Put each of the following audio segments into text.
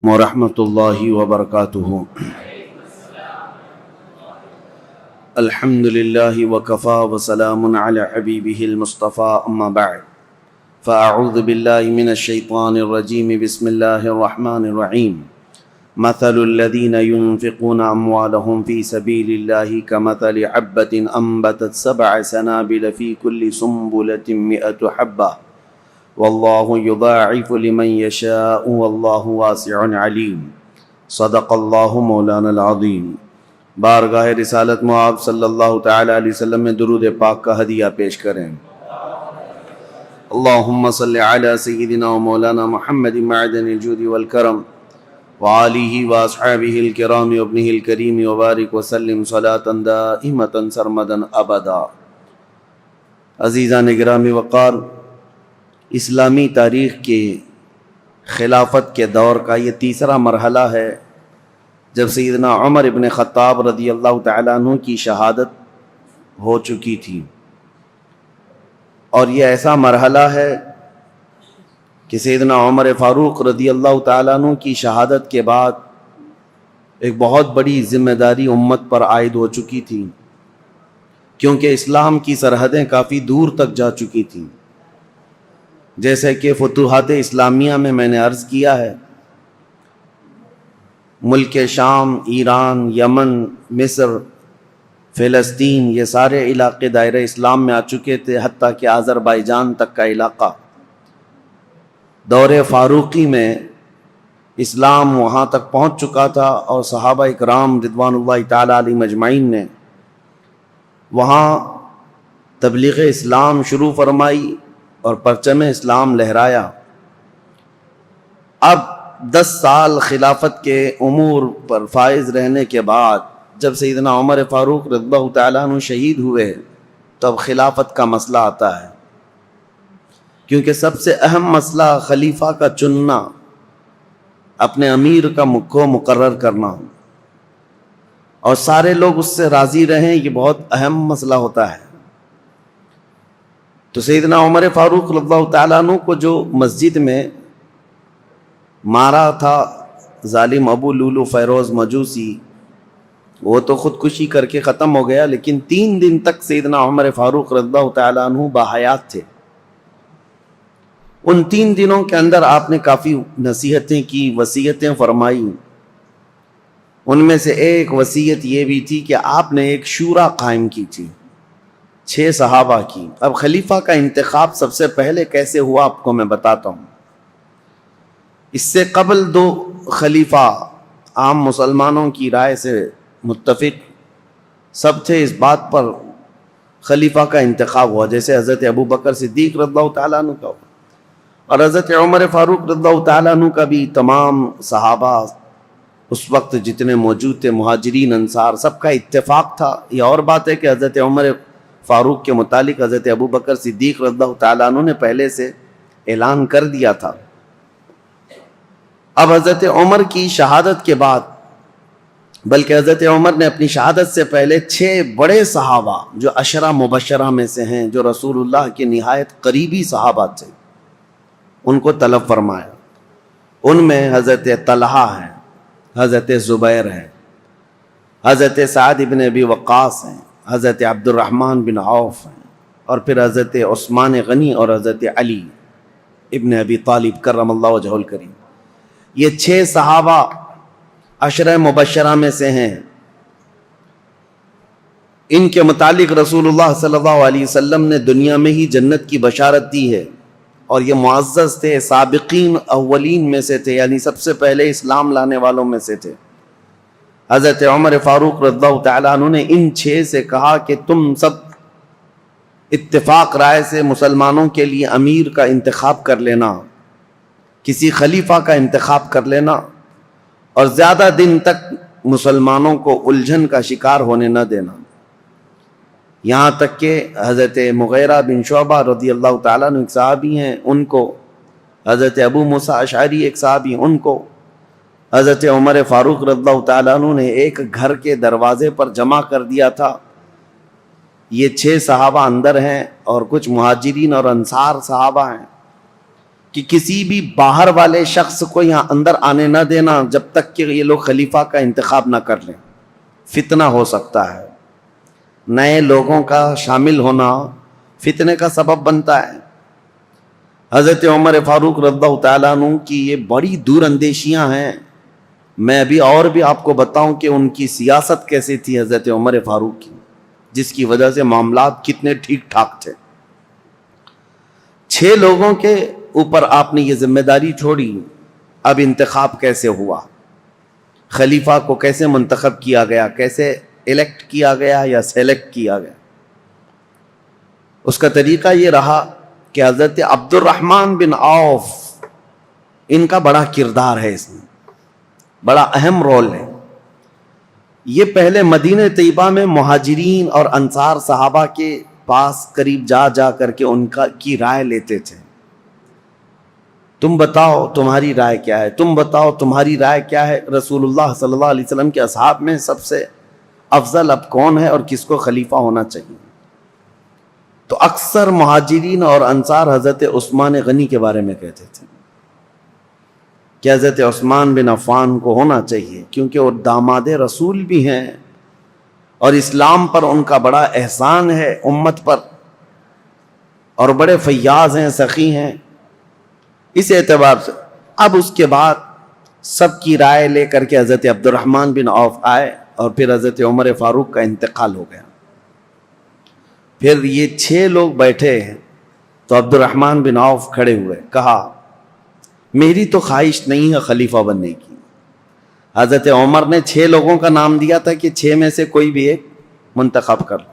ورحمۃ اللہ وبرکاتہ۔ الحمد للہ وکفا وسلام علی حبیبہ المصطفیٰ، اما بعد فاعوذ باللہ من الشیطان الرجیم، بسم اللہ الرحمن الرحیم۔ مثل الذین ينفقون اموالهم فی سبیل اللہ کمثل حبۃ انبتت 7 سنابل فی کل سنبلۃ 100 حبۃ واللہ یضاعف لمن یشاء واللہ واسع علیم۔ صدق اللہ مولانا العظیم۔ بارگاہ رسالت مآب صلی اللہ تعالی علیہ وسلم میں درود پاک کا ہدیہ پیش کریں۔ اللہم صلی علی سیدنا و مولانا محمد معدن الجود والکرم وآلہ واصحابہ الکرام وابنہ الکریم وبارک وسلم صلاة دائمة سرمدا ابدا۔ عزیزان گرامی وقار، اسلامی تاریخ کے خلافت کے دور کا یہ تیسرا مرحلہ ہے جب سیدنا عمر ابن خطاب رضی اللہ تعالیٰ عنہ کی شہادت ہو چکی تھی، اور یہ ایسا مرحلہ ہے کہ سیدنا عمر فاروق رضی اللہ تعالیٰ عنہ کی شہادت کے بعد ایک بہت بڑی ذمہ داری امت پر عائد ہو چکی تھی، کیونکہ اسلام کی سرحدیں کافی دور تک جا چکی تھیں۔ جیسے کہ فتوحات اسلامیہ میں نے عرض کیا ہے، ملک شام، ایران، یمن، مصر، فلسطین، یہ سارے علاقے دائرہ اسلام میں آ چکے تھے، حتیٰ کہ آذربائیجان تک کا علاقہ۔ دور فاروقی میں اسلام وہاں تک پہنچ چکا تھا، اور صحابہ اکرام رضوان اللہ تعالی علیہم اجمعین نے وہاں تبلیغ اسلام شروع فرمائی اور پرچم اسلام لہرایا۔ اب 10 سال خلافت کے امور پر فائز رہنے کے بعد جب سیدنا عمر فاروق رضی اللہ تعالیٰ عنہ شہید ہوئے تو اب خلافت کا مسئلہ آتا ہے، کیونکہ سب سے اہم مسئلہ خلیفہ کا چننا، اپنے امیر کو مقرر کرنا، اور سارے لوگ اس سے راضی رہیں، یہ بہت اہم مسئلہ ہوتا ہے۔ تو سیدنا عمر فاروق رضی اللہ تعالیٰ عنہ کو جو مسجد میں مارا تھا ظالم ابو لولو فیروز مجوسی، وہ تو خودکشی کر کے ختم ہو گیا، لیکن 3 دن تک سیدنا عمر فاروق رضی اللہ تعالیٰ عنہ باحیات تھے۔ ان 3 دنوں کے اندر آپ نے کافی نصیحتیں کی، وصیتیں فرمائی۔ ان میں سے ایک وصیت یہ بھی تھی کہ آپ نے ایک شورا قائم کی تھی 6 صحابہ کی۔ اب خلیفہ کا انتخاب سب سے پہلے کیسے ہوا آپ کو میں بتاتا ہوں۔ اس سے قبل 2 خلیفہ عام مسلمانوں کی رائے سے متفق سب تھے، اس بات پر خلیفہ کا انتخاب ہوا، جیسے حضرت ابو بکر صدیق رضی اللہ تعالیٰ عنہ کا ہوا، اور حضرت عمر فاروق رضی اللہ تعالیٰ عنہ کا بھی۔ تمام صحابہ اس وقت جتنے موجود تھے، مہاجرین انصار، سب کا اتفاق تھا۔ یہ اور بات ہے کہ حضرت عمر فاروق کے متعلق حضرت ابو بکر صدیق رضی اللہ تعالیٰ عنہ نے پہلے سے اعلان کر دیا تھا۔ اب حضرت عمر کی شہادت کے بعد، بلکہ حضرت عمر نے اپنی شہادت سے پہلے 6 بڑے صحابہ جو 10 مبشرہ میں سے ہیں، جو رسول اللہ کے نہایت قریبی صحابہ تھے، ان کو طلب فرمایا۔ ان میں حضرت طلحہ ہیں، حضرت زبیر ہیں، حضرت سعد بن ابی وقاص ہیں، حضرت عبد الرحمن بن عوف ہیں، اور پھر حضرت عثمان غنی اور حضرت علی ابن ابی طالب کرم اللہ وجہہ الکریم۔ یہ 6 صحابہ 10 مبشرہ میں سے ہیں۔ ان کے متعلق رسول اللہ صلی اللہ علیہ وسلم نے دنیا میں ہی جنت کی بشارت دی ہے، اور یہ معزز تھے، سابقین اولین میں سے تھے، یعنی سب سے پہلے اسلام لانے والوں میں سے تھے۔ حضرت عمر فاروق رضی اللہ تعالیٰ عنہ نے ان 6 سے کہا کہ تم سب اتفاق رائے سے مسلمانوں کے لیے امیر کا انتخاب کر لینا، کسی خلیفہ کا انتخاب کر لینا، اور زیادہ دن تک مسلمانوں کو الجھن کا شکار ہونے نہ دینا۔ یہاں تک کہ حضرت مغیرہ بن شعبہ رضی اللہ تعالیٰ عنہ ایک صحابی ہیں، ان کو، حضرت ابو موسیٰ اشعری ایک صحابی، ان کو حضرت عمر فاروق رضی اللہ تعالیٰ عنہ نے ایک گھر کے دروازے پر جمع کر دیا تھا۔ یہ 6 صحابہ اندر ہیں اور کچھ مہاجرین اور انصار صحابہ ہیں۔ کہ کسی بھی باہر والے شخص کو یہاں اندر آنے نہ دینا جب تک کہ یہ لوگ خلیفہ کا انتخاب نہ کر لیں، فتنہ ہو سکتا ہے، نئے لوگوں کا شامل ہونا فتنے کا سبب بنتا ہے۔ حضرت عمر فاروق رضی اللہ تعالیٰ عنہ کی یہ بڑی دور اندیشیاں ہیں۔ میں ابھی اور بھی آپ کو بتاؤں کہ ان کی سیاست کیسی تھی حضرت عمر فاروق کی، جس کی وجہ سے معاملات کتنے ٹھیک ٹھاک تھے۔ 6 لوگوں کے اوپر آپ نے یہ ذمہ داری چھوڑی، اب انتخاب کیسے ہوا، خلیفہ کو کیسے منتخب کیا گیا، کیسے الیکٹ کیا گیا یا سیلیکٹ کیا گیا؟ اس کا طریقہ یہ رہا کہ حضرت عبد الرحمن بن عوف، ان کا بڑا کردار ہے، اس میں بڑا اہم رول ہے۔ یہ پہلے مدینہ طیبہ میں مہاجرین اور انصار صحابہ کے پاس قریب جا جا کر کے ان کی رائے لیتے تھے۔ تم بتاؤ تمہاری رائے کیا ہے، تم بتاؤ تمہاری رائے کیا ہے، رسول اللہ صلی اللہ علیہ وسلم کے اصحاب میں سب سے افضل اب کون ہے اور کس کو خلیفہ ہونا چاہیے؟ تو اکثر مہاجرین اور انصار حضرت عثمان غنی کے بارے میں کہتے تھے کہ حضرت عثمان بن عفان کو ہونا چاہیے، کیونکہ وہ داماد رسول بھی ہیں اور اسلام پر ان کا بڑا احسان ہے، امت پر، اور بڑے فیاض ہیں، سخی ہیں۔ اس اعتبار سے اب اس کے بعد سب کی رائے لے کر کے حضرت عبد الرحمن بن عوف آئے اور پھر حضرت عمر فاروق کا انتقال ہو گیا۔ پھر یہ 6 لوگ بیٹھے ہیں تو عبد الرحمن بن عوف کھڑے ہوئے، کہا میری تو خواہش نہیں ہے خلیفہ بننے کی۔ حضرت عمر نے 6 لوگوں کا نام دیا تھا کہ 6 میں سے کوئی بھی ایک منتخب کر لو،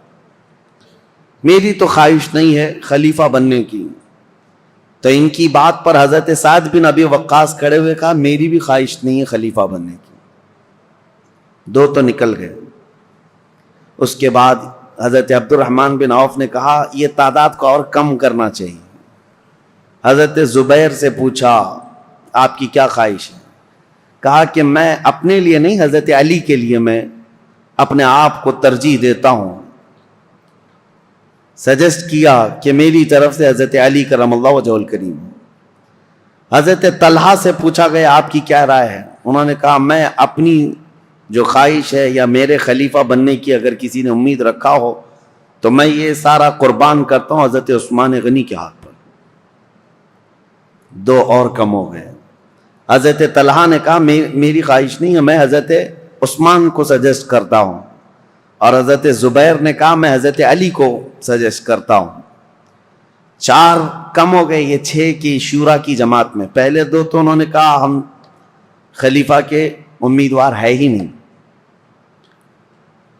میری تو خواہش نہیں ہے خلیفہ بننے کی۔ تو ان کی بات پر حضرت سعد بن ابی وقاص کھڑے ہوئے، کہا میری بھی خواہش نہیں ہے خلیفہ بننے کی۔ 2 تو نکل گئے۔ اس کے بعد حضرت عبد الرحمن بن عوف نے کہا یہ تعداد کو اور کم کرنا چاہیے۔ حضرت زبیر سے پوچھا آپ کی کیا خواہش ہے؟ کہا کہ میں اپنے لیے نہیں، حضرت علی کے لیے میں اپنے آپ کو ترجیح دیتا ہوں۔ سجیسٹ کیا کہ میری طرف سے حضرت علی کرم اللہ وجہہ الکریم۔ حضرت طلحہ سے پوچھا گیا آپ کی کیا رائے ہے؟ انہوں نے کہا میں اپنی جو خواہش ہے یا میرے خلیفہ بننے کی اگر کسی نے امید رکھا ہو تو میں یہ سارا قربان کرتا ہوں حضرت عثمان غنی کے ہاتھ پر۔ 2 اور کم ہو گئے۔ حضرت طلحہ نے کہا میری خواہش نہیں ہے، میں حضرت عثمان کو سجیسٹ کرتا ہوں، اور حضرت زبیر نے کہا میں حضرت علی کو سجیسٹ کرتا ہوں۔ 4 کم ہو گئے یہ 6 کی شورا کی جماعت میں۔ پہلے 2 تو انہوں نے کہا ہم خلیفہ کے امیدوار ہے ہی نہیں۔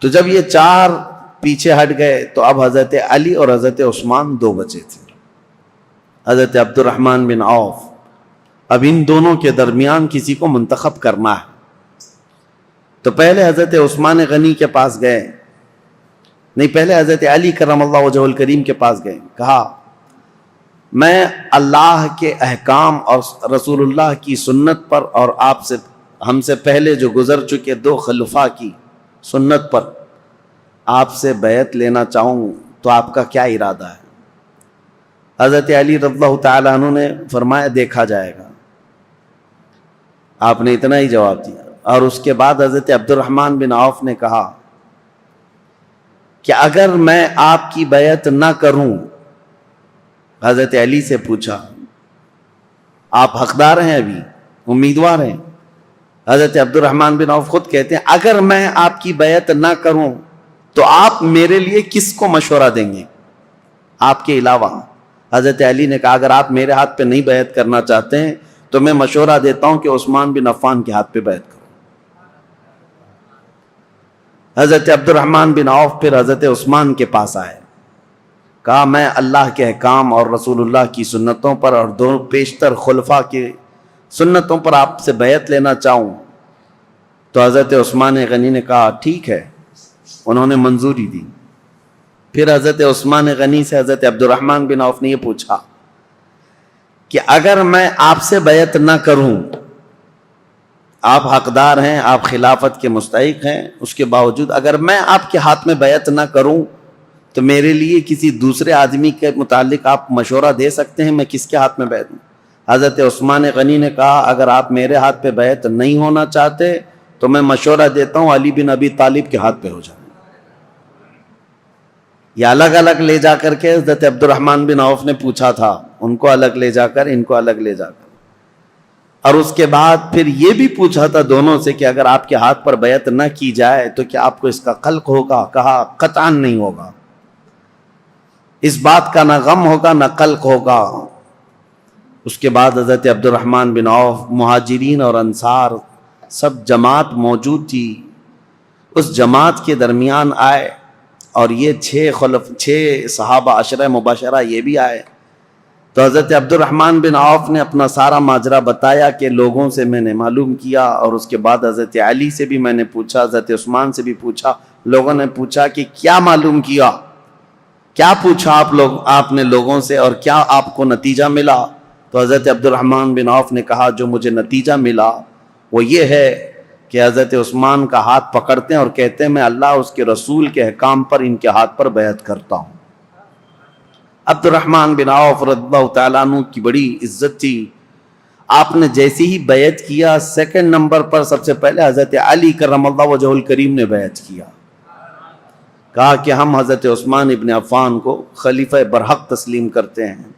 تو جب یہ 4 پیچھے ہٹ گئے تو اب حضرت علی اور حضرت عثمان 2 بچے تھے، حضرت عبد الرحمن بن عوف۔ اب ان دونوں کے درمیان کسی کو منتخب کرنا ہے۔ تو پہلے حضرت عثمان غنی کے پاس گئے، نہیں پہلے حضرت علی کرم اللہ وجہہ الکریم کے پاس گئے، کہا میں اللہ کے احکام اور رسول اللہ کی سنت پر اور آپ سے ہم سے پہلے جو گزر چکے 2 خلفاء کی سنت پر آپ سے بیعت لینا چاہوں، تو آپ کا کیا ارادہ ہے؟ حضرت علی رضی اللہ تعالیٰ عنہ نے فرمایا دیکھا جائے گا۔ آپ نے اتنا ہی جواب دیا۔ اور اس کے بعد حضرت عبد الرحمن بن عوف نے کہا کہ اگر میں آپ کی بیعت نہ کروں، حضرت علی سے پوچھا آپ حقدار ہیں، ابھی امیدوار ہیں؟ حضرت عبد الرحمن بن عوف خود کہتے ہیں اگر میں آپ کی بیعت نہ کروں تو آپ میرے لیے کس کو مشورہ دیں گے آپ کے علاوہ؟ حضرت علی نے کہا اگر آپ میرے ہاتھ پہ نہیں بیعت کرنا چاہتے ہیں تو میں مشورہ دیتا ہوں کہ عثمان بن عفان کے ہاتھ پہ بیعت کرو۔ حضرت عبد الرحمن بن عوف پھر حضرت عثمان کے پاس آئے، کہا میں اللہ کے احکام اور رسول اللہ کی سنتوں پر اور 2 پیشتر خلفاء کی سنتوں پر آپ سے بیعت لینا چاہوں۔ تو حضرت عثمان غنی نے کہا ٹھیک ہے، انہوں نے منظوری دی۔ پھر حضرت عثمان غنی سے حضرت عبد الرحمن بن عوف نے یہ پوچھا کہ اگر میں آپ سے بیعت نہ کروں، آپ حقدار ہیں، آپ خلافت کے مستحق ہیں، اس کے باوجود اگر میں آپ کے ہاتھ میں بیعت نہ کروں تو میرے لیے کسی دوسرے آدمی کے متعلق آپ مشورہ دے سکتے ہیں میں کس کے ہاتھ میں بیعت دوں؟ حضرت عثمان غنی نے کہا اگر آپ میرے ہاتھ پہ بیعت نہیں ہونا چاہتے تو میں مشورہ دیتا ہوں علی بن ابی طالب کے ہاتھ پہ ہو جائیں. یہ الگ الگ لے جا کر کے حضرت عبد الرحمن بن عوف نے پوچھا تھا، ان کو الگ لے جا کر، ان کو الگ لے جا کر. اور اس کے بعد پھر یہ بھی پوچھا تھا دونوں سے کہ اگر آپ کے ہاتھ پر بیعت نہ کی جائے تو کیا آپ کو اس کا قلق ہوگا؟ کہا قطعاً نہیں ہوگا، اس بات کا نہ غم ہوگا نہ قلق ہوگا. اس کے بعد حضرت عبد الرحمن بن عوف، مہاجرین اور انصار سب جماعت موجود تھی، اس جماعت کے درمیان آئے اور یہ 6 صحابہ عشرہ مباشرہ یہ بھی آئے. تو حضرت عبد الرحمن بن عوف نے اپنا سارا ماجرا بتایا کہ لوگوں سے میں نے معلوم کیا، اور اس کے بعد حضرت علی سے بھی میں نے پوچھا، حضرت عثمان سے بھی پوچھا. لوگوں نے پوچھا کہ کیا معلوم کیا، کیا پوچھا آپ نے لوگوں سے اور کیا آپ کو نتیجہ ملا؟ تو حضرت عبد الرحمن بن عوف نے کہا جو مجھے نتیجہ ملا وہ یہ ہے کہ حضرت عثمان کا ہاتھ پکڑتے ہیں اور کہتے ہیں میں اللہ اس کے رسول کے احکام پر ان کے ہاتھ پر بیعت کرتا ہوں. عبد الرحمن بن عوف رضی اللہ تعالیٰ عنہ کی بڑی عزت تھی. آپ نے جیسی ہی بیعت کیا، سیکنڈ نمبر پر سب سے پہلے حضرت علی کرم اللہ وجہہ الکریم نے بیعت کیا. کہا کہ ہم حضرت عثمان ابن عفان کو خلیفہ برحق تسلیم کرتے ہیں.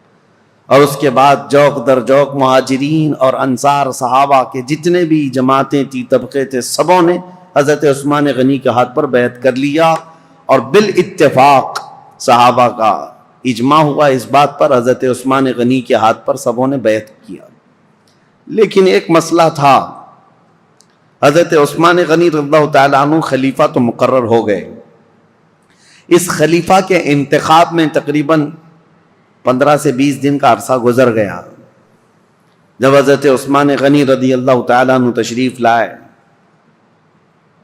اور اس کے بعد جوق در جوق مہاجرین اور انصار صحابہ کے جتنے بھی جماعتیں تھی، طبقے تھے، سبوں نے حضرت عثمان غنی کے ہاتھ پر بیعت کر لیا. اور بالاتفاق صحابہ کا اجماع ہوا اس بات پر، حضرت عثمان غنی کے ہاتھ پر سبوں نے بیعت کیا. لیکن ایک مسئلہ تھا، حضرت عثمان غنی رضی اللہ تعالیٰ عنہ خلیفہ تو مقرر ہو گئے. اس خلیفہ کے انتخاب میں تقریباً 15 سے 20 دن کا عرصہ گزر گیا. جب حضرت عثمان غنی رضی اللہ تعالیٰ عنہ تشریف لائے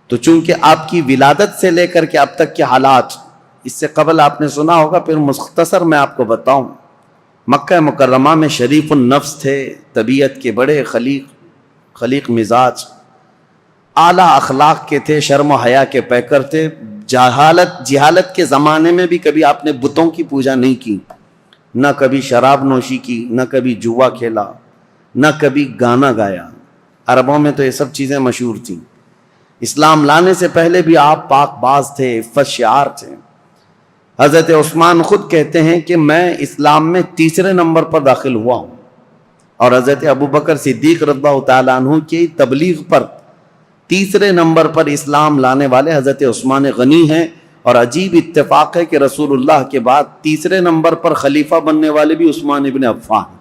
تو چونکہ آپ کی ولادت سے لے کر کے اب تک کے حالات، اس سے قبل آپ نے سنا ہوگا، پھر مختصر میں آپ کو بتاؤں. مکہ مکرمہ میں شریف النفس تھے، طبیعت کے بڑے خلیق مزاج، اعلیٰ اخلاق کے تھے، شرم و حیا کے پیکر تھے. جہالت کے زمانے میں بھی کبھی آپ نے بتوں کی پوجا نہیں کی، نہ کبھی شراب نوشی کی، نہ کبھی جوا کھیلا، نہ کبھی گانا گایا. عربوں میں تو یہ سب چیزیں مشہور تھیں. اسلام لانے سے پہلے بھی آپ پاک باز تھے، عفت شعار تھے. حضرت عثمان خود کہتے ہیں کہ میں اسلام میں 3 نمبر پر داخل ہوا ہوں، اور حضرت ابوبکر صدیق رضی اللہ تعالیٰ عنہ کی تبلیغ پر 3 نمبر پر اسلام لانے والے حضرت عثمان غنی ہیں. اور عجیب اتفاق ہے کہ رسول اللہ کے بعد 3 نمبر پر خلیفہ بننے والے بھی عثمان ابن عفان.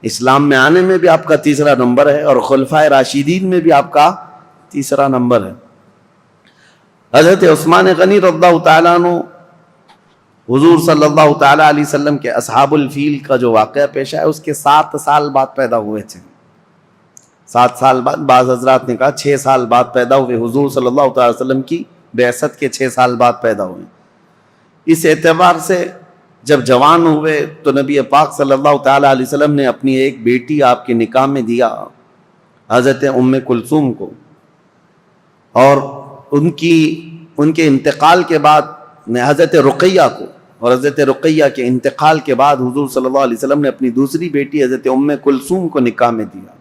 اسلام میں آنے میں بھی آپ کا 3 نمبر ہے، اور خلفائے راشدین میں بھی آپ کا 3 نمبر ہے. حضرت عثمان غنی رضی اللہ تعالیٰ عنہ حضور صلی اللہ تعالیٰ علیہ وسلم کے اصحاب الفیل کا جو واقعہ پیش ہے اس کے 7 سال بعد پیدا ہوئے تھے. 7 سال بعد، بعض حضرات نے کہا 6 سال بعد پیدا ہوئے. حضور صلی اللہ تعالیٰ علیہ وسلم کی بعثت کے 6 سال بعد پیدا ہوئے. اس اعتبار سے جب جوان ہوئے تو نبی پاک صلی اللہ تعالیٰ علیہ وسلم نے اپنی ایک بیٹی آپ کے نکاح میں دیا، حضرت ام کلثوم کو. اور ان کے انتقال کے بعد حضرت رقیہ کو، اور حضرت رقیہ کے انتقال کے بعد حضور صلی اللہ علیہ وسلم نے اپنی دوسری بیٹی حضرت ام کلثوم کو نکاح میں دیا.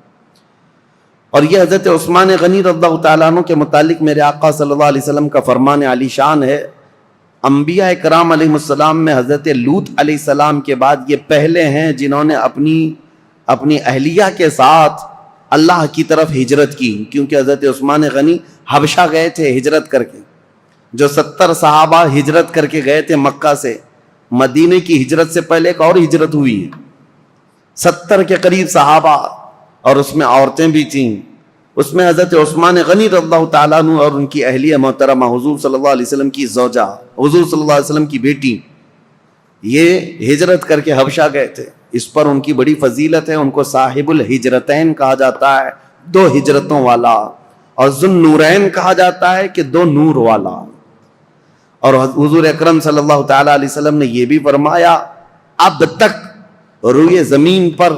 اور یہ حضرت عثمان غنی رضی اللہ تعالیٰ عنہ کے متعلق میرے آقا صلی اللہ علیہ وسلم کا فرمان علی شان ہے. انبیاء کرام علیہ السلام میں حضرت لوط علیہ السلام کے بعد یہ پہلے ہیں جنہوں نے اپنی اہلیہ کے ساتھ اللہ کی طرف ہجرت کی. کیونکہ حضرت عثمان غنی حبشہ گئے تھے ہجرت کر کے. جو 70 صحابہ ہجرت کر کے گئے تھے مکہ سے، مدینے کی ہجرت سے پہلے ایک اور ہجرت ہوئی ہے، 70 کے قریب صحابہ، اور اس میں عورتیں بھی تھیں. اس میں حضرت عثمان غنی رضی اللہ تعالیٰ عنہ اور ان کی اہلیہ محترمہ حضور صلی اللہ علیہ وسلم کی زوجہ، حضور صلی اللہ علیہ وسلم کی بیٹی، یہ ہجرت کر کے حبشہ گئے تھے. اس پر ان کی بڑی فضیلت ہے. ان کو صاحب الہجرتین کہا جاتا ہے، 2 ہجرتوں والا، اور ذو نورین کہا جاتا ہے کہ 2 نور والا. اور حضور اکرم صلی اللہ تعالیٰ علیہ وسلم نے یہ بھی فرمایا اب تک روئے زمین پر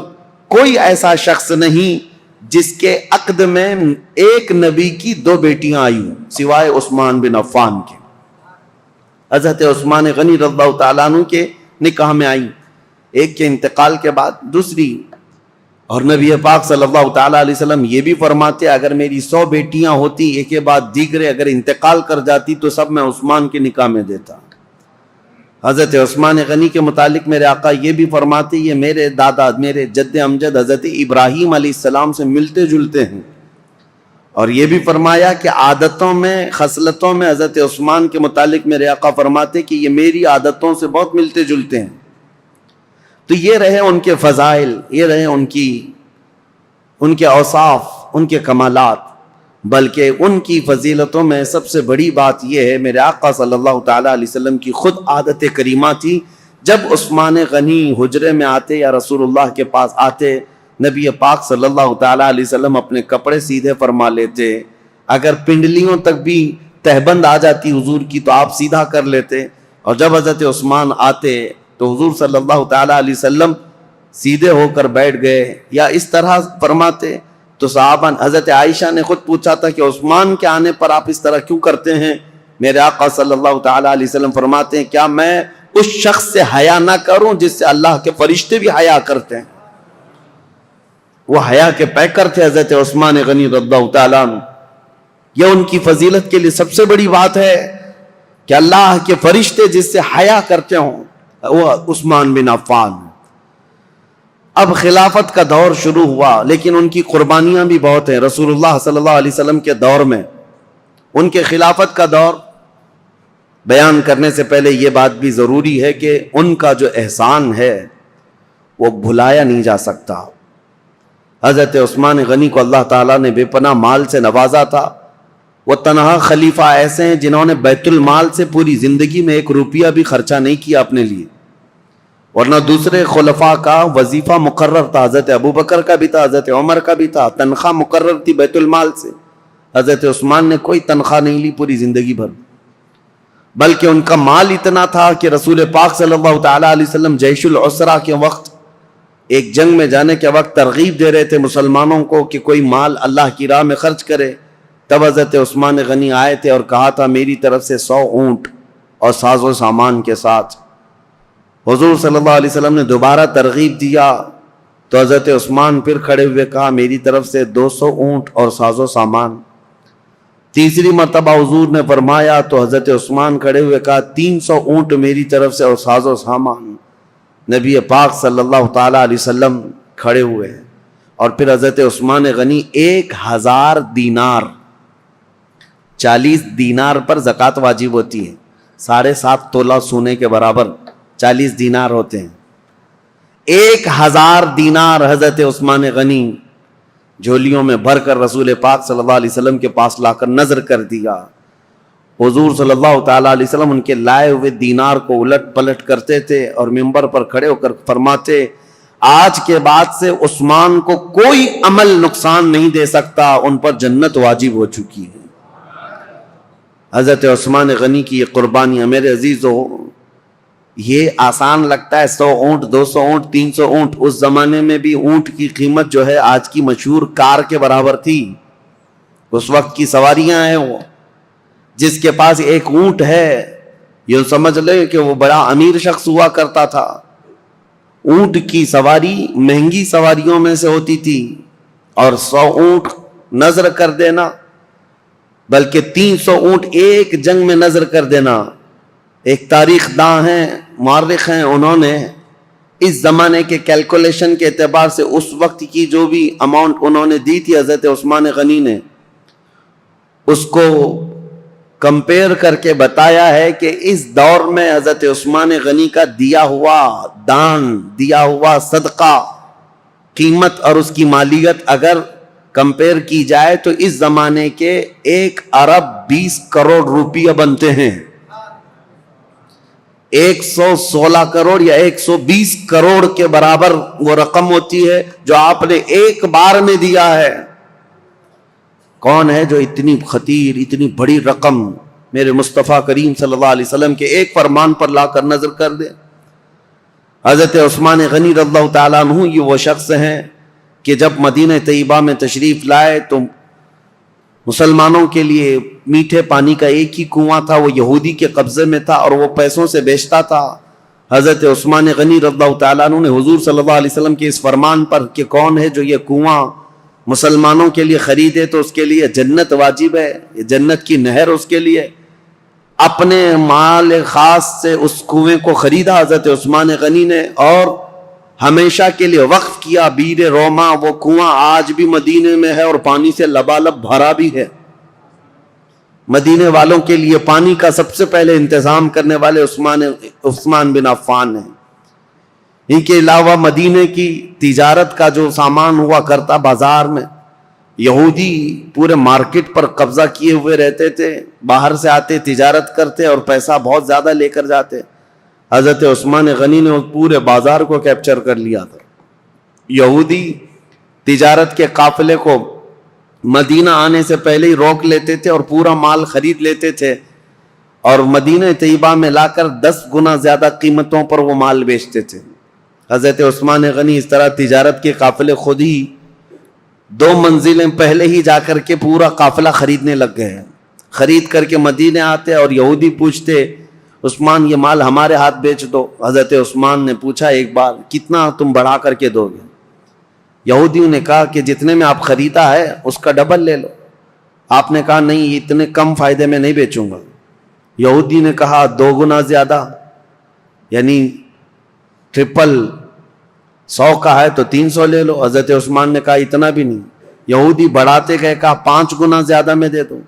کوئی ایسا شخص نہیں جس کے عقد میں ایک نبی کی 2 بیٹیاں آئی ہوں سوائے عثمان بن عفان کے. حضرت عثمان غنی رضی اللہ تعالیٰ عنہ کے نکاح میں آئی. ایک کے انتقال کے بعد دوسری. اور نبی پاک صلی اللہ تعالیٰ علیہ وسلم یہ بھی فرماتے اگر میری 100 بیٹیاں ہوتی ایک کے بعد دیگرے اگر انتقال کر جاتی تو سب میں عثمان کے نکاح میں دیتا. حضرت عثمان غنی کے متعلق میرے آقا یہ بھی فرماتے یہ میرے دادا میرے جد امجد حضرت ابراہیم علیہ السلام سے ملتے جلتے ہیں. اور یہ بھی فرمایا کہ عادتوں میں خصلتوں میں حضرت عثمان کے متعلق میرے آقا فرماتے کہ یہ میری عادتوں سے بہت ملتے جلتے ہیں. تو یہ رہے ان کے فضائل، یہ رہے ان کے اوصاف، ان کے کمالات. بلکہ ان کی فضیلتوں میں سب سے بڑی بات یہ ہے میرے آقا صلی اللہ تعالیٰ علیہ وسلم کی خود عادت کریمہ تھی. جب عثمان غنی حجرے میں آتے یا رسول اللہ کے پاس آتے، نبی پاک صلی اللہ تعالیٰ علیہ وسلم اپنے کپڑے سیدھے فرما لیتے. اگر پنڈلیوں تک بھی تہبند آ جاتی حضور کی تو آپ سیدھا کر لیتے. اور جب حضرت عثمان آتے تو حضور صلی اللہ تعالیٰ علیہ وسلم سیدھے ہو کر بیٹھ گئے یا اس طرح فرماتے. تو صحابہ حضرت عائشہ نے خود پوچھا تھا کہ عثمان کے آنے پر آپ اس طرح کیوں کرتے ہیں؟ میرے آقا صلی اللہ تعالیٰ علیہ وسلم فرماتے ہیں کیا میں اس شخص سے حیا نہ کروں جس سے اللہ کے فرشتے بھی حیا کرتے ہیں؟ وہ حیا کے پیکر تھے حضرت عثمان غنی رضی اللہ تعالیٰ عنہ. یہ ان کی فضیلت کے لیے سب سے بڑی بات ہے کہ اللہ کے فرشتے جس سے حیا کرتے ہوں وہ عثمان بن عفان. اب خلافت کا دور شروع ہوا لیکن ان کی قربانیاں بھی بہت ہیں. رسول اللہ صلی اللہ علیہ وسلم کے دور میں ان کے خلافت کا دور بیان کرنے سے پہلے یہ بات بھی ضروری ہے کہ ان کا جو احسان ہے وہ بھلایا نہیں جا سکتا. حضرت عثمان غنی کو اللہ تعالیٰ نے بے پناہ مال سے نوازا تھا. وہ تنہا خلیفہ ایسے ہیں جنہوں نے بیت المال سے پوری زندگی میں 1 روپیہ بھی خرچہ نہیں کیا اپنے لیے، ورنہ دوسرے خلفاء کا وظیفہ مقرر تھا. حضرت ابوبکر کا بھی تھا، حضرت عمر کا بھی تھا، تنخواہ مقرر تھی بیت المال سے. حضرت عثمان نے کوئی تنخواہ نہیں لی پوری زندگی بھر، بلکہ ان کا مال اتنا تھا کہ رسول پاک صلی اللہ تعالیٰ علیہ وسلم جیش العسرہ کے وقت ایک جنگ میں جانے کے وقت ترغیب دے رہے تھے مسلمانوں کو کہ کوئی مال اللہ کی راہ میں خرچ کرے. تب حضرت عثمان غنی آئے تھے اور کہا تھا میری طرف سے 100 اونٹ اور ساز و سامان کے ساتھ. حضور صلی اللہ علیہ وسلم نے دوبارہ ترغیب دیا تو حضرت عثمان پھر کھڑے ہوئے کہا میری طرف سے 200 اونٹ اور ساز و سامان. تیسری مرتبہ حضور نے فرمایا تو حضرت عثمان کھڑے ہوئے کہا 300 اونٹ میری طرف سے اور ساز و سامان. نبی پاک صلی اللہ تعالیٰ علیہ وسلم کھڑے ہوئے اور پھر حضرت عثمان غنی 1000 دینار، 40 دینار پر زکوٰۃ واجب ہوتی ہے، 7.5 تولہ سونے کے برابر 40 دینار ہوتے ہیں. 1000 دینار حضرت عثمان غنی جھولیوں میں بھر کر رسول پاک صلی اللہ علیہ وسلم کے پاس لا کر نظر کر دیا. حضور صلی اللہ تعالیٰ علیہ وسلم ان کے لائے ہوئے دینار کو الٹ پلٹ کرتے تھے اور منبر پر کھڑے ہو کر فرماتے آج کے بعد سے عثمان کو کوئی عمل نقصان نہیں دے سکتا، ان پر جنت واجب ہو چکی ہے. حضرت عثمان غنی کی یہ قربانیاں میرے عزیزو، یہ آسان لگتا ہے 100 اونٹ 200 اونٹ 300 اونٹ. اس زمانے میں بھی اونٹ کی قیمت جو ہے آج کی مشہور کار کے برابر تھی. اس وقت کی سواریاں ہیں، وہ جس کے پاس 1 اونٹ ہے یہ سمجھ لے کہ وہ بڑا امیر شخص ہوا کرتا تھا. اونٹ کی سواری مہنگی سواریوں میں سے ہوتی تھی اور 100 اونٹ نظر کر دینا، بلکہ 300 اونٹ ایک جنگ میں نظر کر دینا. ایک تاریخ داں ہیں، مورخ ہیں، انہوں نے اس زمانے کے کیلکولیشن کے اعتبار سے اس وقت کی جو بھی اماؤنٹ انہوں نے دی تھی حضرت عثمان غنی نے، اس کو کمپیئر کر کے بتایا ہے کہ اس دور میں حضرت عثمان غنی کا دیا ہوا دان، دیا ہوا صدقہ، قیمت اور اس کی مالیت اگر کمپیئر کی جائے تو اس زمانے کے 1 ارب 20 کروڑ روپیہ بنتے ہیں. 116 کروڑ یا 120 کروڑ کے برابر وہ رقم ہوتی ہے جو آپ نے ایک بار میں دیا ہے. کون ہے جو اتنی خطیر اتنی بڑی رقم میرے مصطفیٰ کریم صلی اللہ علیہ وسلم کے ایک فرمان پر لا کر نظر کر دے؟ حضرت عثمان غنی رضی اللہ تعالیٰ عنہ یہ وہ شخص ہیں کہ جب مدینہ طیبہ میں تشریف لائے تو مسلمانوں کے لیے میٹھے پانی کا ایک ہی کنواں تھا، وہ یہودی کے قبضے میں تھا اور وہ پیسوں سے بیچتا تھا. حضرت عثمان غنی رضی اللہ تعالیٰ عنہ نے حضور صلی اللہ علیہ وسلم کے اس فرمان پر کہ کون ہے جو یہ کنواں مسلمانوں کے لیے خریدے تو اس کے لیے جنت واجب ہے، یہ جنت کی نہر اس کے لیے، اپنے مال خاص سے اس کنویں کو خریدا حضرت عثمان غنی نے اور ہمیشہ کے لیے وقف کیا بیر روما۔ وہ کنواں آج بھی مدینے میں ہے اور پانی سے لبالب بھرا بھی ہے۔ مدینے والوں کے لیے پانی کا سب سے پہلے انتظام کرنے والے عثمان بن عفان ہیں۔ ان کے علاوہ مدینے کی تجارت کا جو سامان ہوا کرتا بازار میں، یہودی پورے مارکیٹ پر قبضہ کیے ہوئے رہتے تھے، باہر سے آتے تجارت کرتے اور پیسہ بہت زیادہ لے کر جاتے۔ حضرت عثمان غنی نے پورے بازار کو کیپچر کر لیا تھا۔ یہودی تجارت کے قافلے کو مدینہ آنے سے پہلے ہی روک لیتے تھے اور پورا مال خرید لیتے تھے اور مدینہ طیبہ میں لا کر 10 گنا زیادہ قیمتوں پر وہ مال بیچتے تھے۔ حضرت عثمان غنی اس طرح تجارت کے قافلے خود ہی 2 منزلیں پہلے ہی جا کر کے پورا قافلہ خریدنے لگ گئے۔ خرید کر کے مدینے آتے اور یہودی پوچھتے عثمان یہ مال ہمارے ہاتھ بیچ دو۔ حضرت عثمان نے پوچھا ایک بار کتنا تم بڑھا کر کے دو گے؟ یہودیوں نے کہا کہ جتنے میں آپ خریدا ہے اس کا ڈبل لے لو۔ آپ نے کہا نہیں اتنے کم فائدے میں نہیں بیچوں گا۔ یہودی نے کہا 2 گنا زیادہ، یعنی ٹرپل، 100 کا ہے تو 300 لے لو۔ حضرت عثمان نے کہا اتنا بھی نہیں۔ یہودی بڑھاتے گئے، کہا 5 گنا زیادہ میں دے دو۔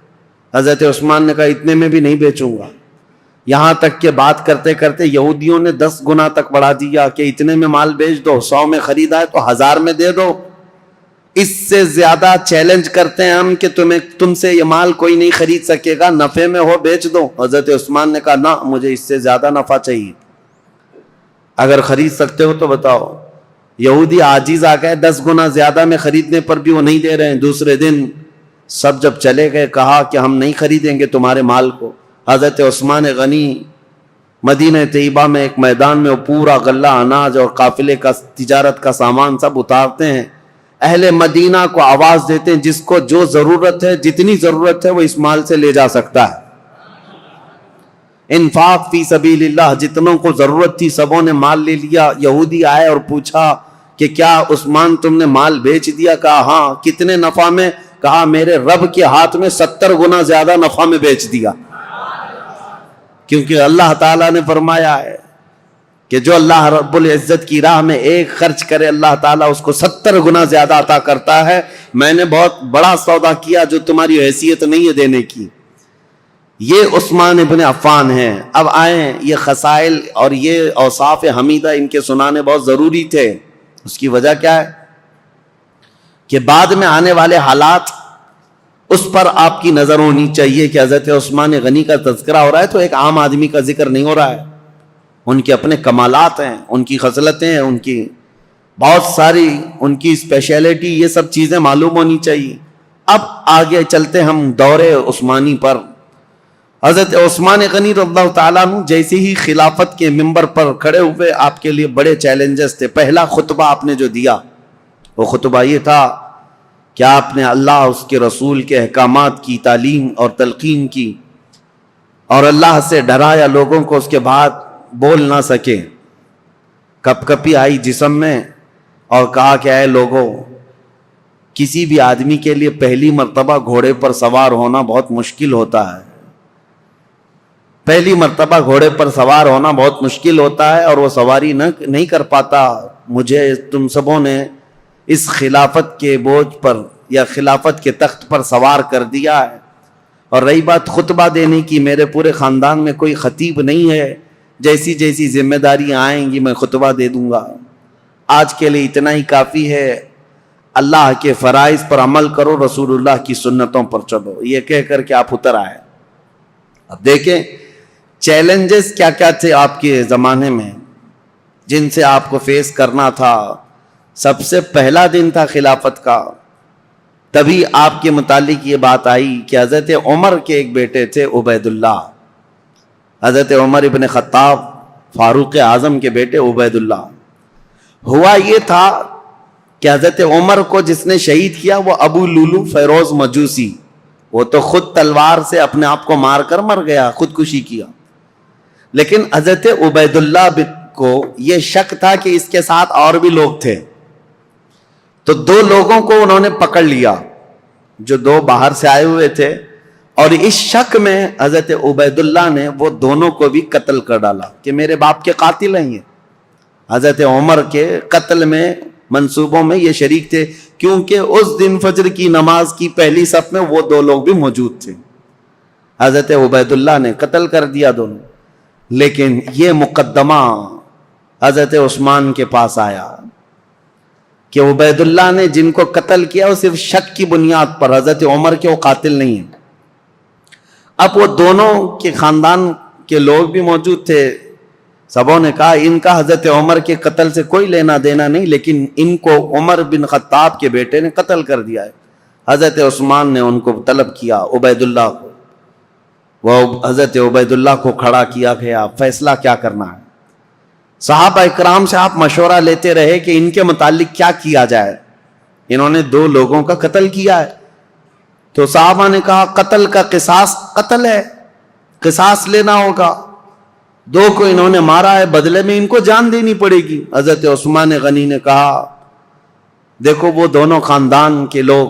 حضرت عثمان نے کہا اتنے میں بھی نہیں بیچوں گا۔ یہاں تک کہ بات کرتے کرتے یہودیوں نے 10 گنا تک بڑھا دیا کہ اتنے میں مال بیچ دو، 100 میں خریدا ہے تو 1000 میں دے دو۔ اس سے زیادہ چیلنج کرتے ہیں ہم کہ تم سے یہ مال کوئی نہیں خرید سکے گا، نفع میں ہو بیچ دو۔ حضرت عثمان نے کہا نہ، مجھے اس سے زیادہ نفع چاہیے، اگر خرید سکتے ہو تو بتاؤ۔ یہودی عاجز آ گئے، 10 گنا زیادہ میں خریدنے پر بھی وہ نہیں دے رہے ہیں۔ دوسرے دن سب جب چلے گئے کہا کہ ہم نہیں خریدیں گے تمہارے مال کو۔ حضرت عثمان غنی مدینہ طیبہ میں ایک میدان میں وہ پورا غلہ اناج اور قافلے کا تجارت کا سامان سب اتارتے ہیں، اہل مدینہ کو آواز دیتے ہیں جس کو جو ضرورت ہے، جتنی ضرورت ہے وہ اس مال سے لے جا سکتا ہے۔ انفاق فی سبیل اللہ، جتنوں کو ضرورت تھی سبوں نے مال لے لیا۔ یہودی آئے اور پوچھا کہ کیا عثمان تم نے مال بیچ دیا؟ کہا ہاں۔ کتنے نفع میں؟ کہا میرے رب کے ہاتھ میں 70 گنا زیادہ نفع میں بیچ دیا، کیونکہ اللہ تعالیٰ نے فرمایا ہے کہ جو اللہ رب العزت کی راہ میں ایک خرچ کرے اللہ تعالیٰ اس کو 70 گنا زیادہ عطا کرتا ہے۔ میں نے بہت بڑا سودا کیا جو تمہاری حیثیت نہیں ہے دینے کی۔ یہ عثمان ابن عفان ہیں۔ اب آئیں، یہ خصائل اور یہ اوصاف حمیدہ ان کے سنانے بہت ضروری تھے۔ اس کی وجہ کیا ہے کہ بعد میں آنے والے حالات اس پر آپ کی نظر ہونی چاہیے کہ حضرت عثمان غنی کا تذکرہ ہو رہا ہے تو ایک عام آدمی کا ذکر نہیں ہو رہا ہے۔ ان کے اپنے کمالات ہیں، ان کی خصلتیں ہیں، ان کی بہت ساری ان کی اسپیشلٹی، یہ سب چیزیں معلوم ہونی چاہیے۔ اب آگے چلتے ہم دور عثمانی پر۔ حضرت عثمان غنی رضی اللہ تعالیٰ عنہ جیسے ہی خلافت کے منبر پر کھڑے ہوئے آپ کے لیے بڑے چیلنجز تھے۔ پہلا خطبہ آپ نے جو دیا وہ خطبہ یہ تھا کہ آپ نے اللہ اس کے رسول کے احکامات کی تعلیم اور تلقین کی اور اللہ سے ڈرایا لوگوں کو، اس کے بعد بول نہ سکے، کپ کپی آئی جسم میں اور کہا کہ اے لوگوں، کسی بھی آدمی کے لیے پہلی مرتبہ گھوڑے پر سوار ہونا بہت مشکل ہوتا ہے۔ پہلی مرتبہ گھوڑے پر سوار ہونا بہت مشکل ہوتا ہے اور وہ سواری نہیں کر پاتا۔ مجھے تم سبوں نے اس خلافت کے بوجھ پر یا خلافت کے تخت پر سوار کر دیا ہے، اور رہی بات خطبہ دینے کی، میرے پورے خاندان میں کوئی خطیب نہیں ہے، جیسی جیسی ذمہ داریاں آئیں گی میں خطبہ دے دوں گا۔ آج کے لیے اتنا ہی کافی ہے، اللہ کے فرائض پر عمل کرو، رسول اللہ کی سنتوں پر چلو، یہ کہہ کر کے آپ اتر آئے۔ اب دیکھیں چیلنجز کیا کیا تھے آپ کے زمانے میں جن سے آپ کو فیس کرنا تھا۔ سب سے پہلا دن تھا خلافت کا، تبھی آپ کے متعلق یہ بات آئی کہ حضرت عمر کے ایک بیٹے تھے عبید اللہ، حضرت عمر ابن خطاب فاروق اعظم کے بیٹے عبید اللہ۔ ہوا یہ تھا کہ حضرت عمر کو جس نے شہید کیا وہ ابو لولو فیروز مجوسی، وہ تو خود تلوار سے اپنے آپ کو مار کر مر گیا، خودکشی کیا، لیکن حضرت عبید اللہ کو یہ شک تھا کہ اس کے ساتھ اور بھی لوگ تھے، تو دو لوگوں کو انہوں نے پکڑ لیا جو دو باہر سے آئے ہوئے تھے، اور اس شک میں حضرت عبید اللہ نے وہ دونوں کو بھی قتل کر ڈالا کہ میرے باپ کے قاتل ہیں یہ۔ حضرت عمر کے قتل میں منصوبوں میں یہ شریک تھے، کیونکہ اس دن فجر کی نماز کی پہلی صف میں وہ دو لوگ بھی موجود تھے۔ حضرت عبید اللہ نے قتل کر دیا دونوں، لیکن یہ مقدمہ حضرت عثمان کے پاس آیا کہ عبید اللہ نے جن کو قتل کیا وہ صرف شک کی بنیاد پر، حضرت عمر کے وہ قاتل نہیں ہیں۔ اب وہ دونوں کے خاندان کے لوگ بھی موجود تھے، سبوں نے کہا ان کا حضرت عمر کے قتل سے کوئی لینا دینا نہیں، لیکن ان کو عمر بن خطاب کے بیٹے نے قتل کر دیا ہے۔ حضرت عثمان نے ان کو طلب کیا، عبید اللہ کو، وہ حضرت عبید اللہ کو کھڑا کیا گیا، فیصلہ کیا کرنا ہے۔ صحابہ اکرام سے آپ مشورہ لیتے رہے کہ ان کے متعلق کیا کیا جائے، انہوں نے دو لوگوں کا قتل کیا ہے۔ تو صحابہ نے کہا قتل کا قصاص قتل ہے، قصاص لینا ہوگا، دو کو انہوں نے مارا ہے، بدلے میں ان کو جان دینی پڑے گی۔ حضرت عثمان غنی نے کہا دیکھو وہ دونوں خاندان کے لوگ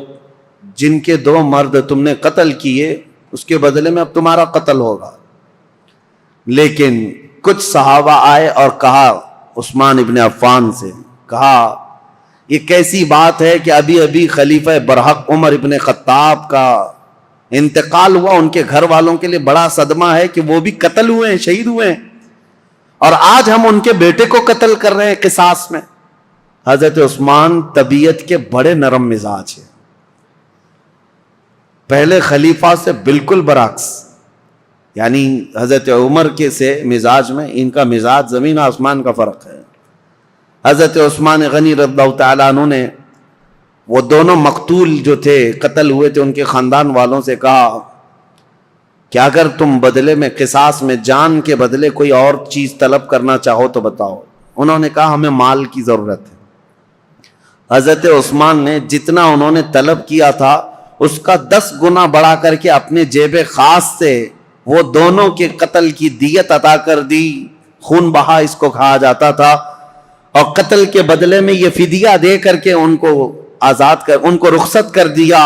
جن کے دو مرد تم نے قتل کیے، اس کے بدلے میں اب تمہارا قتل ہوگا۔ لیکن کچھ صحابہ آئے اور کہا عثمان ابن عفان سے، کہا یہ کیسی بات ہے کہ ابھی ابھی خلیفہ برحق عمر ابن خطاب کا انتقال ہوا، ان کے گھر والوں کے لیے بڑا صدمہ ہے کہ وہ بھی قتل ہوئے ہیں، شہید ہوئے ہیں، اور آج ہم ان کے بیٹے کو قتل کر رہے ہیں قصاص میں۔ حضرت عثمان طبیعت کے بڑے نرم مزاج ہیں، پہلے خلیفہ سے بالکل برعکس، یعنی حضرت عمر کے سے مزاج میں ان کا مزاج زمین آسمان کا فرق ہے۔ حضرت عثمان غنی رضی اللہ تعالیٰ عنہ نے وہ دونوں مقتول جو تھے، قتل ہوئے تھے، ان کے خاندان والوں سے کہا کہ اگر تم بدلے میں قصاص میں جان کے بدلے کوئی اور چیز طلب کرنا چاہو تو بتاؤ۔ انہوں نے کہا ہمیں مال کی ضرورت ہے۔ حضرت عثمان نے جتنا انہوں نے طلب کیا تھا اس کا 10 گنا بڑھا کر کے اپنے جیب خاص سے وہ دونوں کے قتل کی دیت عطا کر دی، خون بہا اس کو کہا جاتا تھا، اور قتل کے بدلے میں یہ فدیہ دے کر کے ان کو آزاد کر، ان کو رخصت کر دیا۔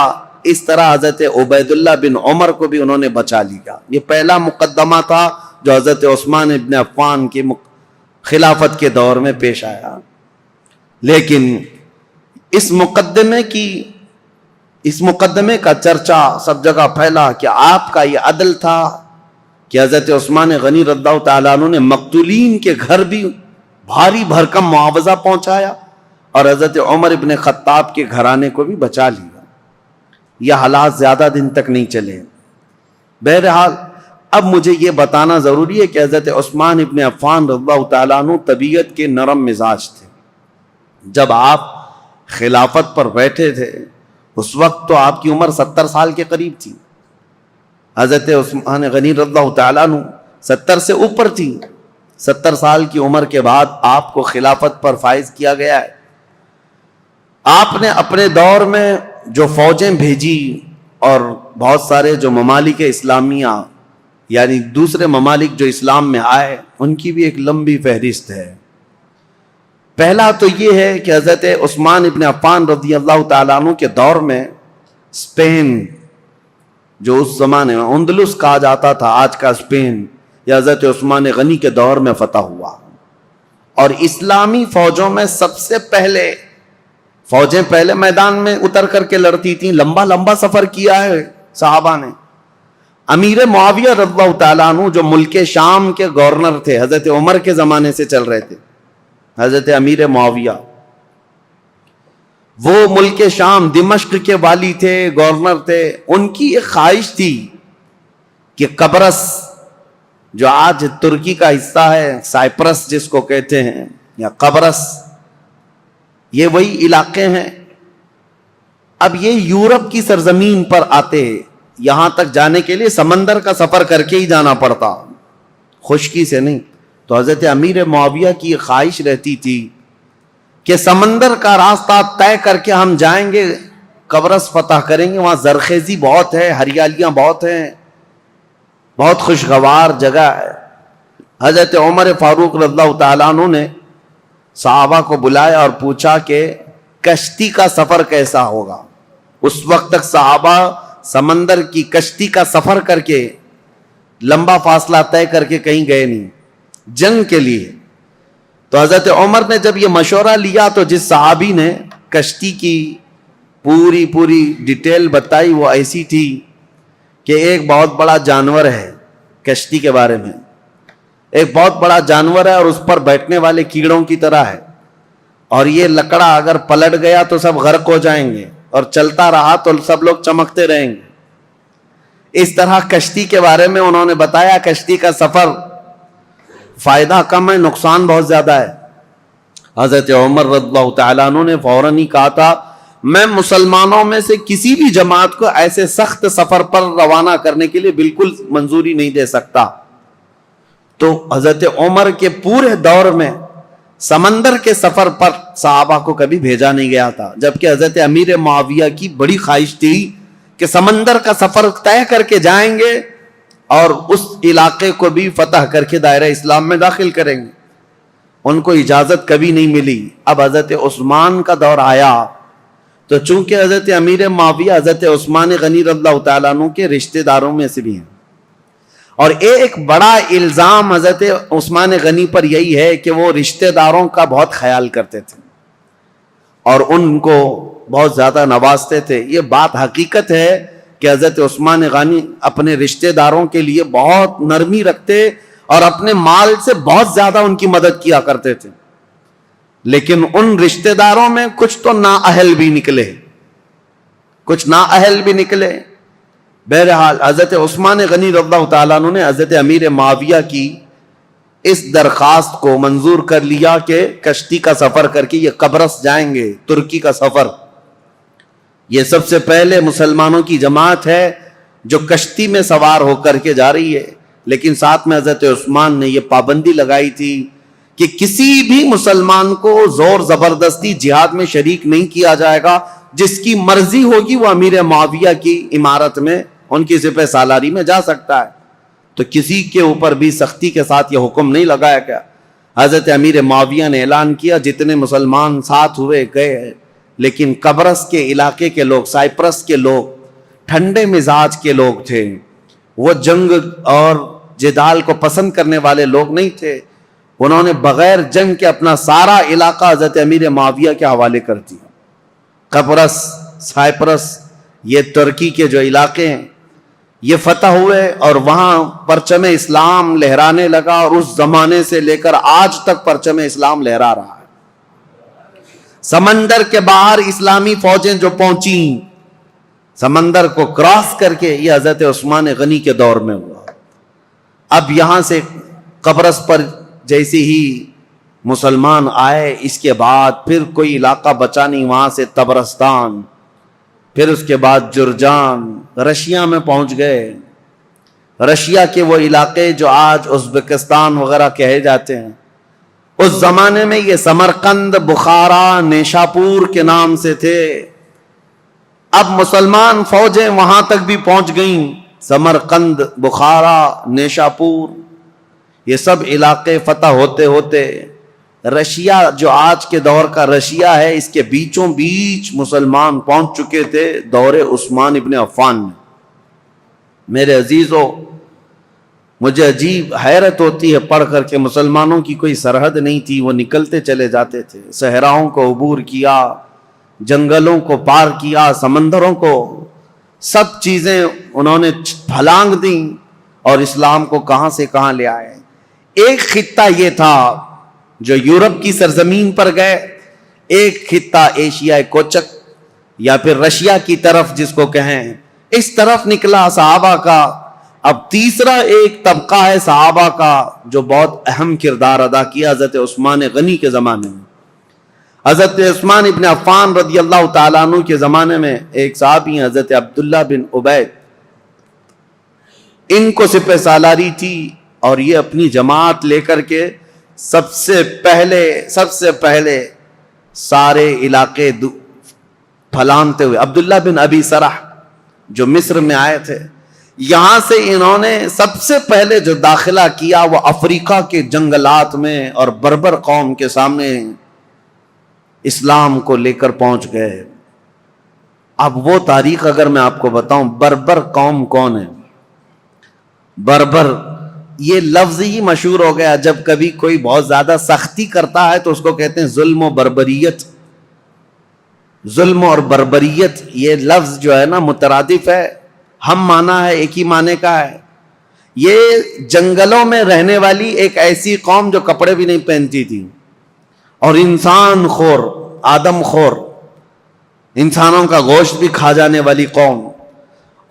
اس طرح حضرت عبید اللہ بن عمر کو بھی انہوں نے بچا لیا۔ یہ پہلا مقدمہ تھا جو حضرت عثمان ابن عفان کی خلافت کے دور میں پیش آیا۔ لیکن اس مقدمے کا چرچا سب جگہ پھیلا کہ آپ کا یہ عدل تھا کہ حضرت عثمان غنی رضی اللہ تعالیٰ عنہ نے مقتولین کے گھر بھی بھاری بھرکم معاوضہ پہنچایا اور حضرت عمر ابن خطاب کے گھرانے کو بھی بچا لیا۔ یہ حالات زیادہ دن تک نہیں چلے۔ بہرحال اب مجھے یہ بتانا ضروری ہے کہ حضرت عثمان ابن عفان رضی اللہ تعالیٰ عنہ طبیعت کے نرم مزاج تھے۔ جب آپ خلافت پر بیٹھے تھے اس وقت تو آپ کی عمر 70 سال کے قریب تھی، حضرت عثمان غنی رضی اللہ تعالیٰ عنہ 70 سے اوپر تھی۔ 70 سال کی عمر کے بعد آپ کو خلافت پر فائز کیا گیا ہے۔ آپ نے اپنے دور میں جو فوجیں بھیجی اور بہت سارے جو ممالک اسلامیہ یعنی دوسرے ممالک جو اسلام میں آئے ان کی بھی ایک لمبی فہرست ہے۔ پہلا تو یہ ہے کہ حضرت عثمان ابن عفان رضی اللہ تعالیٰ عنہ کے دور میں اسپین جو اس زمانے میں اندلس کہا جاتا تھا، آج کا اسپین، یہ حضرت عثمان غنی کے دور میں فتح ہوا، اور اسلامی فوجوں میں سب سے پہلے فوجیں پہلے میدان میں اتر کر کے لڑتی تھیں، لمبا سفر کیا ہے صحابہ نے۔ امیر معاویہ رضی اللہ تعالیٰ عنہ جو ملک شام کے گورنر تھے، حضرت عمر کے زمانے سے چل رہے تھے، حضرت امیر معاویہ وہ ملک شام دمشق کے والی تھے، گورنر تھے۔ ان کی ایک خواہش تھی کہ قبرص جو آج ترکی کا حصہ ہے، سائپرس جس کو کہتے ہیں، یا قبرص، یہ وہی علاقے ہیں۔ اب یہ یورپ کی سرزمین پر آتے، یہاں تک جانے کے لیے سمندر کا سفر کر کے ہی جانا پڑتا، خشکی سے نہیں۔ تو حضرت امیر معاویہ کی یہ خواہش رہتی تھی کہ سمندر کا راستہ طے کر کے ہم جائیں گے، قبرص فتح کریں گے، وہاں زرخیزی بہت ہے، ہریالیاں بہت ہیں، بہت خوشگوار جگہ ہے۔ حضرت عمر فاروق رضی اللہ تعالیٰ عنہ نے صحابہ کو بلایا اور پوچھا کہ کشتی کا سفر کیسا ہوگا. اس وقت تک صحابہ سمندر کی کشتی کا سفر کر کے لمبا فاصلہ طے کر کے کہیں گئے نہیں جنگ کے لیے. تو حضرت عمر نے جب یہ مشورہ لیا تو جس صحابی نے کشتی کی پوری ڈیٹیل بتائی وہ ایسی تھی کہ ایک بہت بڑا جانور ہے. کشتی کے بارے میں ایک بہت بڑا جانور ہے اور اس پر بیٹھنے والے کیڑوں کی طرح ہے, اور یہ لکڑا اگر پلٹ گیا تو سب غرق ہو جائیں گے, اور چلتا رہا تو سب لوگ چمکتے رہیں گے. اس طرح کشتی کے بارے میں انہوں نے بتایا. کشتی کا سفر فائدہ کم ہے, نقصان بہت زیادہ ہے. حضرت عمر رضی اللہ تعالیٰ عنہ نے فوراً ہی کہا تھا میں مسلمانوں میں سے کسی بھی جماعت کو ایسے سخت سفر پر روانہ کرنے کے لیے بالکل منظوری نہیں دے سکتا. تو حضرت عمر کے پورے دور میں سمندر کے سفر پر صحابہ کو کبھی بھیجا نہیں گیا تھا, جبکہ حضرت امیر معاویہ کی بڑی خواہش تھی کہ سمندر کا سفر طے کر کے جائیں گے اور اس علاقے کو بھی فتح کر کے دائرہ اسلام میں داخل کریں گے. ان کو اجازت کبھی نہیں ملی. اب حضرت عثمان کا دور آیا تو چونکہ حضرت امیر معاویہ حضرت عثمان غنی رضی اللہ تعالیٰ عنہ کے رشتہ داروں میں سے بھی ہیں, اور ایک بڑا الزام حضرت عثمان غنی پر یہی ہے کہ وہ رشتہ داروں کا بہت خیال کرتے تھے اور ان کو بہت زیادہ نوازتے تھے. یہ بات حقیقت ہے کہ حضرت عثمان غنی اپنے رشتہ داروں کے لیے بہت نرمی رکھتے اور اپنے مال سے بہت زیادہ ان کی مدد کیا کرتے تھے. لیکن ان رشتہ داروں میں کچھ تو نااہل بھی نکلے. بہرحال حضرت عثمان غنی رضی اللہ تعالیٰ عنہ نے حضرت امیر معاویہ کی اس درخواست کو منظور کر لیا کہ کشتی کا سفر کر کے یہ قبرص جائیں گے. ترکی کا سفر, یہ سب سے پہلے مسلمانوں کی جماعت ہے جو کشتی میں سوار ہو کر کے جا رہی ہے. لیکن ساتھ میں حضرت عثمان نے یہ پابندی لگائی تھی کہ کسی بھی مسلمان کو زور زبردستی جہاد میں شریک نہیں کیا جائے گا. جس کی مرضی ہوگی وہ امیر معاویہ کی عمارت میں ان کی سپہ سالاری میں جا سکتا ہے. تو کسی کے اوپر بھی سختی کے ساتھ یہ حکم نہیں لگایا گیا. حضرت امیر معاویہ نے اعلان کیا جتنے مسلمان ساتھ ہوئے گئے, لیکن قبرص کے علاقے کے لوگ, سائپرس کے لوگ ٹھنڈے مزاج کے لوگ تھے, وہ جنگ اور جدال کو پسند کرنے والے لوگ نہیں تھے. انہوں نے بغیر جنگ کے اپنا سارا علاقہ حضرت امیر معاویہ کے حوالے کر دیا. قبرص, سائپرس, یہ ترکی کے جو علاقے ہیں یہ فتح ہوئے اور وہاں پرچم اسلام لہرانے لگا, اور اس زمانے سے لے کر آج تک پرچم اسلام لہرا رہا ہے. سمندر کے باہر اسلامی فوجیں جو پہنچیں سمندر کو کراس کر کے, یہ حضرت عثمان غنی کے دور میں ہوا. اب یہاں سے قبرص پر جیسے ہی مسلمان آئے, اس کے بعد پھر کوئی علاقہ بچا نہیں, وہاں سے طبرستان, پھر اس کے بعد جرجان, رشیا میں پہنچ گئے. رشیا کے وہ علاقے جو آج ازبکستان وغیرہ کہے جاتے ہیں, اس زمانے میں یہ سمرقند, بخارا, نیشاپور کے نام سے تھے. اب مسلمان فوجیں وہاں تک بھی پہنچ گئیں. سمرقند, بخارا, نیشاپور, یہ سب علاقے فتح ہوتے ہوتے رشیا جو آج کے دور کا رشیا ہے, اس کے بیچوں بیچ مسلمان پہنچ چکے تھے دور عثمان ابن عفان میں. میرے عزیزو, مجھے عجیب حیرت ہوتی ہے پڑھ کر کے مسلمانوں کی کوئی سرحد نہیں تھی, وہ نکلتے چلے جاتے تھے. صحراؤں کو عبور کیا, جنگلوں کو پار کیا, سمندروں کو, سب چیزیں انہوں نے پھلانگ دیں اور اسلام کو کہاں سے کہاں لے آئے. ایک خطہ یہ تھا جو یورپ کی سرزمین پر گئے, ایک خطہ ایشیا کوچک یا پھر رشیا کی طرف جس کو کہیں, اس طرف نکلا صحابہ کا. اب تیسرا ایک طبقہ ہے صحابہ کا جو بہت اہم کردار ادا کیا حضرت عثمان غنی کے زمانے میں. حضرت عثمان ابن عفان رضی اللہ تعالیٰ عنہ کے زمانے میں ایک صحابی حضرت عبداللہ بن عبید, ان کو سپہ سالاری تھی اور یہ اپنی جماعت لے کر کے سب سے پہلے سارے علاقے پھلانتے ہوئے, عبداللہ بن ابی سرح جو مصر میں آئے تھے, یہاں سے انہوں نے سب سے پہلے جو داخلہ کیا وہ افریقہ کے جنگلات میں اور بربر قوم کے سامنے اسلام کو لے کر پہنچ گئے. اب وہ تاریخ اگر میں آپ کو بتاؤں، بربر قوم کون ہے؟ بربر یہ لفظ ہی مشہور ہو گیا. جب کبھی کوئی بہت زیادہ سختی کرتا ہے تو اس کو کہتے ہیں ظلم و بربریت. ظلم اور بربریت یہ لفظ جو ہے نا مترادف ہے، ہم معنی ہے، ایک ہی معنی کا ہے. یہ جنگلوں میں رہنے والی ایک ایسی قوم جو کپڑے بھی نہیں پہنتی تھی اور انسان خور، آدم خور، انسانوں کا گوشت بھی کھا جانے والی قوم،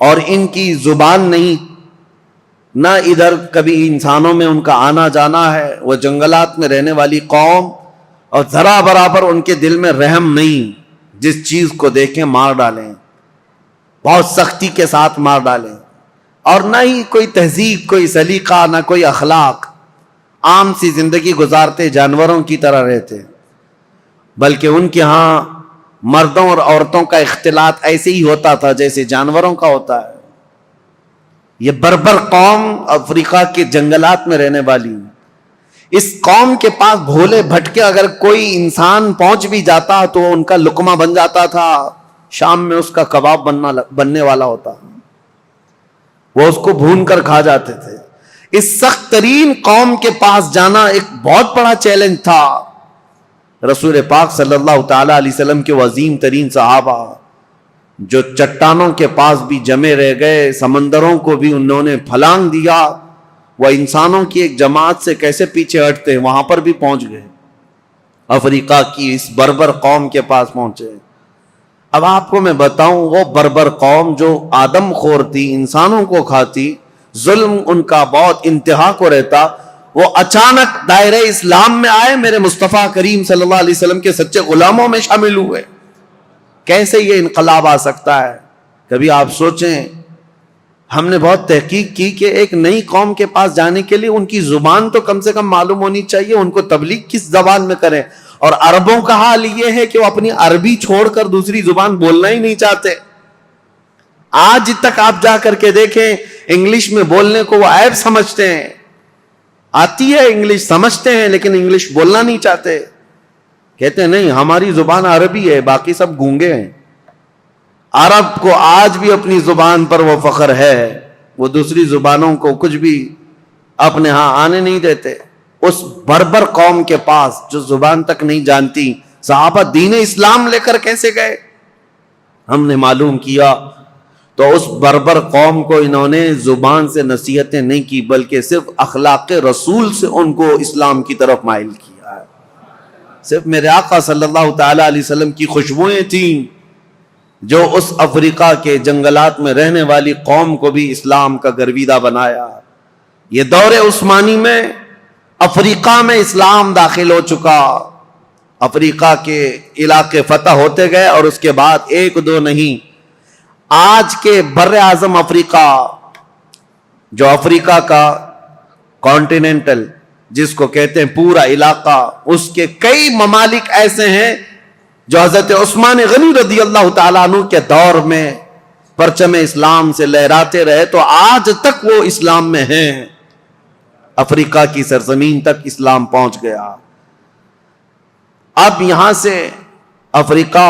اور ان کی زبان نہیں، نہ ادھر کبھی انسانوں میں ان کا آنا جانا ہے. وہ جنگلات میں رہنے والی قوم، اور ذرا برابر ان کے دل میں رحم نہیں، جس چیز کو دیکھیں مار ڈالیں، بہت سختی کے ساتھ مار ڈالیں. اور نہ ہی کوئی تہذیب، کوئی سلیقہ، نہ کوئی اخلاق، عام سی زندگی گزارتے، جانوروں کی طرح رہتے. بلکہ ان کے ہاں مردوں اور عورتوں کا اختلاط ایسے ہی ہوتا تھا جیسے جانوروں کا ہوتا ہے. یہ بربر قوم افریقہ کے جنگلات میں رہنے والی، اس قوم کے پاس بھولے بھٹکے اگر کوئی انسان پہنچ بھی جاتا تو ان کا لقمہ بن جاتا تھا. شام میں اس کا کباب بننے والا ہوتا، وہ اس کو بھون کر کھا جاتے تھے. اس سخت ترین قوم کے پاس جانا ایک بہت بڑا چیلنج تھا. رسول پاک صلی اللہ تعالی علیہ وسلم کے عظیم ترین صحابہ جو چٹانوں کے پاس بھی جمے رہ گئے، سمندروں کو بھی انہوں نے پھلانگ دیا، وہ انسانوں کی ایک جماعت سے کیسے پیچھے ہٹتے ہیں، وہاں پر بھی پہنچ گئے. افریقہ کی اس بربر قوم کے پاس پہنچے. اب آپ کو میں بتاؤں، وہ بربر قوم جو آدم خور تھی، انسانوں کو کھاتی، ظلم ان کا بہت انتہا کو رہتا، وہ اچانک دائرہ اسلام میں آئے، میرے مصطفیٰ کریم صلی اللہ علیہ وسلم کے سچے غلاموں میں شامل ہوئے. کیسے یہ انقلاب آ سکتا ہے؟ کبھی آپ سوچیں. ہم نے بہت تحقیق کی کہ ایک نئی قوم کے پاس جانے کے لیے ان کی زبان تو کم سے کم معلوم ہونی چاہیے، ان کو تبلیغ کس زبان میں کریں. اور عربوں کا حال یہ ہے کہ وہ اپنی عربی چھوڑ کر دوسری زبان بولنا ہی نہیں چاہتے. آج تک آپ جا کر کے دیکھیں، انگلش میں بولنے کو وہ عیب سمجھتے ہیں. آتی ہے انگلش، سمجھتے ہیں، لیکن انگلش بولنا نہیں چاہتے. کہتے ہیں نہیں، ہماری زبان عربی ہے، باقی سب گونگے ہیں. عرب کو آج بھی اپنی زبان پر وہ فخر ہے، وہ دوسری زبانوں کو کچھ بھی اپنے ہاں آنے نہیں دیتے. اس بربر قوم کے پاس جو زبان تک نہیں جانتی، صحابہ دین اسلام لے کر کیسے گئے؟ ہم نے معلوم کیا تو اس بربر قوم کو انہوں نے زبان سے نصیحتیں نہیں کی، بلکہ صرف اخلاق رسول سے ان کو اسلام کی طرف مائل کیا ہے. صرف میرے آقا صلی اللہ تعالی علیہ وسلم کی خوشبوئیں تھیں جو اس افریقہ کے جنگلات میں رہنے والی قوم کو بھی اسلام کا گرویدہ بنایا. یہ دور عثمانی میں افریقہ میں اسلام داخل ہو چکا، افریقہ کے علاقے فتح ہوتے گئے، اور اس کے بعد ایک دو نہیں، آج کے بر اعظم افریقہ، جو افریقہ کا کانٹیننٹل جس کو کہتے ہیں پورا علاقہ، اس کے کئی ممالک ایسے ہیں جو حضرت عثمان غنی رضی اللہ تعالیٰ عنہ کے دور میں پرچم اسلام سے لہراتے رہے، تو آج تک وہ اسلام میں ہیں. افریقہ کی سرزمین تک اسلام پہنچ گیا. اب یہاں سے افریقہ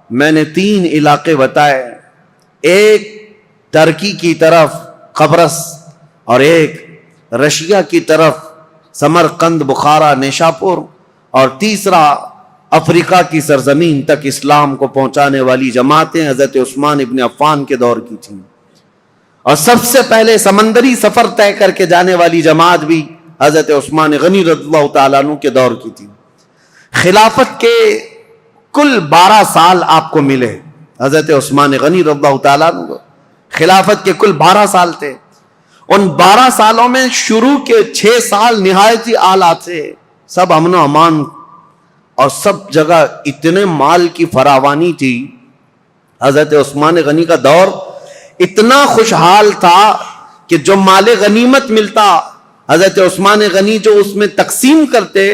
میں نے 3 علاقے بتائے، ایک ترکی کی طرف قبرص، اور ایک رشیا کی طرف سمرقند، بخارا، نیشاپور، اور تیسرا افریقہ کی سرزمین تک اسلام کو پہنچانے والی جماعتیں حضرت عثمان ابن عفان کے دور کی تھیں. اور سب سے پہلے سمندری سفر طے کر کے جانے والی جماعت بھی حضرت عثمان غنی رضی اللہ تعالیٰ عنہ کے دور کی تھی. خلافت کے کل 12 سال آپ کو ملے. حضرت عثمان غنی رضی اللہ تعالیٰ عنہ خلافت کے کل 12 سال تھے. ان 12 سالوں میں شروع کے 6 سال نہایت ہی اعلیٰ تھے، سب امن و امان، اور سب جگہ اتنے مال کی فراوانی تھی. حضرت عثمان غنی کا دور اتنا خوشحال تھا کہ جو مال غنیمت ملتا، حضرت عثمان غنی جو اس میں تقسیم کرتے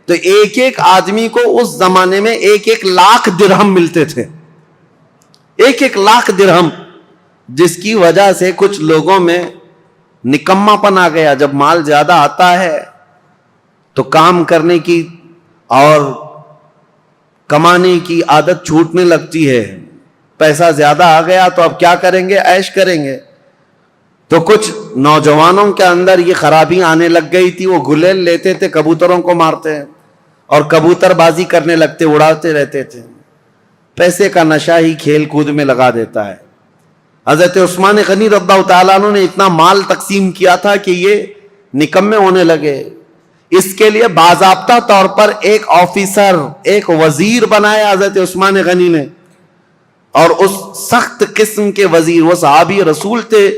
تو ایک ایک آدمی کو اس زمانے میں 1-1 لاکھ درہم ملتے تھے. 1-1 لاکھ درہم. جس کی وجہ سے کچھ لوگوں میں نکما پن آ گیا. جب مال زیادہ آتا ہے تو کام کرنے کی اور کمانے کی عادت چھوٹنے لگتی ہے. پیسہ زیادہ آ گیا تو اب کیا کریں گے؟ عیش کریں گے. تو کچھ نوجوانوں کے اندر یہ خرابی آنے لگ گئی تھی. وہ گلیل لیتے تھے، کبوتروں کو مارتے اور کبوتر بازی کرنے لگتے، اڑاتے رہتے تھے. پیسے کا نشہ ہی کھیل کود میں لگا دیتا ہے. حضرت عثمان غنی رضی اللہ تعالیٰ عنہ نے اتنا مال تقسیم کیا تھا کہ یہ نکمے ہونے لگے. اس کے لیے باضابطہ طور پر ایک آفیسر، ایک وزیر بنایا حضرت عثمان غنی نے. اور اس سخت قسم کے وزیر، وہ صحابی رسول تھے،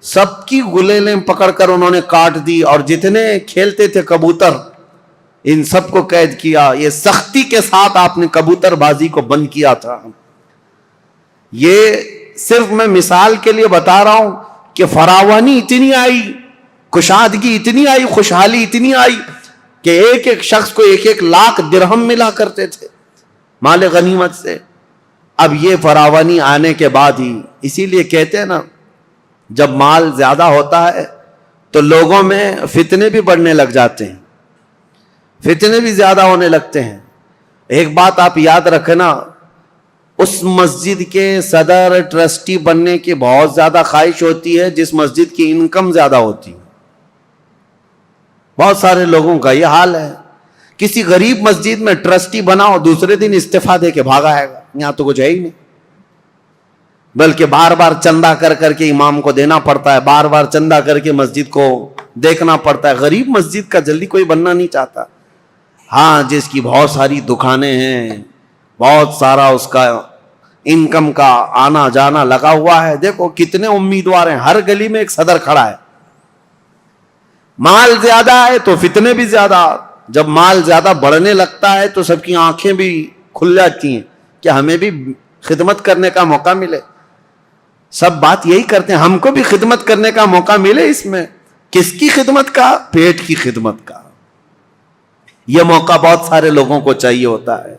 سب کی گلیلیں پکڑ کر انہوں نے کاٹ دی، اور جتنے کھیلتے تھے کبوتر ان سب کو قید کیا. یہ سختی کے ساتھ آپ نے کبوتر بازی کو بند کیا تھا. یہ صرف میں مثال کے لیے بتا رہا ہوں کہ فراوانی اتنی آئی، کشادگی اتنی آئی، خوشحالی اتنی آئی کہ ایک ایک شخص کو 1-1 لاکھ درہم ملا کرتے تھے مال غنیمت سے. اب یہ فراوانی آنے کے بعد ہی، اسی لیے کہتے ہیں نا، جب مال زیادہ ہوتا ہے تو لوگوں میں فتنے بھی بڑھنے لگ جاتے ہیں، فتنے بھی زیادہ ہونے لگتے ہیں. ایک بات آپ یاد رکھنا، اس مسجد کے صدر ٹرسٹی بننے کی بہت زیادہ خواہش ہوتی ہے جس مسجد کی انکم زیادہ ہوتی ہے. بہت سارے لوگوں کا یہ حال ہے. کسی غریب مسجد میں ٹرسٹی بناؤ، دوسرے دن استعفیٰ دے کے بھاگا آئے گا، یہاں تو کچھ ہے ہی نہیں. بلکہ بار بار چندہ کر کر کے امام کو دینا پڑتا ہے، بار بار چندہ کر کے مسجد کو دیکھنا پڑتا ہے. غریب مسجد کا جلدی کوئی بننا نہیں چاہتا. ہاں، جس کی بہت ساری دکانیں ہیں، بہت سارا اس کا انکم کا آنا جانا لگا ہوا ہے. دیکھو کتنے امیدوار ہیں، ہر گلی میں ایک صدر کھڑا ہے. مال زیادہ ہے تو فتنے بھی زیادہ. جب مال زیادہ بڑھنے لگتا ہے تو سب کی آنکھیں بھی کھل جاتی ہیں کہ ہمیں بھی خدمت کرنے کا موقع ملے. سب بات یہی کرتے ہیں، ہم کو بھی خدمت کرنے کا موقع ملے. اس میں کس کی خدمت کا؟ پیٹ کی خدمت کا. یہ موقع بہت سارے لوگوں کو چاہیے ہوتا ہے.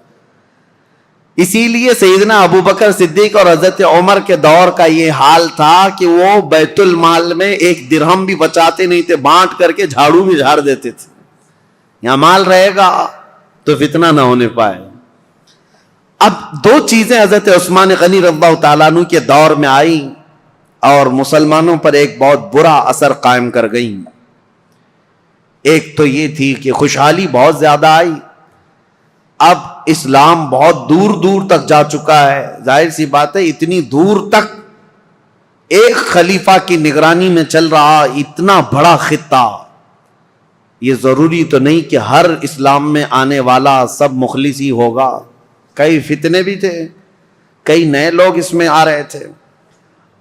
اسی لیے سیدنا ابو بکر صدیق اور حضرت عمر کے دور کا یہ حال تھا کہ وہ بیت المال میں 1 درہم بھی بچاتے نہیں تھے، بانٹ کر کے جھاڑو بھی جھاڑ دیتے تھے. یہاں مال رہے گا تو فتنہ نہ ہونے پائے. اب 2 چیزیں حضرت عثمان غنی رضی اللہ تعالیٰ عنہ کے دور میں آئی اور مسلمانوں پر ایک بہت برا اثر قائم کر گئیں. ایک تو یہ تھی کہ خوشحالی بہت زیادہ آئی. اب اسلام بہت دور دور تک جا چکا ہے. ظاہر سی بات ہے، اتنی دور تک ایک خلیفہ کی نگرانی میں چل رہا اتنا بڑا خطہ. یہ ضروری تو نہیں کہ ہر اسلام میں آنے والا سب مخلص ہی ہوگا. کئی فتنے بھی تھے، کئی نئے لوگ اس میں آ رہے تھے.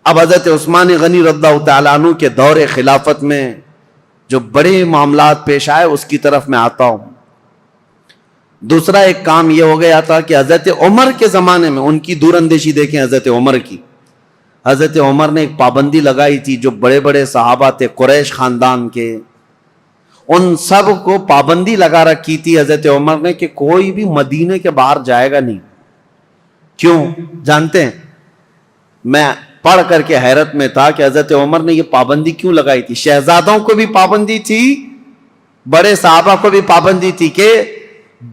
اب حضرت عثمان غنی رضی اللہ تعالیٰ عنہ کے دور خلافت میں جو بڑے معاملات پیش آئے اس کی طرف میں آتا ہوں. دوسرا ایک کام یہ ہو گیا تھا کہ حضرت عمر کے زمانے میں ان کی دور اندیشی دیکھیں. حضرت عمر کی، حضرت عمر نے ایک پابندی لگائی تھی. جو بڑے بڑے صحابہ تھے قریش خاندان کے، ان سب کو پابندی لگا رکھی تھی حضرت عمر نے کہ کوئی بھی مدینے کے باہر جائے گا نہیں. کیوں جانتے ہیں؟ میں پڑھ کر کے حیرت میں تھا کہ حضرت عمر نے یہ پابندی کیوں لگائی تھی. شہزادوں کو بھی پابندی تھی، بڑے صحابہ کو بھی پابندی تھی کہ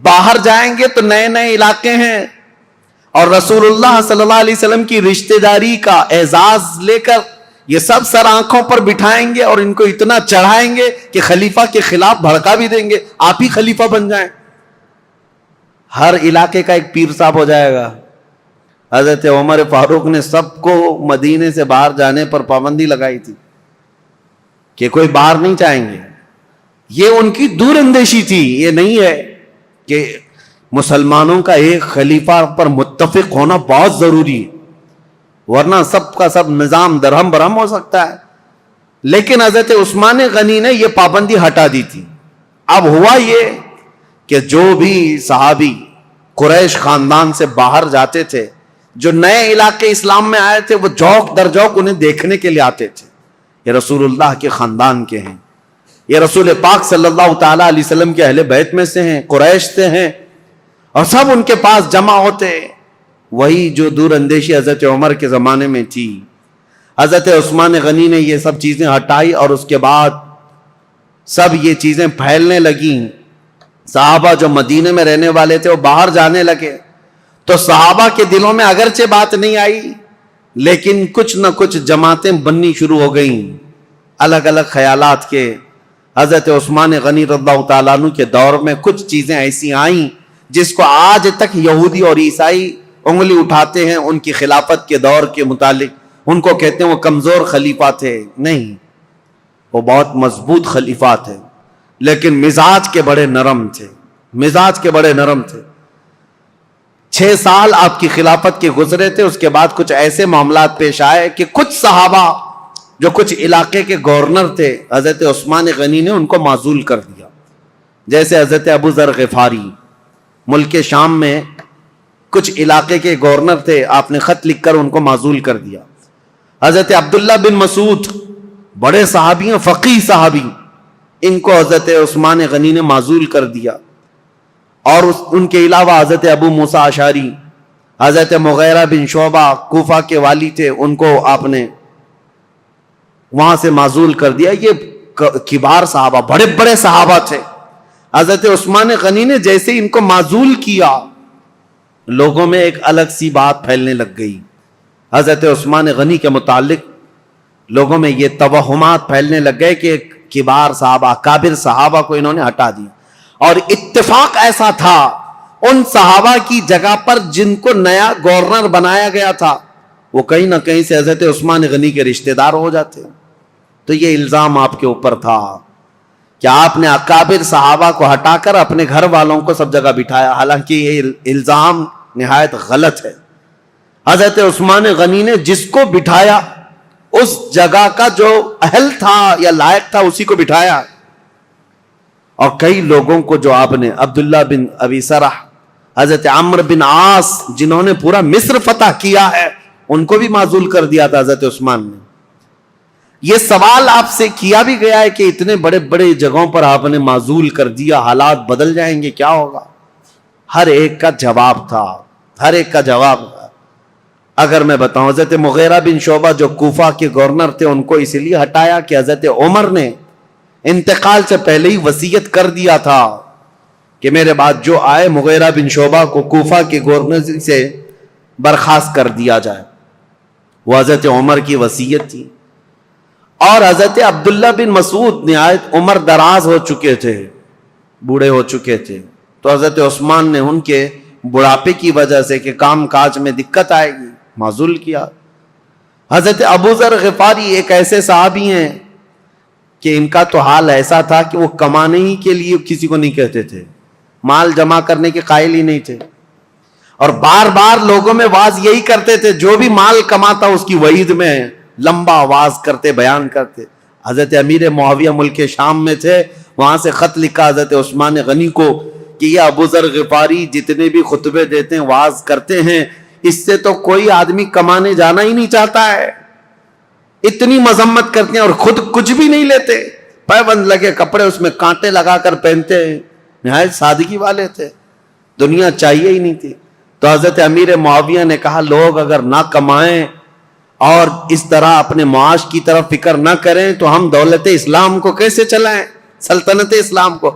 باہر جائیں گے تو نئے نئے علاقے ہیں اور رسول اللہ صلی اللہ علیہ وسلم کی رشتہ داری کا اعزاز لے کر یہ سب سر آنکھوں پر بٹھائیں گے اور ان کو اتنا چڑھائیں گے کہ خلیفہ کے خلاف بھڑکا بھی دیں گے. آپ ہی خلیفہ بن جائیں، ہر علاقے کا ایک پیر صاحب ہو جائے گا. حضرت عمر فاروق نے سب کو مدینے سے باہر جانے پر پابندی لگائی تھی کہ کوئی باہر نہیں جائیں گے. یہ ان کی دور اندیشی تھی. یہ نہیں ہے کہ مسلمانوں کا ایک خلیفہ پر متفق ہونا بہت ضروری ہے، ورنہ سب کا سب نظام درہم برہم ہو سکتا ہے. لیکن حضرت عثمان غنی نے یہ پابندی ہٹا دی تھی. اب ہوا یہ کہ جو بھی صحابی قریش خاندان سے باہر جاتے تھے، جو نئے علاقے اسلام میں آئے تھے، وہ جوک در جوک انہیں دیکھنے کے لیے آتے تھے. یہ رسول اللہ کے خاندان کے ہیں، یہ رسول پاک صلی اللہ تعالیٰ علیہ وسلم کے اہل بیت میں سے ہیں، قریش سے ہیں، اور سب ان کے پاس جمع ہوتے. وہی جو دور اندیشی حضرت عمر کے زمانے میں تھی. حضرت عثمان غنی نے یہ سب چیزیں ہٹائی اور اس کے بعد سب یہ چیزیں پھیلنے لگیں. صحابہ جو مدینے میں رہنے والے تھے وہ باہر جانے لگے. تو صحابہ کے دلوں میں اگرچہ بات نہیں آئی لیکن کچھ نہ کچھ جماعتیں بننی شروع ہو گئیں الگ الگ خیالات کے. حضرت عثمان غنی رضی اللہ تعالیٰ عنہ کے دور میں کچھ چیزیں ایسی آئیں جس کو آج تک یہودی اور عیسائی انگلی اٹھاتے ہیں ان کی خلافت کے دور کے متعلق. ان کو کہتے ہیں وہ کمزور خلیفہ تھے. نہیں، وہ بہت مضبوط خلیفہ تھے لیکن مزاج کے بڑے نرم تھے. مزاج کے بڑے نرم تھے. 6 سال آپ کی خلافت کے گزرے تھے. اس کے بعد کچھ ایسے معاملات پیش آئے کہ کچھ صحابہ جو کچھ علاقے کے گورنر تھے حضرت عثمان غنی نے ان کو معزول کر دیا. جیسے حضرت ابو ذر غفاری ملک شام میں کچھ علاقے کے گورنر تھے، آپ نے خط لکھ کر ان کو معزول کر دیا. حضرت عبداللہ بن مسعود بڑے صحابی ہیں، فقیہ صحابی، ان کو حضرت عثمان غنی نے معزول کر دیا. اور ان کے علاوہ حضرت ابو موسیٰ اشعری، حضرت مغیرہ بن شعبہ کوفہ کے والی تھے، ان کو آپ نے وہاں سے معزول کر دیا. یہ کبار صحابہ، بڑے بڑے صحابہ تھے. حضرت عثمان غنی نے جیسے ان کو معزول کیا لوگوں میں ایک الگ سی بات پھیلنے لگ گئی. حضرت عثمان غنی کے متعلق لوگوں میں یہ توہمات پھیلنے لگ گئے کہ کبار صحابہ، کابر صحابہ کو انہوں نے ہٹا دیا. اور اتفاق ایسا تھا ان صحابہ کی جگہ پر جن کو نیا گورنر بنایا گیا تھا وہ کہیں نہ کہیں سے حضرت عثمان غنی کے رشتہ دار ہو جاتے. تو یہ الزام آپ کے اوپر تھا کہ آپ نے اکابر صحابہ کو ہٹا کر اپنے گھر والوں کو سب جگہ بٹھایا. حالانکہ یہ الزام نہایت غلط ہے. حضرت عثمان غنی نے جس کو بٹھایا اس جگہ کا جو اہل تھا یا لائق تھا اسی کو بٹھایا. اور کئی لوگوں کو جو آپ نے عبداللہ بن ابی سرح، حضرت عمرو بن عاص جنہوں نے پورا مصر فتح کیا ہے ان کو بھی معزول کر دیا تھا حضرت عثمان نے. یہ سوال آپ سے کیا بھی گیا ہے کہ اتنے بڑے بڑے جگہوں پر آپ نے معزول کر دیا، حالات بدل جائیں گے، کیا ہوگا؟ ہر ایک کا جواب تھا، ہر ایک کا جواب تھا. اگر میں بتاؤں حضرت مغیرہ بن شعبہ جو کوفہ کے گورنر تھے ان کو اس لیے ہٹایا کہ حضرت عمر نے انتقال سے پہلے ہی وصیت کر دیا تھا کہ میرے بعد جو آئے مغیرہ بن شعبہ کو کوفہ کے گورنر سے برخاست کر دیا جائے. وہ حضرت عمر کی وصیت تھی. اور حضرت عبداللہ بن مسعود نہایت عمر دراز ہو چکے تھے، بوڑھے ہو چکے تھے. تو حضرت عثمان نے ان کے بڑھاپے کی وجہ سے کہ کام کاج میں دقت آئے گی معزول کیا. حضرت ابو ذر غفاری ایک ایسے صحابی ہیں کہ ان کا تو حال ایسا تھا کہ وہ کمانے ہی کے لیے کسی کو نہیں کہتے تھے، مال جمع کرنے کے قائل ہی نہیں تھے. اور بار بار لوگوں میں واز یہی کرتے تھے جو بھی مال کماتا اس کی وعید میں لمبا واز کرتے، بیان کرتے. حضرت امیر معاویہ ملک شام میں تھے، وہاں سے خط لکھا حضرت عثمان غنی کو کہ یہ ابو ذر غفاری جتنے بھی خطبے دیتے ہیں، واز کرتے ہیں، اس سے تو کوئی آدمی کمانے جانا ہی نہیں چاہتا ہے. اتنی مذمت کرتے ہیں اور خود کچھ بھی نہیں لیتے، پابند لگے کپڑے اس میں کانٹے لگا کر پہنتے ہیں. نہایت سادگی والے تھے، دنیا چاہیے ہی نہیں تھی. تو حضرت امیر معاویہ نے کہا لوگ اگر نہ کمائیں اور اس طرح اپنے معاش کی طرف فکر نہ کریں تو ہم دولت اسلام کو کیسے چلائیں، سلطنت اسلام کو.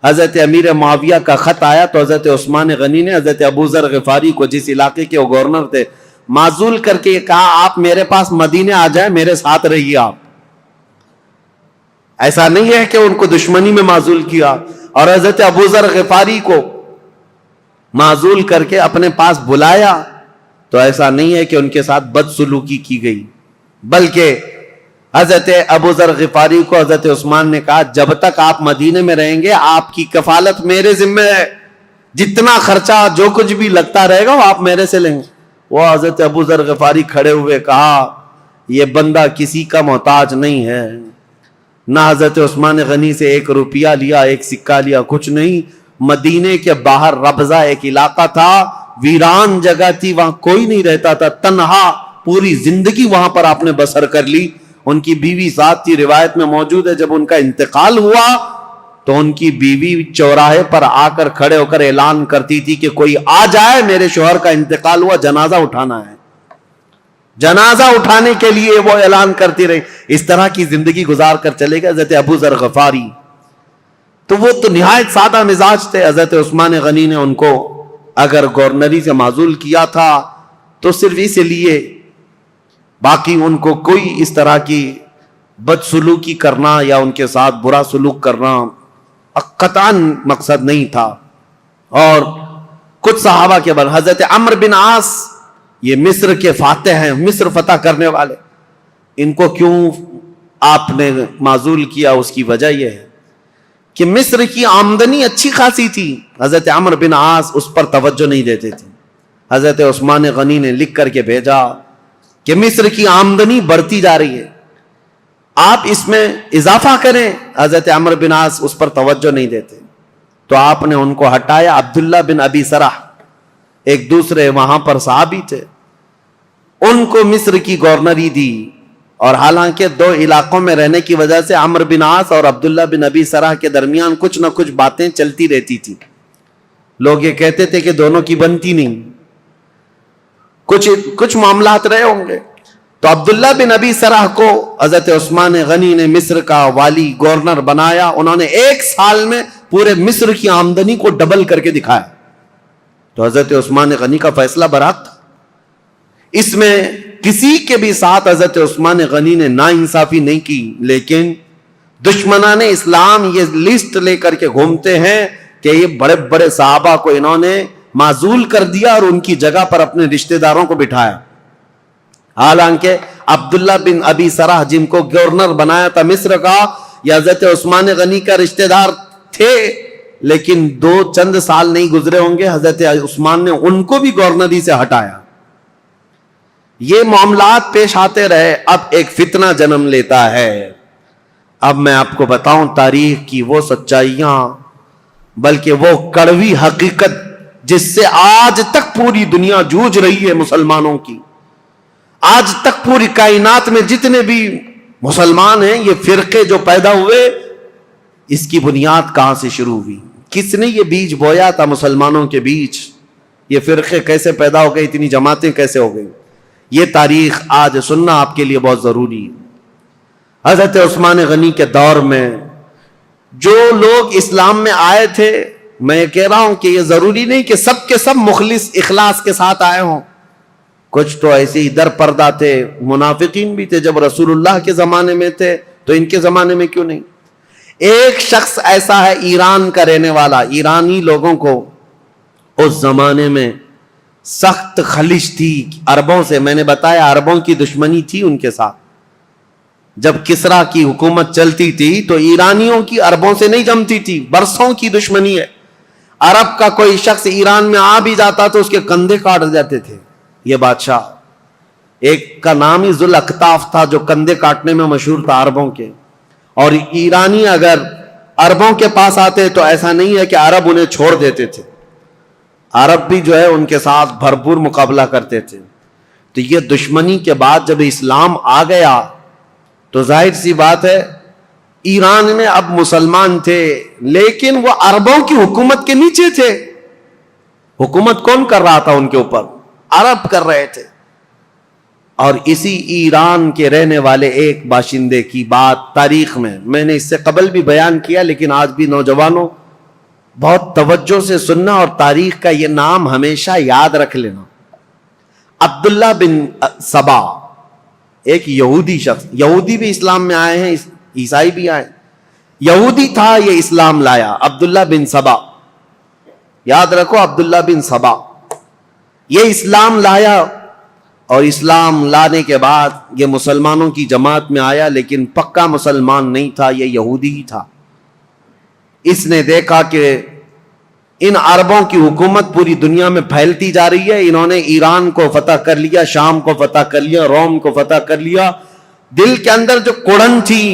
حضرت امیر معاویہ کا خط آیا تو حضرت عثمان غنی نے حضرت ابو ذر غفاری کو، جس علاقے کے وہ گورنر تھے، معزول کر کے کہا آپ میرے پاس مدینے آ جائیں، میرے ساتھ رہیے. آپ ایسا نہیں ہے کہ ان کو دشمنی میں معزول کیا. اور حضرت ابو ذر غفاری کو معزول کر کے اپنے پاس بلایا تو ایسا نہیں ہے کہ ان کے ساتھ بدسلوکی کی گئی، بلکہ حضرت ابو ذر غفاری کو حضرت عثمان نے کہا جب تک آپ مدینے میں رہیں گے آپ کی کفالت میرے ذمہ ہے، جتنا خرچہ جو کچھ بھی لگتا رہے گا وہ آپ میرے سے لیں گے. وہ حضرت ابو ذر غفاری کھڑے ہوئے کہا یہ بندہ کسی کا محتاج نہیں ہے، نہ حضرت عثمان غنی سے 1 روپیہ لیا، 1 سکہ لیا، کچھ نہیں. مدینے کے باہر ربضہ ایک علاقہ تھا، ویران جگہ تھی، وہاں کوئی نہیں رہتا تھا، تنہا پوری زندگی وہاں پر آپ نے بسر کر لی. ان کی بیوی ذات تھی، روایت میں موجود ہے جب ان کا انتقال ہوا تو ان کی بیوی چوراہے پر آ کر کھڑے ہو کر اعلان کرتی تھی کہ کوئی آ جائے، میرے شوہر کا انتقال ہوا، جنازہ اٹھانا ہے. جنازہ اٹھانے کے لیے وہ اعلان کرتی رہی. اس طرح کی زندگی گزار کر چلے گئے حضرت ابو ذر غفاری. تو وہ تو نہایت سادہ مزاج تھے. حضرت عثمان غنی نے ان کو اگر گورنری سے معزول کیا تھا تو صرف اس لیے، باقی ان کو کوئی اس طرح کی بدسلوکی کرنا یا ان کے ساتھ برا سلوک کرنا قطعاً مقصد نہیں تھا. اور کچھ صحابہ کے بعد حضرت عمرو بن عاص، یہ مصر کے فاتح ہیں، مصر فتح کرنے والے، ان کو کیوں آپ نے معزول کیا؟ اس کی وجہ یہ ہے کہ مصر کی آمدنی اچھی خاصی تھی. حضرت عمرو بن عاص اس پر توجہ نہیں دیتے تھے. حضرت عثمان غنی نے لکھ کر کے بھیجا کہ مصر کی آمدنی بڑھتی جا رہی ہے، آپ اس میں اضافہ کریں. حضرت عمرو بن عاص اس پر توجہ نہیں دیتے تو آپ نے ان کو ہٹایا. عبداللہ بن ابی سرح ایک دوسرے وہاں پر صحابی تھے، ان کو مصر کی گورنری دی. اور حالانکہ دو علاقوں میں رہنے کی وجہ سے عمرو بن عاص اور عبداللہ بن ابی سرح کے درمیان کچھ نہ کچھ باتیں چلتی رہتی تھی. لوگ یہ کہتے تھے کہ دونوں کی بنتی نہیں، کچھ معاملات رہے ہوں گے. تو عبداللہ بن ابی سرح کو حضرت عثمان غنی نے مصر کا والی گورنر بنایا. انہوں نے 1 سال میں پورے مصر کی آمدنی کو ڈبل کر کے دکھایا. تو حضرت عثمان غنی کا فیصلہ برحق تھا. اس میں کسی کے بھی ساتھ حضرت عثمان غنی نے ناانصافی نہیں کی. لیکن دشمنان اسلام یہ لسٹ لے کر کے گھومتے ہیں کہ یہ بڑے بڑے صحابہ کو انہوں نے معزول کر دیا اور ان کی جگہ پر اپنے رشتہ داروں کو بٹھایا. حالانکہ عبداللہ بن ابی سرح جن کو گورنر بنایا تھا مصر کا، یہ حضرت عثمان غنی کا رشتہ دار تھے. لیکن چند سال نہیں گزرے ہوں گے حضرت عثمان نے ان کو بھی گورنری سے ہٹایا. یہ معاملات پیش آتے رہے. اب ایک فتنہ جنم لیتا ہے. اب میں آپ کو بتاؤں تاریخ کی وہ سچائیاں، بلکہ وہ کڑوی حقیقت جس سے آج تک پوری دنیا جوجھ رہی ہے مسلمانوں کی. آج تک پوری کائنات میں جتنے بھی مسلمان ہیں، یہ فرقے جو پیدا ہوئے، اس کی بنیاد کہاں سے شروع ہوئی؟ کس نے یہ بیج بویا تھا مسلمانوں کے بیچ؟ یہ فرقے کیسے پیدا ہو گئے؟ اتنی جماعتیں کیسے ہو گئی؟ یہ تاریخ آج سننا آپ کے لیے بہت ضروری ہے. حضرت عثمان غنی کے دور میں جو لوگ اسلام میں آئے تھے، میں یہ کہہ رہا ہوں کہ یہ ضروری نہیں کہ سب کے سب مخلص اخلاص کے ساتھ آئے ہوں. کچھ تو ایسے ہی در پردہ تھے، منافقین بھی تھے. جب رسول اللہ کے زمانے میں تھے تو ان کے زمانے میں کیوں نہیں؟ ایک شخص ایسا ہے ایران کا رہنے والا. ایرانی لوگوں کو اس زمانے میں سخت خلش تھی عربوں سے. میں نے بتایا عربوں کی دشمنی تھی ان کے ساتھ. جب کسرا کی حکومت چلتی تھی تو ایرانیوں کی عربوں سے نہیں جمتی تھی، برسوں کی دشمنی ہے. عرب کا کوئی شخص ایران میں آ بھی جاتا تو اس کے کندھے کاٹ جاتے تھے. یہ بادشاہ ایک کا نام ہی ذوالأکتاف تھا جو کندھے کاٹنے میں مشہور تھا عربوں کے. اور ایرانی اگر عربوں کے پاس آتے تو ایسا نہیں ہے کہ عرب انہیں چھوڑ دیتے تھے، عرب بھی جو ہے ان کے ساتھ بھرپور مقابلہ کرتے تھے. تو یہ دشمنی کے بعد جب اسلام آ گیا تو ظاہر سی بات ہے ایران میں اب مسلمان تھے، لیکن وہ عربوں کی حکومت کے نیچے تھے. حکومت کون کر رہا تھا ان کے اوپر؟ عرب کر رہے تھے. اور اسی ایران کے رہنے والے ایک باشندے کی بات تاریخ میں نے اس سے قبل بھی بیان کیا، لیکن آج بھی نوجوانوں بہت توجہ سے سننا اور تاریخ کا یہ نام ہمیشہ یاد رکھ لینا. عبداللہ بن سبا، ایک یہودی شخص. یہودی بھی اسلام میں آئے ہیں، عیسائی بھی آئے. یہودی تھا، یہ اسلام لایا. عبداللہ بن سبا، یاد رکھو عبداللہ بن سبا، یہ اسلام لایا. اور اسلام لانے کے بعد یہ مسلمانوں کی جماعت میں آیا، لیکن پکا مسلمان نہیں تھا، یہ یہودی ہی تھا. اس نے دیکھا کہ ان عربوں کی حکومت پوری دنیا میں پھیلتی جا رہی ہے. انہوں نے ایران کو فتح کر لیا، شام کو فتح کر لیا، روم کو فتح کر لیا. دل کے اندر جو کڑن تھی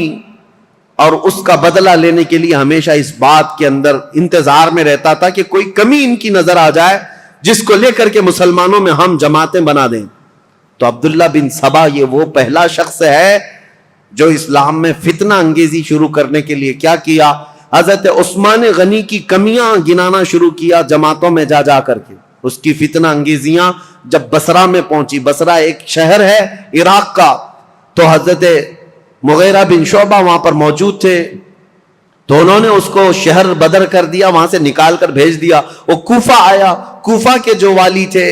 اور اس کا بدلہ لینے کے لیے ہمیشہ اس بات کے اندر انتظار میں رہتا تھا کہ کوئی کمی ان کی نظر آ جائے جس کو لے کر کے مسلمانوں میں ہم جماعتیں بنا دیں. تو عبداللہ بن سبا یہ وہ پہلا شخص ہے جو اسلام میں فتنہ انگیزی شروع کرنے کے لیے کیا کیا؟ حضرت عثمان غنی کی کمیاں گنانا شروع کیا جماعتوں میں جا جا کر کے. اس کی فتنہ انگیزیاں جب بصرہ میں پہنچی، بصرہ ایک شہر ہے عراق کا، تو حضرت مغیرہ بن شعبہ وہاں پر موجود تھے، تو انہوں نے اس کو شہر بدر کر دیا، وہاں سے نکال کر بھیج دیا۔ وہ کوفہ آیا، کوفہ کے جو والی تھے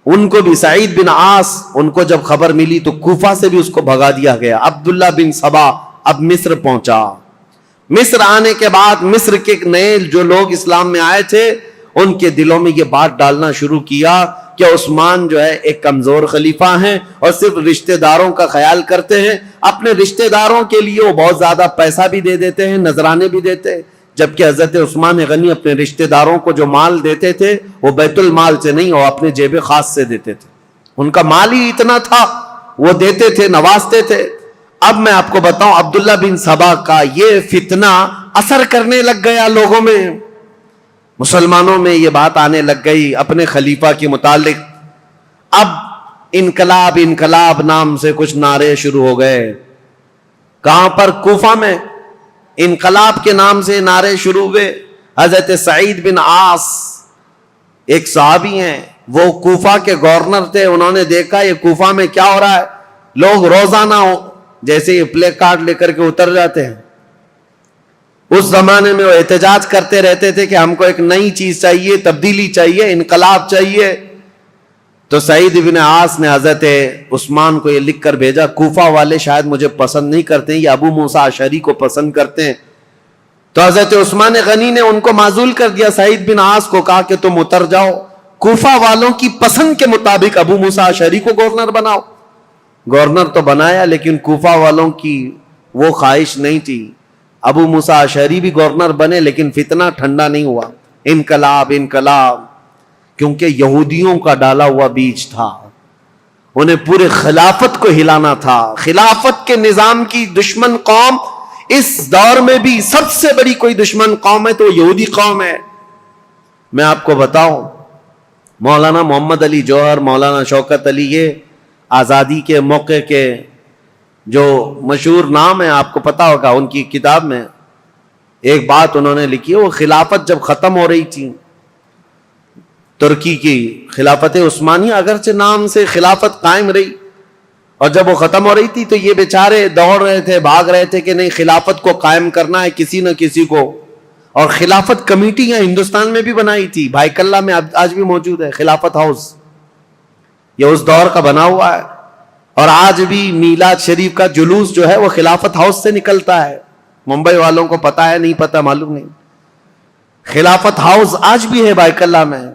ان کو بھی سعید بن عاص، ان کو جب خبر ملی تو کوفہ سے بھی اس کو بھگا دیا گیا۔ عبداللہ بن سبا اب مصر پہنچا۔ مصر آنے کے بعد مصر کے نئے جو لوگ اسلام میں آئے تھے ان کے دلوں میں یہ بات ڈالنا شروع کیا کہ عثمان جو ہے ایک کمزور خلیفہ ہیں اور صرف رشتہ داروں کا خیال کرتے ہیں، اپنے رشتہ داروں کے لیے وہ بہت زیادہ پیسہ بھی دے دیتے ہیں، نذرانے بھی دیتے ہیں، جبکہ حضرت عثمان غنی اپنے رشتہ داروں کو جو مال دیتے تھے وہ بیت المال سے نہیں، وہ اپنے جیب خاص سے دیتے تھے، ان کا مال ہی اتنا تھا، وہ دیتے تھے، نوازتے تھے۔ اب میں آپ کو بتاؤں عبداللہ بن سبا کا یہ فتنہ اثر کرنے لگ گیا لوگوں میں، مسلمانوں میں یہ بات آنے لگ گئی اپنے خلیفہ کے متعلق۔ اب انقلاب انقلاب نام سے کچھ نعرے شروع ہو گئے۔ کہاں پر؟ کوفہ میں انقلاب کے نام سے نعرے شروع ہوئے۔ حضرت سعید بن عاص ایک صحابی ہیں، وہ کوفہ کے گورنر تھے، انہوں نے دیکھا یہ کوفہ میں کیا ہو رہا ہے، لوگ روزانہ جیسے یہ پلے کارڈ لے کر کے اتر جاتے ہیں، اس زمانے میں وہ احتجاج کرتے رہتے تھے کہ ہم کو ایک نئی چیز چاہیے، تبدیلی چاہیے، انقلاب چاہیے۔ تو سعید بن عاص نے حضرت عثمان کو یہ لکھ کر بھیجا، کوفہ والے شاید مجھے پسند نہیں کرتے ہیں، یہ ابو موسیٰ اشعری کو پسند کرتے ہیں۔ تو حضرت عثمان غنی نے ان کو معزول کر دیا، سعید بن عاص کو کہا کہ تم اتر جاؤ، کوفہ والوں کی پسند کے مطابق ابو موسیٰ اشعری کو گورنر بناؤ۔ گورنر تو بنایا لیکن کوفہ والوں کی وہ خواہش نہیں تھی، ابو موسیٰ اشعری بھی گورنر بنے لیکن فتنہ ٹھنڈا نہیں ہوا، انقلاب انقلاب، کیونکہ یہودیوں کا ڈالا ہوا بیج تھا، انہیں پورے خلافت کو ہلانا تھا۔ خلافت کے نظام کی دشمن قوم اس دور میں بھی سب سے بڑی کوئی دشمن قوم ہے تو وہ یہودی قوم ہے۔ میں آپ کو بتاؤں، مولانا محمد علی جوہر، مولانا شوکت علی، یہ آزادی کے موقع کے جو مشہور نام ہے، آپ کو پتا ہوگا، ان کی کتاب میں ایک بات انہوں نے لکھی ہے، وہ خلافت جب ختم ہو رہی تھی ترکی کی خلافت عثمانیہ، اگرچہ نام سے خلافت قائم رہی، اور جب وہ ختم ہو رہی تھی تو یہ بیچارے دوڑ رہے تھے، بھاگ رہے تھے کہ نہیں خلافت کو قائم کرنا ہے کسی نہ کسی کو، اور خلافت کمیٹیاں ہندوستان میں بھی بنائی تھی، بھائی کلہ میں آج بھی موجود ہے خلافت ہاؤس، یہ اس دور کا بنا ہوا ہے، اور آج بھی میلاد شریف کا جلوس جو ہے وہ خلافت ہاؤس سے نکلتا ہے۔ ممبئی والوں کو پتا ہے نہیں پتا معلوم نہیں، خلافت ہاؤس آج بھی ہے بھائی کلہ میں۔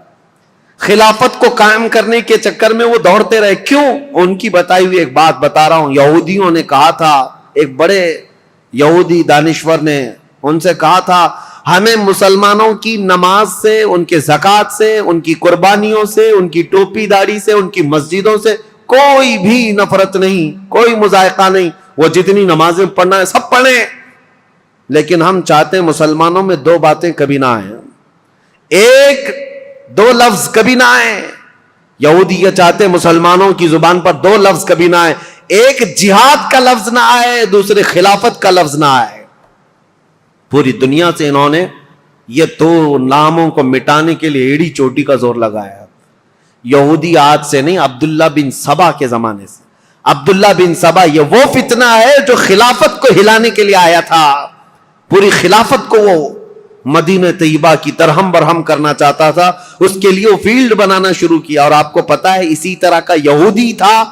خلافت کو قائم کرنے کے چکر میں وہ دوڑتے رہے، کیوں؟ ان کی بتائی ہوئی ایک بات بتا رہا ہوں، یہودیوں نے کہا تھا، ایک بڑے یہودی دانشور نے ان سے کہا تھا ہمیں مسلمانوں کی نماز سے، ان کے زکوٰۃ سے، ان کی قربانیوں سے، ان کی ٹوپی داڑھی سے، ان کی مسجدوں سے کوئی بھی نفرت نہیں، کوئی مذائقہ نہیں، وہ جتنی نمازیں پڑھنا ہے سب پڑھیں، لیکن ہم چاہتے ہیں مسلمانوں میں دو باتیں کبھی نہ آئیں، ایک دو لفظ کبھی نہ آئیں، یہودی یہ چاہتے ہیں مسلمانوں کی زبان پر دو لفظ کبھی نہ آئیں، ایک جہاد کا لفظ نہ آئے، دوسرے خلافت کا لفظ نہ آئے۔ پوری دنیا سے انہوں نے یہ دو ناموں کو مٹانے کے لیے ایڑی چوٹی کا زور لگایا۔ یہودی آج سے نہیں، عبداللہ بن سبا کے زمانے سے۔ عبداللہ بن سبا یہ وہ فتنہ ہے جو خلافت کو ہلانے کے لیے آیا تھا، پوری خلافت کو وہ مدینہ طیبہ کی ترہم برہم کرنا چاہتا تھا، اس کے لیے وہ فیلڈ بنانا شروع کیا۔ اور آپ کو پتا ہے اسی طرح کا یہودی تھا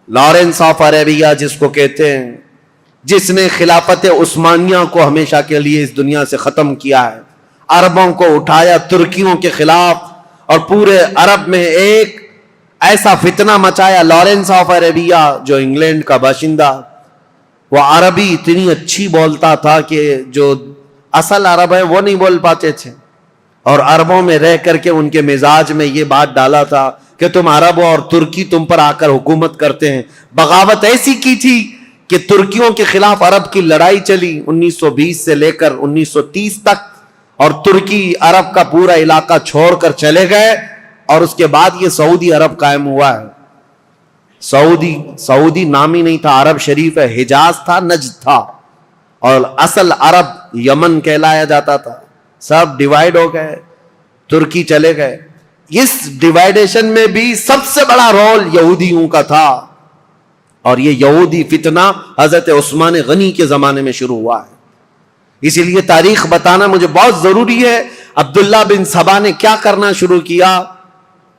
لارنس آف عربیہ جس کو کہتے ہیں، جس نے خلافت عثمانیہ کو ہمیشہ کے لیے اس دنیا سے ختم کیا ہے، عربوں کو اٹھایا ترکیوں کے خلاف، اور پورے عرب میں ایک ایسا فتنہ مچایا۔ لارنس آف عربیہ جو انگلینڈ کا باشندہ، وہ عربی اتنی اچھی بولتا تھا کہ جو اصل عرب ہے وہ نہیں بول پاتے تھے، اور عربوں میں رہ کر کے ان کے مزاج میں یہ بات ڈالا تھا کہ تم عرب ہو اور ترکی تم پر آ کر حکومت کرتے ہیں۔ بغاوت ایسی کی تھی کہ ترکیوں کے خلاف عرب کی لڑائی چلی 1920 سے لے کر 1930 تک، اور ترکی عرب کا پورا علاقہ چھوڑ کر چلے گئے، اور اس کے بعد یہ سعودی عرب قائم ہوا ہے۔ سعودی نام ہی نہیں تھا، عرب شریف ہے، حجاز تھا، نجد تھا، اور اصل عرب یمن کہلایا جاتا تھا، سب ڈیوائیڈ ہو گئے، ترکی چلے گئے۔ اس ڈیوائڈیشن میں بھی سب سے بڑا رول یہودیوں کا تھا، اور یہ یہودی فتنہ حضرت عثمان غنی کے زمانے میں شروع ہوا ہے. اسی لیے تاریخ بتانا مجھے بہت ضروری ہے. عبداللہ بن سبا نے کیا کرنا شروع کیا؟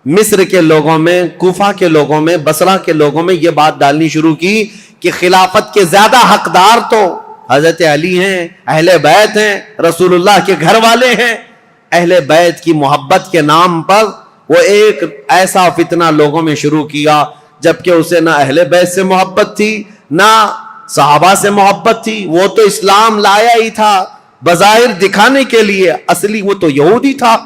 مصر کے لوگوں میں، کوفہ کے لوگوں میں، بصرہ کے لوگوں میں یہ بات ڈالنی شروع کی کہ خلافت کے زیادہ حقدار تو حضرت علی ہیں، اہل بیت ہیں، رسول اللہ کے گھر والے ہیں. اہل بیت کی محبت کے نام پر وہ ایک ایسا فتنہ لوگوں میں شروع کیا، جبکہ اسے نہ اہل بیت سے محبت تھی نہ صحابہ سے محبت تھی. وہ تو اسلام لایا ہی تھا بظاہر دکھانے کے لیے، اصلی وہ تو یہودی تھا.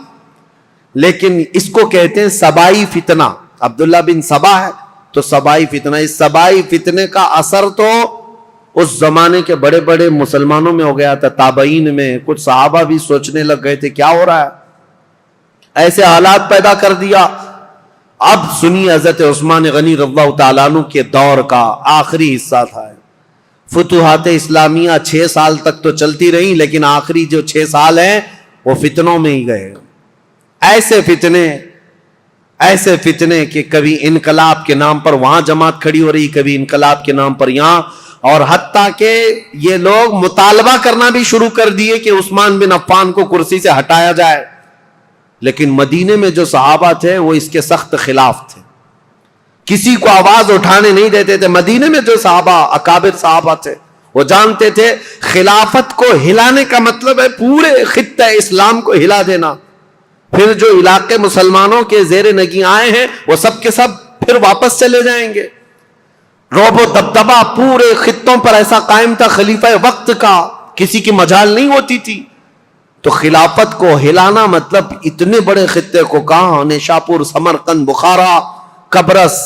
لیکن اس کو کہتے ہیں سبائی فتنہ. عبداللہ بن سبا ہے تو سبائی فتنہ. اس سبائی فتنے کا اثر تو اس زمانے کے بڑے بڑے مسلمانوں میں ہو گیا تھا، تابعین میں. کچھ صحابہ بھی سوچنے لگ گئے تھے کیا ہو رہا ہے، ایسے حالات پیدا کر دیا. اب سنی حضرت عثمان غنی رضی اللہ تعالیٰ عنہ کے دور کا آخری حصہ تھا. فتوحات اسلامیہ 6 سال تک تو چلتی رہی، لیکن آخری جو 6 سال ہیں وہ فتنوں میں ہی گئے. ایسے فتنے کہ کبھی انقلاب کے نام پر وہاں جماعت کھڑی ہو رہی، کبھی انقلاب کے نام پر یہاں، اور حتیٰ کہ یہ لوگ مطالبہ کرنا بھی شروع کر دیے کہ عثمان بن عفان کو کرسی سے ہٹایا جائے. لیکن مدینے میں جو صحابہ تھے وہ اس کے سخت خلاف تھے، کسی کو آواز اٹھانے نہیں دیتے تھے. مدینے میں جو صحابہ اکابر صحابہ تھے وہ جانتے تھے خلافت کو ہلانے کا مطلب ہے پورے خطہ اسلام کو ہلا دینا. پھر جو علاقے مسلمانوں کے زیر نگیں آئے ہیں وہ سب کے سب پھر واپس چلے جائیں گے. رعب و دبدبہ پورے خطوں پر ایسا قائم تھا خلیفہ وقت کا، کسی کی مجال نہیں ہوتی تھی. تو خلافت کو ہلانا مطلب اتنے بڑے خطے کو، کہاں نیشاپور، سمرقند، بخارا، قبرص،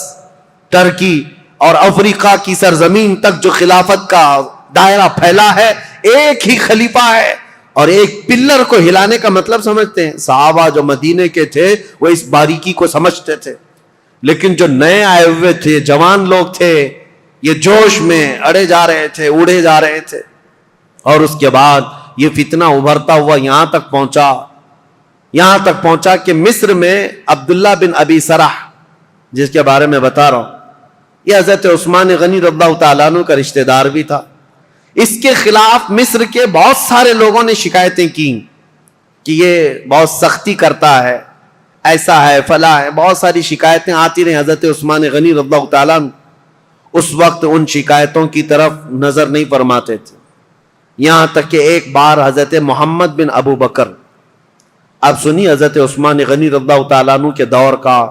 ترکی اور افریقہ کی سرزمین تک جو خلافت کا دائرہ پھیلا ہے، ایک ہی خلیفہ ہے. اور ایک پلر کو ہلانے کا مطلب سمجھتے ہیں. صحابہ جو مدینے کے تھے وہ اس باریکی کو سمجھتے تھے، لیکن جو نئے آئے ہوئے تھے، جوان لوگ تھے، یہ جوش میں اڑے جا رہے تھے، اڑے جا رہے تھے. اور اس کے بعد یہ فتنہ ابھرتا ہوا یہاں تک پہنچا کہ مصر میں عبداللہ بن ابی سرح، جس کے بارے میں بتا رہا ہوں، یہ حضرت عثمان غنی رضی اللہ تعالیٰ عنہ کا رشتہ دار بھی تھا. اس کے خلاف مصر کے بہت سارے لوگوں نے شکایتیں کی کہ یہ بہت سختی کرتا ہے، ایسا ہے، فلاں ہے. بہت ساری شکایتیں آتی رہیں. حضرت عثمان غنی رضی اللہ تعالیٰ عنہ اس وقت ان شکایتوں کی طرف نظر نہیں فرماتے تھے. یہاں تک کہ ایک بار حضرت محمد بن ابو بکر، اب سنی حضرت عثمان غنی رضی اللہ تعالیٰ عنہ کے دور کا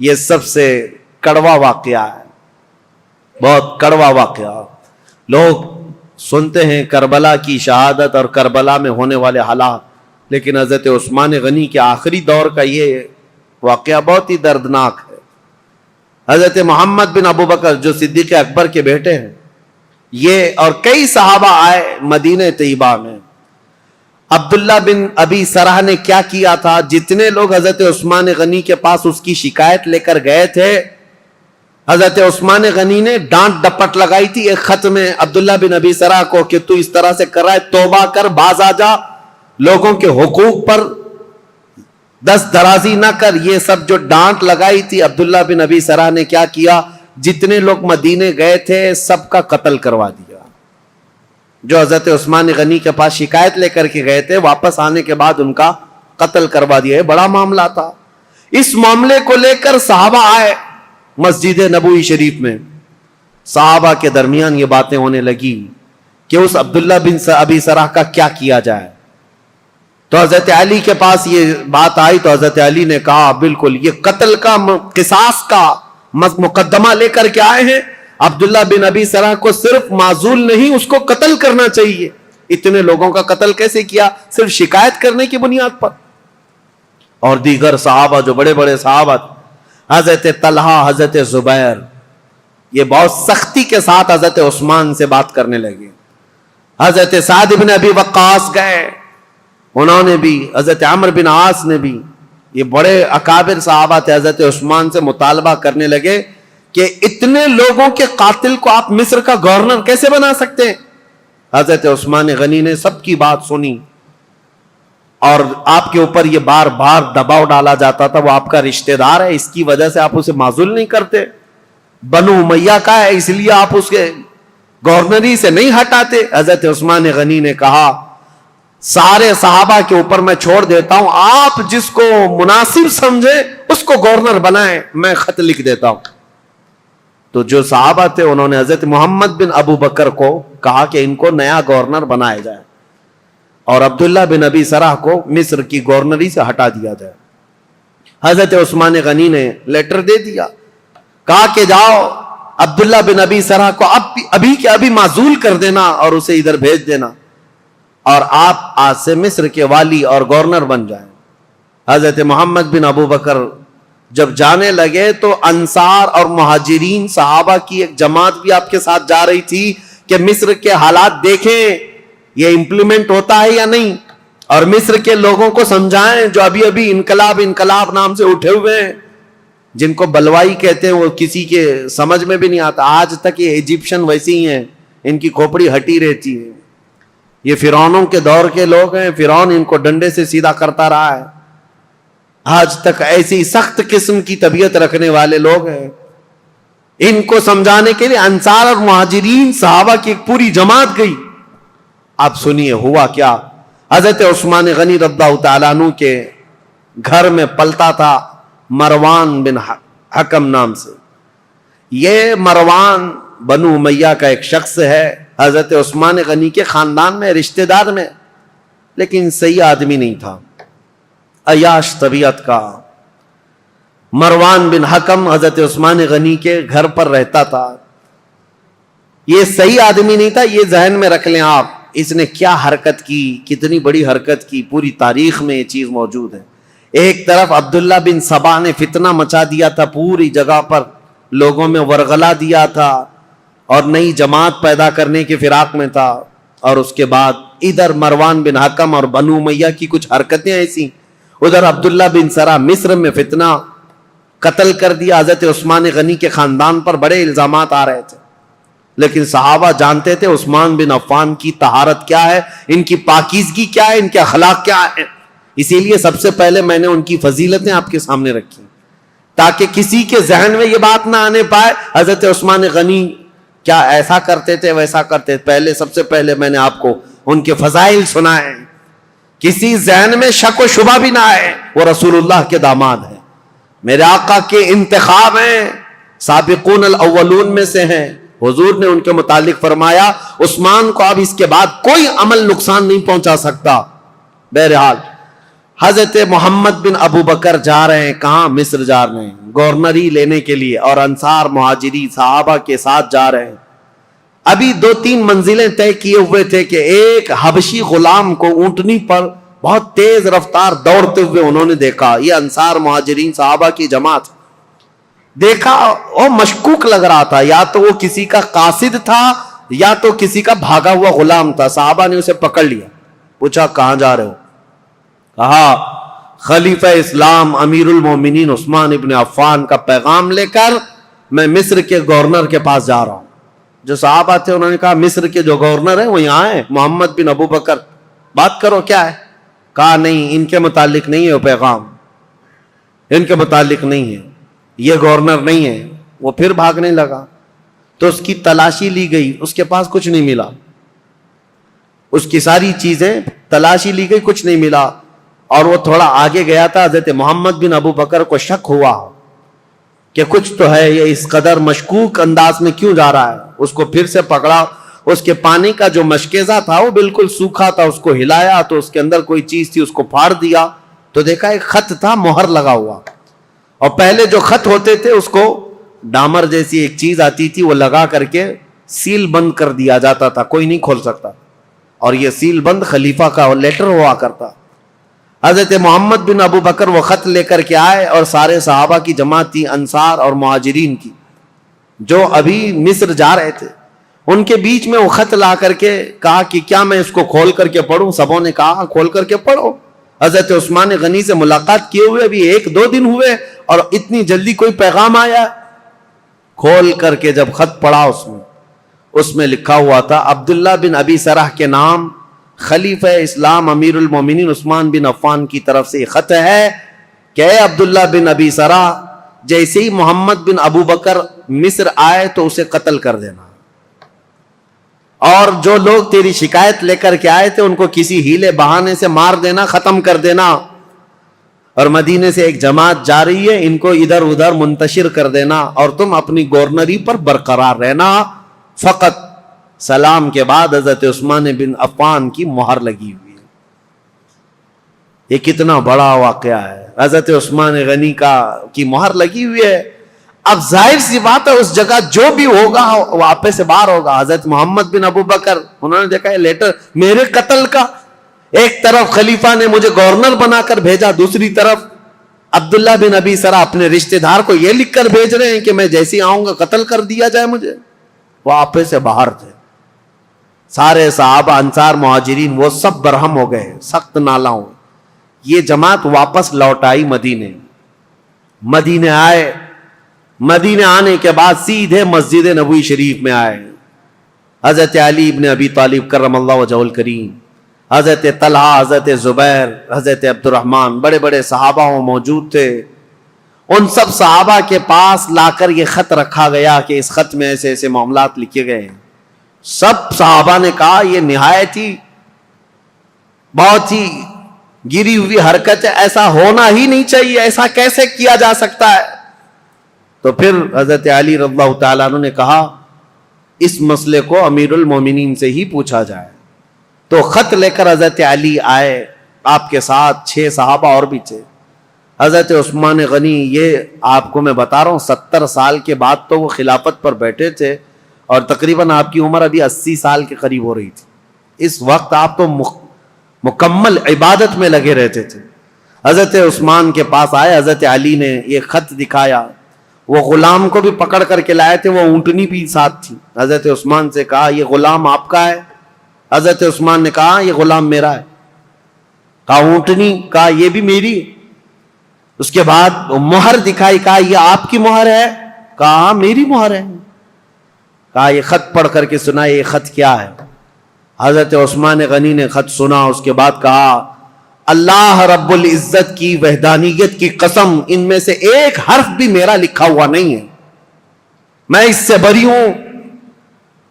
یہ سب سے کڑوا واقعہ ہے، بہت کڑوا واقعہ. لوگ سنتے ہیں کربلا کی شہادت اور کربلا میں ہونے والے حالات، لیکن حضرت عثمان غنی کے آخری دور کا یہ واقعہ بہت ہی دردناک ہے. حضرت محمد بن ابو بکر جو صدیق اکبر کے بیٹے ہیں، یہ اور کئی صحابہ آئے مدینہ طیبہ میں. عبداللہ بن ابی سرح نے کیا کیا تھا؟ جتنے لوگ حضرت عثمان غنی کے پاس اس کی شکایت لے کر گئے تھے، حضرت عثمان غنی نے ڈانٹ ڈپٹ لگائی تھی ایک خط میں عبداللہ بن ابی سرح کو کہ تو اس طرح سے کر رہا ہے، توبہ کر، باز آ جا، لوگوں کے حقوق پر دست درازی نہ کر. یہ سب جو ڈانٹ لگائی تھی عبداللہ بن ابی سرح نے کیا کیا؟ جتنے لوگ مدینے گئے تھے سب کا قتل کروا دیا. جو حضرت عثمان غنی کے پاس شکایت لے کر کے گئے تھے، واپس آنے کے بعد ان کا قتل کروا دیا. بڑا معاملہ تھا. اس معاملے کو لے کر صحابہ آئے مسجد نبوی شریف میں. صحابہ کے درمیان یہ باتیں ہونے لگی کہ اس عبداللہ بن ابی سرح کا کیا کیا جائے. تو حضرت علی کے پاس یہ بات آئی تو حضرت علی نے کہا بالکل یہ قتل کا قصاص کا مقدمہ لے کر کے آئے ہیں. عبداللہ بن ابی سرح کو صرف معزول نہیں، اس کو قتل کرنا چاہیے. اتنے لوگوں کا قتل کیسے کیا؟ صرف شکایت کرنے کی بنیاد پر. اور دیگر صحابہ جو بڑے بڑے صحابہ، حضرت طلحہ، حضرت زبیر، یہ بہت سختی کے ساتھ حضرت عثمان سے بات کرنے لگے. حضرت سعد بن ابی وقاص گئے، انہوں نے بھی، حضرت عمرو بن عاص نے بھی، یہ بڑے اکابر صحابہ تھے، حضرت عثمان سے مطالبہ کرنے لگے کہ اتنے لوگوں کے قاتل کو آپ مصر کا گورنر کیسے بنا سکتے ہیں؟ حضرت عثمان غنی نے سب کی بات سنی. اور آپ کے اوپر یہ بار بار دباؤ ڈالا جاتا تھا، وہ آپ کا رشتہ دار ہے، اس کی وجہ سے آپ اسے معزول نہیں کرتے، بنو امیہ کا ہے اس لیے آپ اس کے گورنری سے نہیں ہٹاتے. حضرت عثمان غنی نے کہا سارے صحابہ کے اوپر میں چھوڑ دیتا ہوں، آپ جس کو مناسب سمجھے اس کو گورنر بنائیں، میں خط لکھ دیتا ہوں. تو جو صحابہ تھے انہوں نے حضرت محمد بن ابو بکر کو کہا کہ ان کو نیا گورنر بنایا جائے اور عبداللہ بن ابی سرح کو مصر کی گورنری سے ہٹا دیا جائے. حضرت عثمان غنی نے لیٹر دے دیا، کہا کہ جاؤ عبداللہ بن ابی سرح کو ابھی کے ابھی معزول کر دینا اور اسے ادھر بھیج دینا، اور آپ آج سے مصر کے والی اور گورنر بن جائیں. حضرت محمد بن ابو بکر جب جانے لگے تو انصار اور مہاجرین صحابہ کی ایک جماعت بھی آپ کے ساتھ جا رہی تھی کہ مصر کے حالات دیکھیں یہ امپلیمنٹ ہوتا ہے یا نہیں، اور مصر کے لوگوں کو سمجھائیں جو ابھی ابھی انقلاب نام سے اٹھے ہوئے ہیں، جن کو بلوائی کہتے ہیں، وہ کسی کے سمجھ میں بھی نہیں آتا. آج تک یہ ایجپشن ویسی ہی ہیں، ان کی کھوپڑی ہٹی رہتی ہے. یہ فرعونوں کے دور کے لوگ ہیں، فرعون ان کو ڈنڈے سے سیدھا کرتا رہا ہے. آج تک ایسی سخت قسم کی طبیعت رکھنے والے لوگ ہیں. ان کو سمجھانے کے لیے انصار اور مہاجرین صحابہ کی ایک پوری جماعت گئی. آپ سنیے ہوا کیا. حضرت عثمان غنی رضی اللہ تعالیٰ عنہ کے گھر میں پلتا تھا مروان بن حکم نام سے. یہ مروان بنو امیہ کا ایک شخص ہے، حضرت عثمان غنی کے خاندان میں رشتہ دار میں، لیکن صحیح آدمی نہیں تھا، عیاش طبیعت کا. مروان بن حکم حضرت عثمان غنی کے گھر پر رہتا تھا. یہ صحیح آدمی نہیں تھا، یہ ذہن میں رکھ لیں آپ. اس نے کیا حرکت کی، کتنی بڑی حرکت کی، پوری تاریخ میں یہ چیز موجود ہے. ایک طرف عبداللہ بن سبا نے فتنہ مچا دیا تھا پوری جگہ پر، لوگوں میں ورغلا دیا تھا اور نئی جماعت پیدا کرنے کے فراق میں تھا. اور اس کے بعد ادھر مروان بن حکم اور بنو امیہ کی کچھ حرکتیں ایسی، ادھر عبداللہ بن سرا مصر میں فتنہ، قتل کر دیا. حضرت عثمان غنی کے خاندان پر بڑے الزامات آ رہے تھے، لیکن صحابہ جانتے تھے عثمان بن عفان کی طہارت کیا ہے، ان کی پاکیزگی کیا ہے، ان کے اخلاق کیا ہے. اسی لیے سب سے پہلے میں نے ان کی فضیلتیں آپ کے سامنے رکھی تاکہ کسی کے ذہن میں یہ بات نہ آنے پائے حضرت عثمان غنی کیا ایسا کرتے تھے ویسا کرتے تھے. پہلے سب سے پہلے میں نے آپ کو ان کے فضائل سنائے، کسی ذہن میں شک و شبہ بھی نہ آئے. وہ رسول اللہ کے داماد ہیں، میرے آقا کے انتخاب ہیں، سابقون الاولون میں سے ہیں. حضور نے ان کے متعلق فرمایا عثمان کو اب اس کے بعد کوئی عمل نقصان نہیں پہنچا سکتا. بہرحال حضرت محمد بن ابو بکر جا رہے ہیں، کہاں؟ مصر جا رہے ہیں گورنری لینے کے لیے، اور انصار مہاجری صحابہ کے ساتھ جا رہے ہیں. ابھی 2-3 منزلیں طے کیے ہوئے تھے کہ ایک حبشی غلام کو اونٹنی پر بہت تیز رفتار دوڑتے ہوئے انہوں نے دیکھا. یہ انصار مہاجرین صحابہ کی جماعت دیکھا، وہ مشکوک لگ رہا تھا، یا تو وہ کسی کا قاصد تھا یا تو کسی کا بھاگا ہوا غلام تھا. صحابہ نے اسے پکڑ لیا، پوچھا کہاں جا رہے ہو؟ کہا خلیفہ اسلام امیر المومنین عثمان ابن عفان کا پیغام لے کر میں مصر کے گورنر کے پاس جا رہا ہوں. جو صحابہ تھے انہوں نے کہا مصر کے جو گورنر ہیں وہ یہاں ہیں، محمد بن ابو بکر، بات کرو کیا ہے. کہا نہیں، ان کے متعلق نہیں ہے وہ پیغام، ان کے متعلق نہیں ہے، یہ گورنر نہیں ہے. وہ پھر بھاگنے لگا تو اس کی تلاشی لی گئی، اس کے پاس کچھ نہیں ملا. اس کی ساری چیزیں تلاشی لی گئی، کچھ نہیں ملا. اور وہ تھوڑا آگے گیا تھا، حضرت محمد بن ابو بکر کو شک ہوا کہ کچھ تو ہے، یہ اس قدر مشکوک انداز میں کیوں جا رہا ہے. اس کو پھر سے پکڑا، اس کے پانی کا جو مشکیزہ تھا وہ بالکل سوکھا تھا، اس کو ہلایا تو اس کے اندر کوئی چیز تھی، اس کو پھاڑ دیا تو دیکھا ایک خط تھا مہر لگا ہوا. اور پہلے جو خط ہوتے تھے اس کو ڈامر جیسی ایک چیز آتی تھی، وہ لگا کر کے سیل بند کر دیا جاتا تھا، کوئی نہیں کھول سکتا. اور یہ سیل بند خلیفہ کا لیٹر ہوا کرتا. حضرت محمد بن ابو بکر وہ خط لے کر کے آئے، اور سارے صحابہ کی جماعت تھی، انصار اور مہاجرین کی، جو ابھی مصر جا رہے تھے. ان کے بیچ میں وہ خط لا کر کے کہا کہ کیا میں اس کو کھول کر کے پڑھوں؟ سبوں نے کہا کھول کر کے پڑھو. حضرت عثمان غنی سے ملاقات کیے ہوئے ابھی 1-2 دن ہوئے اور اتنی جلدی کوئی پیغام آیا. کھول کر کے جب خط پڑھا اس میں لکھا ہوا تھا عبداللہ بن ابی سرح کے نام خلیفہ اسلام امیر المومنین عثمان بن عفان کی طرف سے یہ خط ہے کہ اے عبداللہ بن ابی سرا، جیسے ہی محمد بن ابو بکر مصر آئے تو اسے قتل کر دینا، اور جو لوگ تیری شکایت لے کر کے آئے تھے ان کو کسی ہیلے بہانے سے مار دینا، ختم کر دینا، اور مدینے سے ایک جماعت جا رہی ہے، ان کو ادھر ادھر منتشر کر دینا، اور تم اپنی گورنری پر برقرار رہنا فقط۔ سلام کے بعد حضرت عثمان بن عفان کی مہر لگی ہوئی ہے۔ یہ کتنا بڑا واقعہ ہے، حضرت عثمان غنی کی مہر لگی ہوئی ہے۔ اب ظاہر سی بات ہے اس جگہ جو بھی ہوگا وہ آپے سے باہر ہوگا۔ حضرت محمد بن ابو بکر انہوں نے دیکھا ہے لیٹر میرے قتل کا، ایک طرف خلیفہ نے مجھے گورنر بنا کر بھیجا، دوسری طرف عبداللہ بن ابی سرا اپنے رشتہ دار کو یہ لکھ کر بھیج رہے ہیں کہ میں جیسے آؤں گا قتل کر دیا جائے مجھے۔ وہ آپے سے باہر تھے، سارے صحابہ انصار مہاجرین وہ سب برہم ہو گئے، سخت نالاں ہوئے۔ یہ جماعت واپس لوٹ آئی مدینے آئے، مدینے آنے کے بعد سیدھے مسجد نبوی شریف میں آئے۔ حضرت علی ابن ابی طالب کرم اللہ وجہہ الکریم، حضرت طلحہ، حضرت زبیر، حضرت عبد الرحمن، بڑے بڑے صحابہ موجود تھے۔ ان سب صحابہ کے پاس لا کر یہ خط رکھا گیا کہ اس خط میں ایسے ایسے معاملات لکھے گئے ہیں۔ سب صحابہ نے کہا یہ نہایت ہی بہت ہی گری ہوئی حرکت ہے، ایسا ہونا ہی نہیں چاہیے، ایسا کیسے کیا جا سکتا ہے؟ تو پھر حضرت علی رضی اللہ تعالیٰ عنہ نے کہا اس مسئلے کو امیر المومنین سے ہی پوچھا جائے۔ تو خط لے کر حضرت علی آئے، آپ کے ساتھ 6 صحابہ اور بھی تھے۔ حضرت عثمان غنی، یہ آپ کو میں بتا رہا ہوں 70 سال کے بعد تو وہ خلافت پر بیٹھے تھے، اور تقریباً آپ کی عمر ابھی 80 سال کے قریب ہو رہی تھی۔ اس وقت آپ تو مکمل عبادت میں لگے رہتے تھے۔ حضرت عثمان کے پاس آئے، حضرت علی نے یہ خط دکھایا، وہ غلام کو بھی پکڑ کر کے لائے تھے، وہ اونٹنی بھی ساتھ تھی۔ حضرت عثمان سے کہا یہ غلام آپ کا ہے؟ حضرت عثمان نے کہا یہ غلام میرا ہے۔ کہا اونٹنی؟ کہا یہ بھی میری۔ اس کے بعد مہر دکھائی، کہا یہ آپ کی مہر ہے؟ کہا میری مہر ہے۔ کہا یہ خط پڑھ کر کے سنا، یہ خط کیا ہے؟ حضرت عثمان غنی نے خط سنا، اس کے بعد کہا اللہ رب العزت کی وحدانیت کی قسم، ان میں سے ایک حرف بھی میرا لکھا ہوا نہیں ہے، میں اس سے بری ہوں۔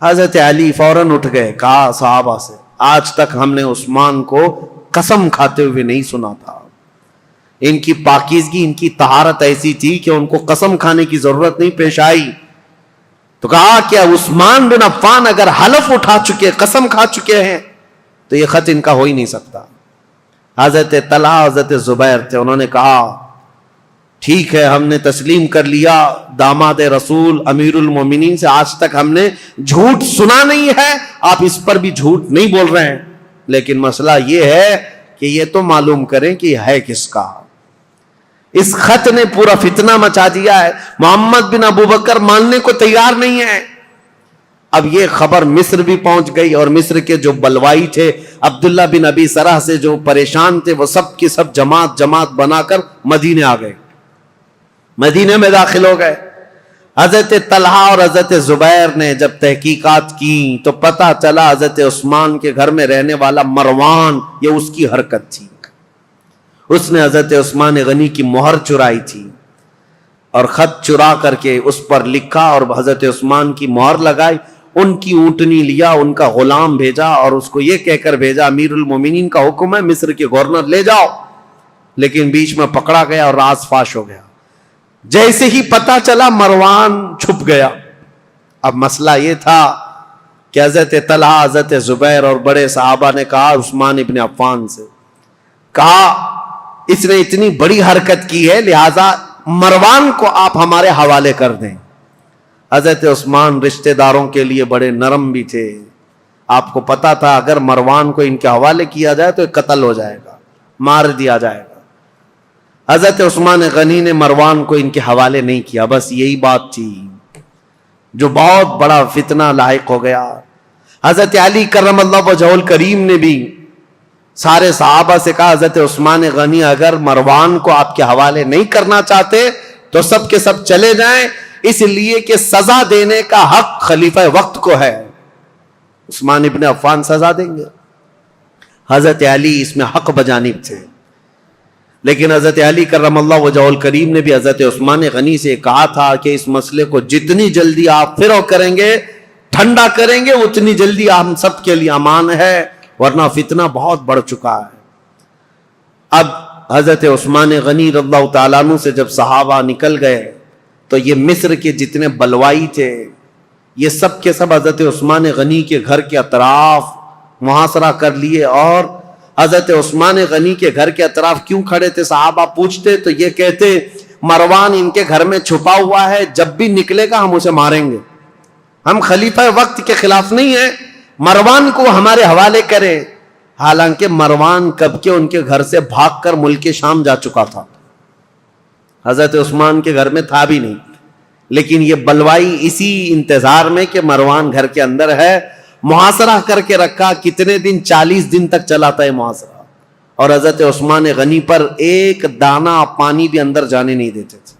حضرت علی فوراً اٹھ گئے، کہا صحابہ سے آج تک ہم نے عثمان کو قسم کھاتے ہوئے نہیں سنا تھا۔ ان کی پاکیزگی، ان کی طہارت ایسی تھی کہ ان کو قسم کھانے کی ضرورت نہیں پیش آئی۔ تو کہا کہ عثمان بن عفان اگر حلف اٹھا چکے، قسم کھا چکے ہیں، تو یہ خط ان کا ہو ہی نہیں سکتا۔ حضرت طلحہ، حضرت زبیر تھے، انہوں نے کہا ٹھیک ہے، ہم نے تسلیم کر لیا، داماد رسول امیر المومنین سے آج تک ہم نے جھوٹ سنا نہیں ہے، آپ اس پر بھی جھوٹ نہیں بول رہے ہیں، لیکن مسئلہ یہ ہے کہ یہ تو معلوم کریں کہ یہ ہے کس کا۔ اس خط نے پورا فتنہ مچا دیا ہے، محمد بن ابو بکر ماننے کو تیار نہیں ہے۔ اب یہ خبر مصر بھی پہنچ گئی، اور مصر کے جو بلوائی تھے، عبداللہ بن ابی سرح سے جو پریشان تھے، وہ سب کی سب جماعت بنا کر مدینے آ گئے، مدینے میں داخل ہو گئے۔ حضرت طلحہ اور حضرت زبیر نے جب تحقیقات کی تو پتہ چلا حضرت عثمان کے گھر میں رہنے والا مروان، یہ اس کی حرکت تھی، اس نے حضرت عثمان غنی کی مہر چرائی تھی، اور خط چرا کر کے اس پر لکھا اور حضرت عثمان کی مہر لگائی، ان کی اونٹنی لیا، ان کا غلام بھیجا، اور اس کو یہ کہہ کر بھیجا امیر المومنین کا حکم ہے مصر کے گورنر لے جاؤ، لیکن بیچ میں پکڑا گیا اور راز فاش ہو گیا۔ جیسے ہی پتا چلا مروان چھپ گیا۔ اب مسئلہ یہ تھا کہ حضرت طلحہ، حضرت زبیر اور بڑے صحابہ نے کہا عثمان ابن عفان سے، کہا اس نے اتنی بڑی حرکت کی ہے، لہذا مروان کو آپ ہمارے حوالے کر دیں۔ حضرت عثمان رشتہ داروں کے لیے بڑے نرم بھی تھے، آپ کو پتا تھا اگر مروان کو ان کے حوالے کیا جائے تو قتل ہو جائے گا، مار دیا جائے گا۔ حضرت عثمان غنی نے مروان کو ان کے حوالے نہیں کیا، بس یہی بات تھی جو بہت بڑا فتنہ لاحق ہو گیا۔ حضرت علی کرم اللہ وجہہ الکریم نے بھی سارے صحابہ سے کہا حضرت عثمان غنی اگر مروان کو آپ کے حوالے نہیں کرنا چاہتے تو سب کے سب چلے جائیں، اس لیے کہ سزا دینے کا حق خلیفہ وقت کو ہے، عثمان ابن عفان سزا دیں گے۔ حضرت علی اس میں حق بجانب تھے، لیکن حضرت علی کرم اللہ وجہہ الکریم نے بھی حضرت عثمان غنی سے کہا تھا کہ اس مسئلے کو جتنی جلدی آپ فرو کریں گے، ٹھنڈا کریں گے، اتنی جلدی ہم سب کے لیے امان ہے، ورنہ فتنہ بہت بڑھ چکا ہے۔ اب حضرت عثمان غنی رضی اللہ تعالیٰ عنہ سے جب صحابہ نکل گئے تو یہ مصر کے جتنے بلوائی تھے یہ سب کے سب حضرت عثمان غنی کے گھر کے اطراف محاصرہ کر لیے۔ اور حضرت عثمان غنی کے گھر کے اطراف کیوں کھڑے تھے؟ صحابہ پوچھتے تو یہ کہتے مروان ان کے گھر میں چھپا ہوا ہے، جب بھی نکلے گا ہم اسے ماریں گے، ہم خلیفہ وقت کے خلاف نہیں ہیں، مروان کو ہمارے حوالے کرے۔ حالانکہ مروان کب کے ان کے گھر سے بھاگ کر ملک شام جا چکا تھا، حضرت عثمان کے گھر میں تھا بھی نہیں، لیکن یہ بلوائی اسی انتظار میں کہ مروان گھر کے اندر ہے محاصرہ کر کے رکھا۔ کتنے دن؟ 40 دن تک چلا تھا یہ محاصرہ، اور حضرت عثمان غنی پر ایک دانہ پانی بھی اندر جانے نہیں دیتے تھے۔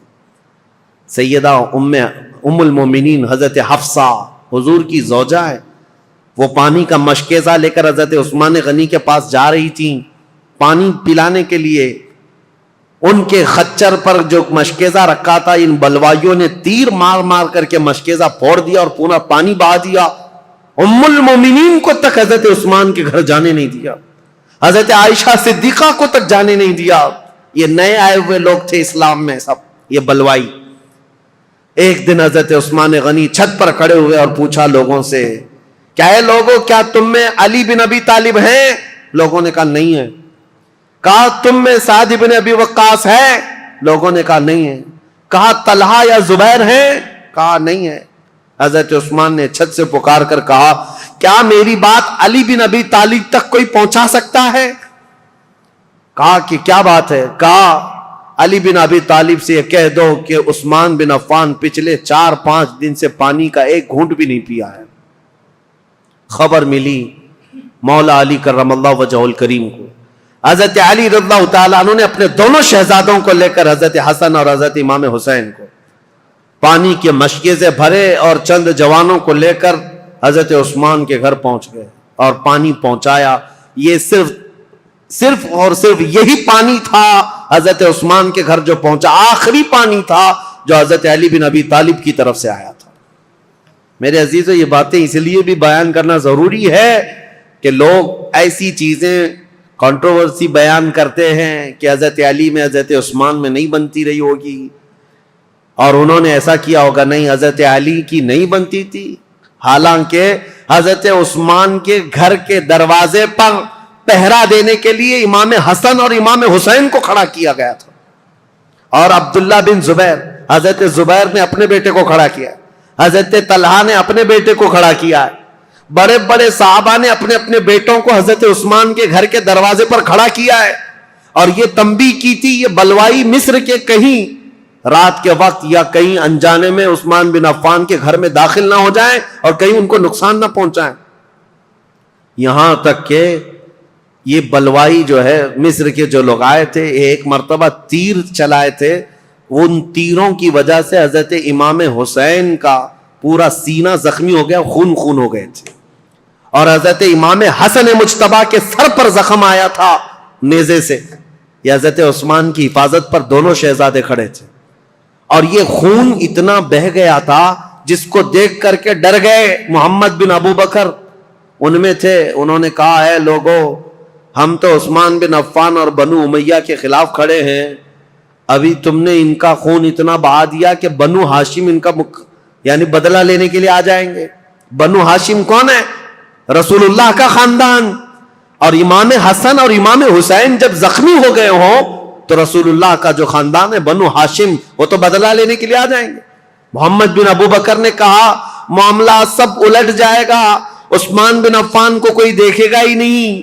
سیدہ ام المومنین حضرت حفصہ حضور کی زوجہ ہے، وہ پانی کا مشکیزہ لے کر حضرت عثمان غنی کے پاس جا رہی تھیں پانی پلانے کے لیے۔ ان کے خچر پر جو مشکیزہ رکھا تھا ان بلوائیوں نے تیر مار مار کر کے مشکیزہ پھوڑ دیا اور پورا پانی بہا دیا۔ ام المومنین کو تک حضرت عثمان کے گھر جانے نہیں دیا، حضرت عائشہ صدیقہ کو تک جانے نہیں دیا۔ یہ نئے آئے ہوئے لوگ تھے اسلام میں سب، یہ بلوائی۔ ایک دن حضرت عثمان غنی چھت پر کھڑے ہوئے اور پوچھا لوگوں سے، کیا ہے لوگوں، کیا تم میں علی بن ابی طالب ہیں؟ لوگوں نے کہا نہیں ہے۔ کہا تم میں سعد بن ابی وقاص ہے؟ لوگوں نے کہا نہیں ہے۔ کہا طلحہ یا زبیر ہیں؟ کہا نہیں ہے۔ حضرت عثمان نے چھت سے پکار کر کہا، کیا میری بات علی بن ابی طالب تک کوئی پہنچا سکتا ہے؟ کہا کہ کیا بات ہے؟ کہا علی بن ابی طالب سے یہ کہہ دو کہ عثمان بن عفان پچھلے 4-5 دن سے پانی کا ایک گھونٹ بھی نہیں پیا ہے۔ خبر ملی مولا علی کرم اللہ وجہہ الکریم کو، حضرت علی رضی اللہ تعالیٰ عنہ نے اپنے دونوں شہزادوں کو لے کر حضرت حسن اور حضرت امام حسین کو پانی کے مشکیزے بھرے اور چند جوانوں کو لے کر حضرت عثمان کے گھر پہنچ گئے اور پانی پہنچایا۔ یہ صرف اور صرف یہی پانی تھا حضرت عثمان کے گھر جو پہنچا، آخری پانی تھا جو حضرت علی بن ابی طالب کی طرف سے آیا تھا۔ میرے عزیزو، یہ باتیں اس لیے بھی بیان کرنا ضروری ہے کہ لوگ ایسی چیزیں کنٹروورسی بیان کرتے ہیں کہ حضرت علی میں حضرت عثمان میں نہیں بنتی رہی ہوگی اور انہوں نے ایسا کیا ہوگا۔ نہیں، حضرت علی کی نہیں بنتی تھی، حالانکہ حضرت عثمان کے گھر کے دروازے پر پہرا دینے کے لیے امام حسن اور امام حسین کو کھڑا کیا گیا تھا، اور عبداللہ بن زبیر، حضرت زبیر نے اپنے بیٹے کو کھڑا کیا، حضرت طلحہ نے اپنے بیٹے کو کھڑا کیا ہے، بڑے بڑے صحابہ نے اپنے اپنے بیٹوں کو حضرت عثمان کے گھر کے دروازے پر کھڑا کیا ہے، اور یہ تنبیہ کی تھی یہ بلوائی مصر کے کہیں رات کے وقت یا کہیں انجانے میں عثمان بن عفان کے گھر میں داخل نہ ہو جائیں اور کہیں ان کو نقصان نہ پہنچائیں۔ یہاں تک کہ یہ بلوائی جو ہے مصر کے جو لوگ آئے تھے ایک مرتبہ تیر چلائے تھے، ان تیروں کی وجہ سے حضرت امام حسین کا پورا سینہ زخمی ہو گیا، خون خون ہو گئے تھے، اور حضرت امام حسن مجتبیٰ کے سر پر زخم آیا تھا نیزے سے۔ یہ حضرت عثمان کی حفاظت پر دونوں شہزادے کھڑے تھے، اور یہ خون اتنا بہہ گیا تھا جس کو دیکھ کر کے ڈر گئے محمد بن ابو بکر ان میں تھے۔ انہوں نے کہا، ہے لوگو، ہم تو عثمان بن عفان اور بنو امیہ کے خلاف کھڑے ہیں، ابھی تم نے ان کا خون اتنا بہا دیا کہ بنو ہاشم ان کا یعنی بدلہ لینے کے لیے آ جائیں گے۔ بنو ہاشم کون ہے؟ رسول اللہ کا خاندان، اور امام حسن اور امام حسین جب زخمی ہو گئے ہوں تو رسول اللہ کا جو خاندان ہے بنو ہاشم وہ تو بدلہ لینے کے لیے آ جائیں گے۔ محمد بن ابو بکر نے کہا معاملہ سب الٹ جائے گا، عثمان بن عفان کو کوئی دیکھے گا ہی نہیں،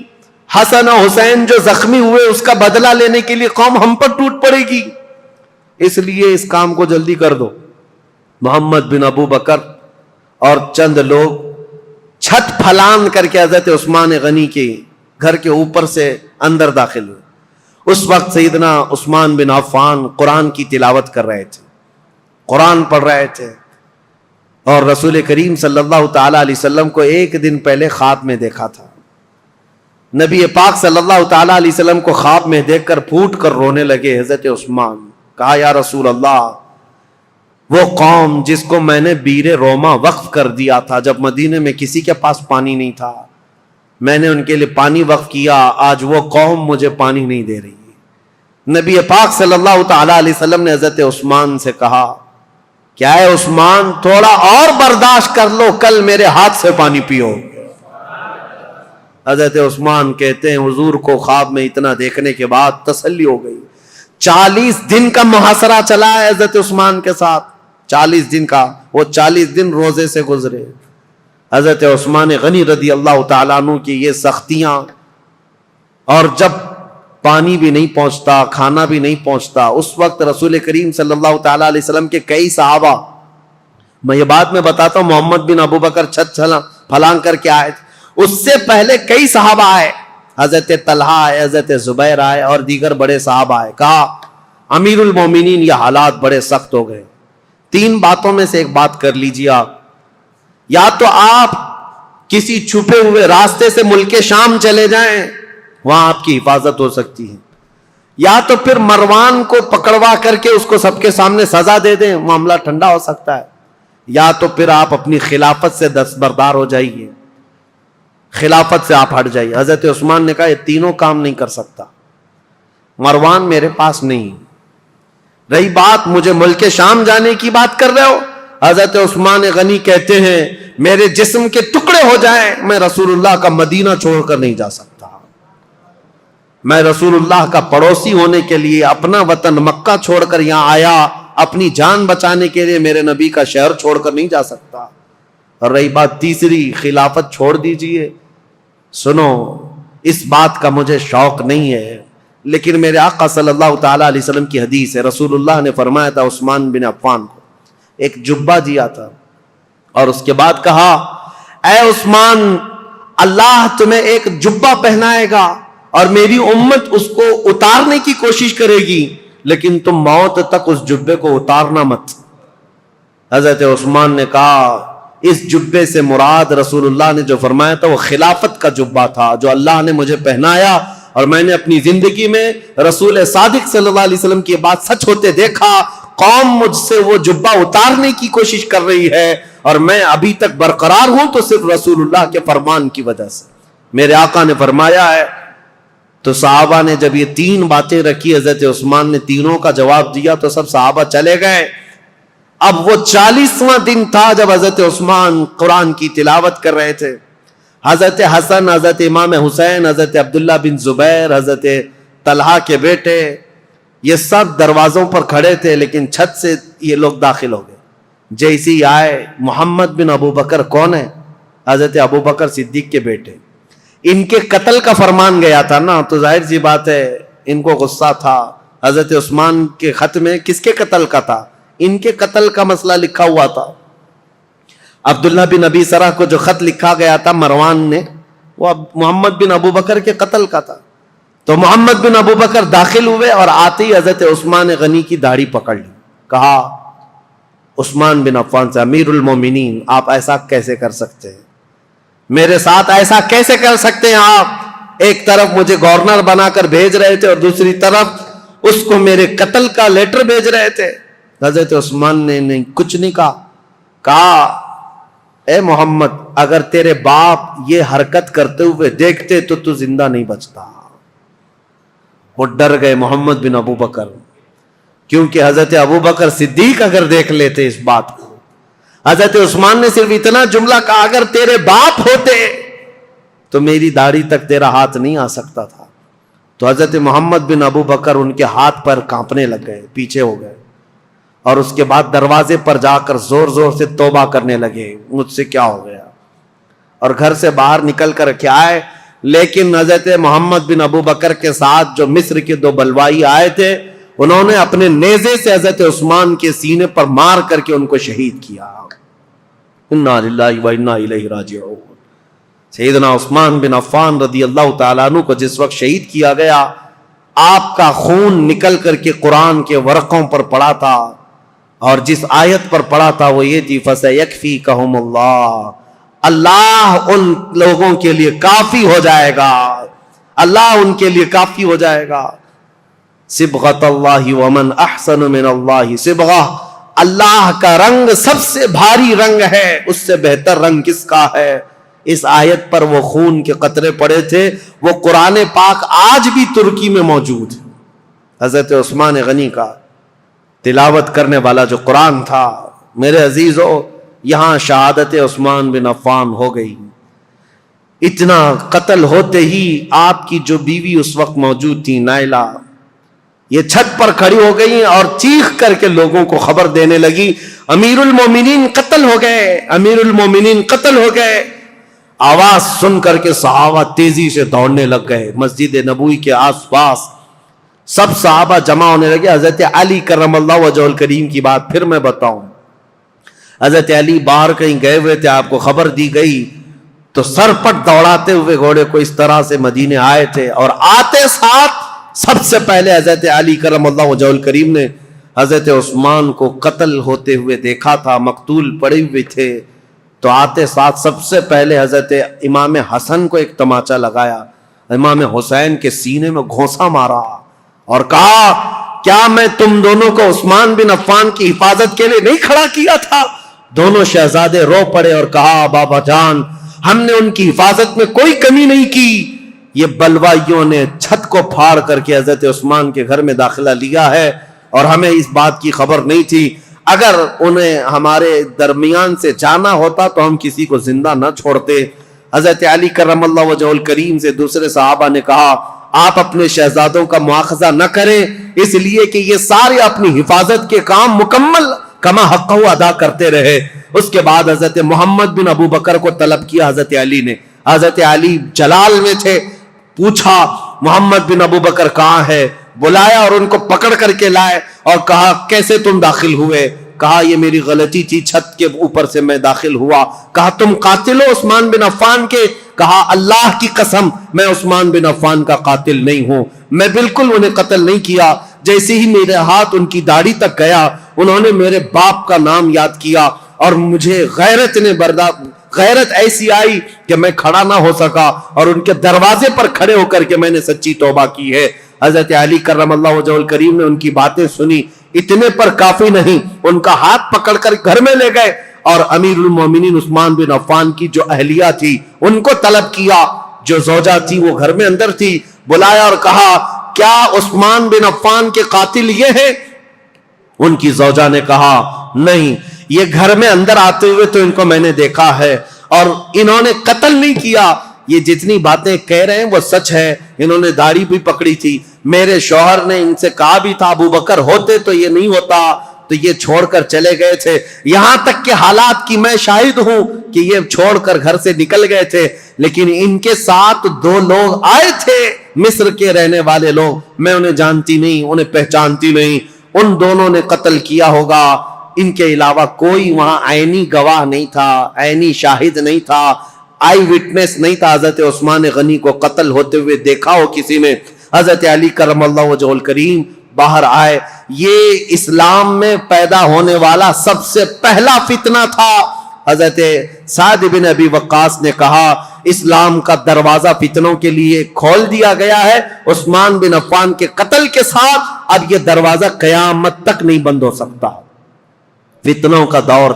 حسن اور حسین جو زخمی ہوئے اس کا بدلہ لینے کے لیے قوم ہم پر ٹوٹ پڑے گی، اس لیے اس کام کو جلدی کر دو۔ محمد بن ابو بکر اور چند لوگ چھت پھلان کر کے حضرت عثمان غنی کے گھر کے اوپر سے اندر داخل ہوئے۔ اس وقت سیدنا عثمان بن عفان قرآن کی تلاوت کر رہے تھے، قرآن پڑھ رہے تھے، اور رسول کریم صلی اللہ تعالی علیہ وسلم کو ایک دن پہلے خواب میں دیکھا تھا۔ نبی پاک صلی اللہ تعالیٰ علیہ وسلم کو خواب میں دیکھ کر پھوٹ کر رونے لگے حضرت عثمان. کہا یا رسول اللہ، وہ قوم جس کو میں نے بیر روما وقف کر دیا تھا جب مدینے میں کسی کے پاس پانی نہیں تھا، میں نے ان کے لیے پانی وقف کیا، آج وہ قوم مجھے پانی نہیں دے رہی. نبی پاک صلی اللہ تعالیٰ علیہ وسلم نے حضرت عثمان سے کہا کیا ہے عثمان، تھوڑا اور برداشت کر لو، کل میرے ہاتھ سے پانی پیو. حضرت عثمان کہتے ہیں حضور کو خواب میں اتنا دیکھنے کے بعد تسلی ہو گئی. 40 دن کا محاصرہ چلا ہے حضرت عثمان کے ساتھ، 40 دن کا، وہ 40 دن روزے سے گزرے. حضرت عثمان غنی رضی اللہ تعالیٰ عنہ کی یہ سختیاں، اور جب پانی بھی نہیں پہنچتا، کھانا بھی نہیں پہنچتا، اس وقت رسول کریم صلی اللہ تعالیٰ علیہ وسلم کے کئی صحابہ، میں یہ بات میں بتاتا ہوں، محمد بن ابو بکر چھت پھلانگ کر کے آئے تھے، اس سے پہلے کئی صحابہ آئے، حضرت طلحہ آئے، حضرت زبیر آئے اور دیگر بڑے صحابہ آئے. کہا امیر المومنین یہ حالات بڑے سخت ہو گئے، 3 باتوں میں سے ایک بات کر لیجیے آپ، یا تو آپ کسی چھپے ہوئے راستے سے ملک شام چلے جائیں، وہاں آپ کی حفاظت ہو سکتی ہے، یا تو پھر مروان کو پکڑوا کر کے اس کو سب کے سامنے سزا دے دیں، معاملہ ٹھنڈا ہو سکتا ہے، یا تو پھر آپ اپنی خلافت سے دستبردار ہو جائیے، خلافت سے آپ ہٹ جائیے. حضرت عثمان نے کہا یہ تینوں کام نہیں کر سکتا، مروان میرے پاس نہیں. رہی بات مجھے ملک شام جانے کی بات کر رہے ہو، حضرت عثمان غنی کہتے ہیں میرے جسم کے ٹکڑے ہو جائیں میں رسول اللہ کا مدینہ چھوڑ کر نہیں جا سکتا. میں رسول اللہ کا پڑوسی ہونے کے لیے اپنا وطن مکہ چھوڑ کر یہاں آیا، اپنی جان بچانے کے لیے میرے نبی کا شہر چھوڑ کر نہیں جا سکتا. اور رہی بات تیسری، خلافت چھوڑ دیجئے، سنو اس بات کا مجھے شوق نہیں ہے، لیکن میرے آقا صلی اللہ تعالیٰ علیہ وسلم کی حدیث ہے، رسول اللہ نے فرمایا تھا عثمان بن عفان کو ایک جبہ دیا تھا، اور اس کے بعد کہا اے عثمان، اللہ تمہیں ایک جبہ پہنائے گا اور میری امت اس کو اتارنے کی کوشش کرے گی، لیکن تم موت تک اس جبے کو اتارنا مت. حضرت عثمان نے کہا اس جبے سے مراد رسول اللہ نے جو فرمایا تھا وہ خلافت کا جبہ تھا جو اللہ نے مجھے پہنایا، اور میں نے اپنی زندگی میں رسول صادق صلی اللہ علیہ وسلم کی بات سچ ہوتے دیکھا. قوم مجھ سے وہ جبہ اتارنے کی کوشش کر رہی ہے اور میں ابھی تک برقرار ہوں تو صرف رسول اللہ کے فرمان کی وجہ سے. میرے آقا نے فرمایا ہے. تو صحابہ نے جب یہ 3 باتیں رکھی، حضرت عثمان نے تینوں کا جواب دیا تو سب صحابہ چلے گئے. اب وہ 40واں دن تھا جب حضرت عثمان قرآن کی تلاوت کر رہے تھے. حضرت حسن، حضرت امام حسین، حضرت عبداللہ بن زبیر، حضرت طلحہ کے بیٹے، یہ سب دروازوں پر کھڑے تھے، لیکن چھت سے یہ لوگ داخل ہو گئے. جیسے ہی آئے، محمد بن ابو بکر کون ہے؟ حضرت ابو بکر صدیق کے بیٹے. ان کے قتل کا فرمان گیا تھا نا، تو ظاہر سی بات ہے ان کو غصہ تھا. حضرت عثمان کے خط میں کس کے قتل کا تھا؟ ان کے قتل کا مسئلہ لکھا ہوا تھا. عبداللہ بن ابی سرح کو جو خط لکھا گیا تھا مروان نے، وہ محمد بن ابو بکر کے قتل کا تھا. تو محمد بن ابو بکر داخل ہوئے اور آتے ہی حضرت عثمان غنی کی داڑھی پکڑ لی. کہا عثمان بن عفان سے، امیر المومنین آپ ایسا کیسے کر سکتے ہیں؟ میرے ساتھ ایسا کیسے کر سکتے ہیں آپ؟ ایک طرف مجھے گورنر بنا کر بھیج رہے تھے اور دوسری طرف اس کو میرے قتل کا لیٹر بھیج رہے تھے. حضرت عثمان نے کچھ نہیں کہا اے محمد، اگر تیرے باپ یہ حرکت کرتے ہوئے دیکھتے تو زندہ نہیں بچتا. وہ ڈر گئے محمد بن ابو بکر، کیونکہ حضرت ابو بکر صدیق اگر دیکھ لیتے اس بات کو. حضرت عثمان نے صرف اتنا جملہ کہا اگر تیرے باپ ہوتے تو میری داڑھی تک تیرا ہاتھ نہیں آ سکتا تھا. تو حضرت محمد بن ابو بکر ان کے ہاتھ پر کانپنے لگ گئے، پیچھے ہو گئے، اور اس کے بعد دروازے پر جا کر زور زور سے توبہ کرنے لگے مجھ سے کیا ہو گیا، اور گھر سے باہر نکل کر کے آئے. لیکن حضرت محمد بن ابو بکر کے ساتھ جو مصر کے 2 بلوائی آئے تھے، انہوں نے اپنے نیزے سے حضرت عثمان کے سینے پر مار کر کے ان کو شہید کیا. انا للہ و انا الیہ راجعون. سیدنا عثمان بن عفان رضی اللہ تعالیٰ عنہ کو جس وقت شہید کیا گیا، آپ کا خون نکل کر کے قرآن کے ورقوں پر پڑا تھا، اور جس آیت پر پڑا تھا وہ یہ تھی فَسَيَكْفِيكَهُمُ اللَّهُ، اللہ ان لوگوں کے لیے کافی ہو جائے گا اللہ ان کے لیے کافی ہو جائے گا. صبغۃ اللہ ومن احسن من اللہ صبغہ، اللہ کا رنگ سب سے بھاری رنگ ہے، اس سے بہتر رنگ کس کا ہے؟ اس آیت پر وہ خون کے قطرے پڑے تھے. وہ قرآن پاک آج بھی ترکی میں موجود ہے. حضرت عثمان غنی کا تلاوت کرنے والا جو قرآن تھا، میرے عزیزو، یہاں شہادت عثمان بن عفان ہو گئی. اتنا قتل ہوتے ہی آپ کی جو بیوی اس وقت موجود تھی، نائلہ، یہ چھت پر کھڑی ہو گئی اور چیخ کر کے لوگوں کو خبر دینے لگی، امیر المومنین قتل ہو گئے، امیر المومنین قتل ہو گئے. آواز سن کر کے صحابہ تیزی سے دوڑنے لگ گئے. مسجد نبوی کے آس پاس سب صحابہ جمع ہونے لگے. حضرت علی کرم اللہ وجہہ الکریم کی بات پھر میں بتاؤں. حضرت علی باہر کہیں گئے ہوئے تھے، آپ کو خبر دی گئی تو سر پٹ دوڑاتے ہوئے گھوڑے کو اس طرح سے مدینے آئے تھے، اور آتے ساتھ سب سے پہلے حضرت علی کرم اللہ وجہہ الکریم نے حضرت عثمان کو قتل ہوتے ہوئے دیکھا تھا، مقتول پڑے ہوئے تھے. تو آتے ساتھ سب سے پہلے حضرت امام حسن کو ایک تماچا لگایا، امام حسین کے سینے میں گھونسا مارا اور کہا، کیا میں تم دونوں کو عثمان بن عفان کی حفاظت کے لیے نہیں کھڑا کیا تھا؟ دونوں شہزادے رو پڑے اور کہا، بابا جان، ہم نے ان کی حفاظت میں کوئی کمی نہیں کی. یہ بلوائیوں نے چھت کو پھاڑ کر کے حضرت عثمان کے گھر میں داخلہ لیا ہے اور ہمیں اس بات کی خبر نہیں تھی. اگر انہیں ہمارے درمیان سے جانا ہوتا تو ہم کسی کو زندہ نہ چھوڑتے. حضرت علی کرم اللہ وجہہ الکریم سے دوسرے صحابہ نے کہا، آپ اپنے شہزادوں کا مواخذہ نہ کریں، اس لیے کہ یہ سارے اپنی حفاظت کے کام مکمل کما حق ادا کرتے رہے. اس کے بعد حضرت محمد بن ابو بکر کو طلب کیا حضرت علی نے. حضرت علی جلال میں تھے، پوچھا محمد بن ابو بکر کہاں ہے؟ بلایا اور ان کو پکڑ کر کے لائے اور کہا، کیسے تم داخل ہوئے؟ کہا، یہ میری غلطی تھی، چھت کے اوپر سے میں داخل ہوا. کہا، تم قاتل ہو عثمان بن عفان کے؟ کہا، اللہ کی قسم میں عثمان بن عفان کا قاتل نہیں ہوں، میں بالکل انہیں قتل نہیں کیا. جیسے ہی میرے ہاتھ ان کی داڑھی تک گیا، انہوں نے میرے باپ کا نام یاد کیا اور مجھے غیرت ایسی آئی کہ میں کھڑا نہ ہو سکا اور ان کے دروازے پر کھڑے ہو کر کے میں نے سچی توبہ کی ہے. حضرت علی کرم اللہ وجہہ الکریم نے ان کی باتیں سنی، اتنے پر کافی نہیں، ان کا ہاتھ پکڑ کر گھر میں لے گئے اور امیر المومنین عثمان بن عفان کی جو اہلیہ تھی ان کو طلب کیا. جو زوجہ تھی وہ گھر میں اندر تھی، بلایا اور کہا، کیا عثمان بن عفان کے قاتل یہ ہیں؟ ان کی زوجہ نے کہا، نہیں، یہ گھر میں اندر آتے ہوئے تو ان کو میں نے دیکھا ہے اور انہوں نے قتل نہیں کیا. یہ جتنی باتیں کہہ رہے ہیں وہ سچ ہے. انہوں نے داڑھی بھی پکڑی تھی، میرے شوہر نے ان سے کہا بھی تھا ابو بکر ہوتے تو یہ نہیں ہوتا، تو یہ چھوڑ کر چلے گئے تھے. یہاں تک کہ حالات کی میں شاہد ہوں کہ یہ چھوڑ کر گھر سے نکل گئے تھے، لیکن ان کے ساتھ 2 لوگ آئے تھے مصر کے رہنے والے لوگ، میں انہیں جانتی نہیں، انہیں پہچانتی نہیں، ان دونوں نے قتل کیا ہوگا. ان کے علاوہ کوئی وہاں عینی گواہ نہیں تھا، عینی شاہد نہیں تھا، آئی وٹنس نہیں تھا حضرت عثمان غنی کو قتل ہوتے ہوئے دیکھا ہو کسی نے. حضرت علی کرم اللہ وجہہ الکریم باہر آئے. یہ اسلام میں پیدا ہونے والا سب سے پہلا فتنہ تھا. حضرت سعد بن ابی وقاص نے کہا، اسلام کا دروازہ فتنوں کے لیے کھول دیا گیا ہے. عثمان بن عفان کے قتل کے ساتھ اب یہ دروازہ قیامت تک نہیں بند ہو سکتا. فتنوں کا دور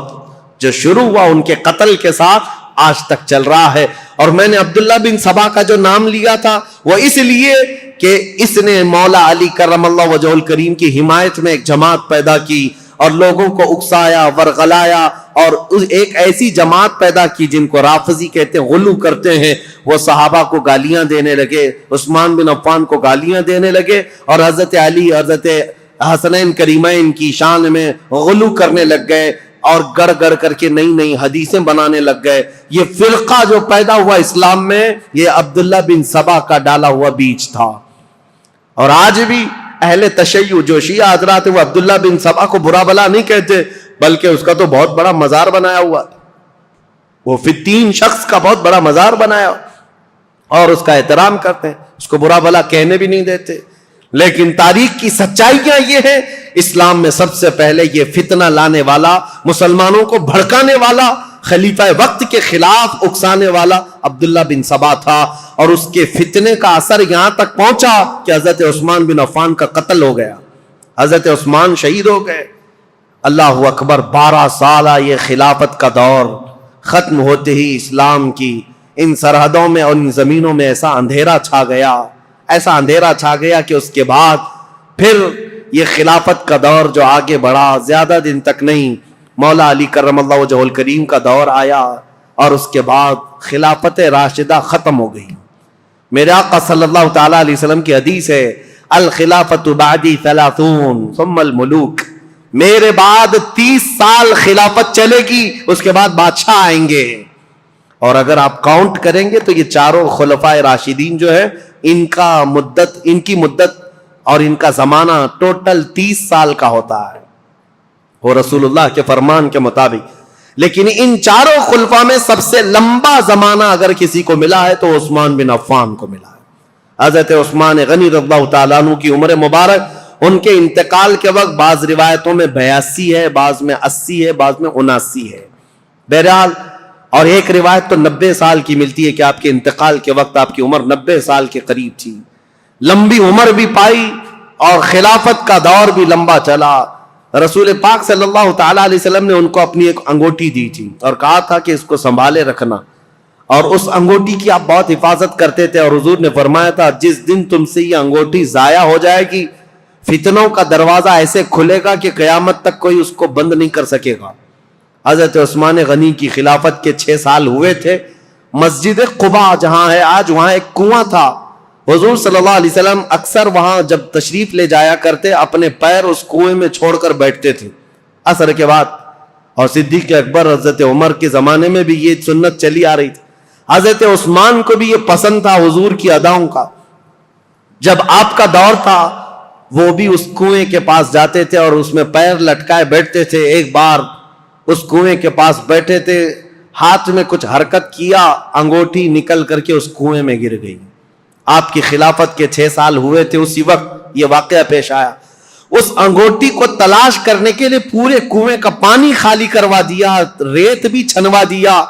جو شروع ہوا ان کے قتل کے ساتھ آج تک چل رہا ہے. اور میں نے عبداللہ بن سبا کا جو نام لیا تھا وہ اس لیے کہ اس نے مولا علی کرم اللہ وجہہ الکریم کی حمایت میں ایک جماعت پیدا کی اور لوگوں کو اکسایا، ورغلایا اور ایک ایسی جماعت پیدا کی جن کو رافضی کہتے ہیں، غلو کرتے ہیں. وہ صحابہ کو گالیاں دینے لگے، عثمان بن عفان کو گالیاں دینے لگے اور حضرت علی، حضرت حسنین کریمین کی شان میں غلو کرنے لگ گئے اور گڑ گڑ کر کے نئی نئی حدیثیں بنانے لگ گئے. یہ فرقہ جو پیدا ہوا اسلام میں، یہ عبداللہ بن سبا کا ڈالا ہوا بیج تھا. اور آج بھی اہل تشیع جو شیعہ حضرات وہ عبداللہ بن سبا کو برا بلا نہیں کہتے، بلکہ اس کا تو بہت بڑا مزار بنایا ہوا، وہ فتین شخص کا بہت بڑا مزار بنایا اور اس کا احترام کرتے ہیں، اس کو برا بلا کہنے بھی نہیں دیتے. لیکن تاریخ کی سچائیاں یہ ہیں، اسلام میں سب سے پہلے یہ فتنہ لانے والا، مسلمانوں کو بھڑکانے والا، خلیفہ وقت کے خلاف اکسانے والا عبداللہ بن سبا تھا. اور اس کے فتنے کا اثر یہاں تک پہنچا کہ حضرت عثمان بن عفان کا قتل ہو گیا، حضرت عثمان شہید ہو گئے۔ اللہ اکبر، 12 سالہ یہ خلافت کا دور ختم ہوتے ہی اسلام کی ان سرحدوں میں اور ان زمینوں میں ایسا اندھیرا چھا گیا، ایسا اندھیرا چھا گیا کہ اس کے بعد پھر یہ خلافت کا دور جو آگے بڑھا زیادہ دن تک نہیں، مولا علی کرم اللہ وجہہ الکریم کا دور آیا اور اس کے بعد خلافت راشدہ ختم ہو گئی۔ میرے آقا صلی اللہ تعالیٰ علیہ وسلم کی حدیث ہے، الخلافت بعدی 30 ثم الملوک، میرے بعد 30 سال خلافت چلے گی، اس کے بعد بادشاہ آئیں گے۔ اور اگر آپ کاؤنٹ کریں گے تو یہ چاروں خلفائے راشدین جو ہے ان کی مدت اور ان کا زمانہ ٹوٹل 30 سال کا ہوتا ہے وہ رسول اللہ کے فرمان کے مطابق۔ لیکن ان چاروں خلفاء میں سب سے لمبا زمانہ اگر کسی کو ملا ہے تو عثمان بن عفان کو ملا ہے۔ حضرت عثمان غنی رضی اللہ تعالیٰ عنہ کی عمر مبارک ان کے انتقال کے وقت بعض روایتوں میں 82 ہے، بعض میں 80 ہے، بعض میں 79 ہے، بہرحال، اور ایک روایت تو 90 سال کی ملتی ہے کہ آپ کے انتقال کے وقت آپ کی عمر 90 سال کے قریب تھی۔ لمبی عمر بھی پائی اور خلافت کا دور بھی لمبا چلا۔ رسول پاک صلی اللہ تعالیٰ علیہ وسلم نے ان کو اپنی ایک انگوٹھی دی تھی اور کہا تھا کہ اس کو سنبھالے رکھنا، اور اس انگوٹھی کی آپ بہت حفاظت کرتے تھے، اور حضور نے فرمایا تھا جس دن تم سے یہ انگوٹھی ضائع ہو جائے گی فتنوں کا دروازہ ایسے کھلے گا کہ قیامت تک کوئی اس کو بند نہیں کر سکے گا۔ حضرت عثمان غنی کی خلافت کے 6 سال ہوئے تھے۔ مسجد قباء جہاں ہے آج، وہاں ایک کنواں تھا، حضور صلی اللہ علیہ وسلم اکثر وہاں جب تشریف لے جایا کرتے اپنے پیر اس کنویں میں چھوڑ کر بیٹھتے تھے عصر کے بعد، اور صدیق اکبر حضرت عمر کے زمانے میں بھی یہ سنت چلی آ رہی تھی۔ حضرت عثمان کو بھی یہ پسند تھا حضور کی اداؤں کا، جب آپ کا دور تھا وہ بھی اس کنویں کے پاس جاتے تھے اور اس میں پیر لٹکائے بیٹھتے تھے۔ ایک بار اس کنویں کے پاس بیٹھے تھے، ہاتھ میں کچھ حرکت کیا، انگوٹھی نکل کر کے اس کنویں میں گر گئی۔ آپ کی خلافت کے 6 سال ہوئے تھے، اسی وقت یہ واقعہ پیش آیا۔ اس انگوٹھی کو تلاش کرنے کے لیے پورے کنویں کا پانی خالی کروا دیا، ریت بھی چھنوا دیا،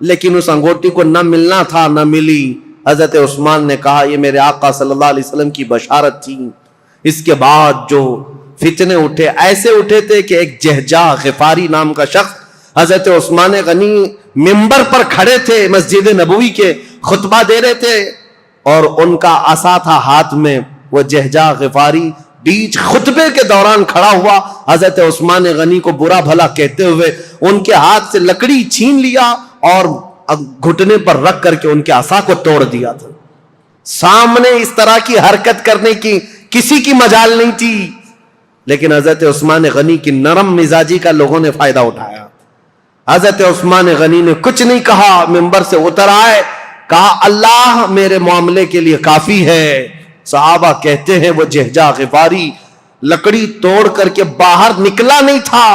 لیکن اس انگوٹھی کو نہ ملنا تھا، نہ ملی۔ حضرت عثمان نے کہا یہ میرے آقا صلی اللہ علیہ وسلم کی بشارت تھی۔ اس کے بعد جو فتنے اٹھے، ایسے اٹھے تھے کہ ایک جہجہ غفاری نام کا شخص، حضرت عثمان غنی منبر پر کھڑے تھے، مسجد نبوی کے خطبہ دے رہے تھے، اور ان کا عصا تھا ہاتھ میں۔ وہ جہجہ غفاری بیچ خطبے کے دوران کھڑا ہوا، حضرت عثمان غنی کو برا بھلا کہتے ہوئے ان کے ہاتھ سے لکڑی چھین لیا اور گھٹنے پر رکھ کر کے ان کے عصا کو توڑ دیا تھا۔ سامنے اس طرح کی حرکت کرنے کی کسی کی مجال نہیں تھی، لیکن حضرت عثمان غنی کی نرم مزاجی کا لوگوں نے فائدہ اٹھایا۔ حضرت عثمان غنی نے کچھ نہیں کہا، منبر سے اتر آئے، کہا اللہ میرے معاملے کے لیے کافی ہے۔ صحابہ کہتے ہیں وہ جہجہ غفاری لکڑی توڑ کر کے باہر نکلا نہیں تھا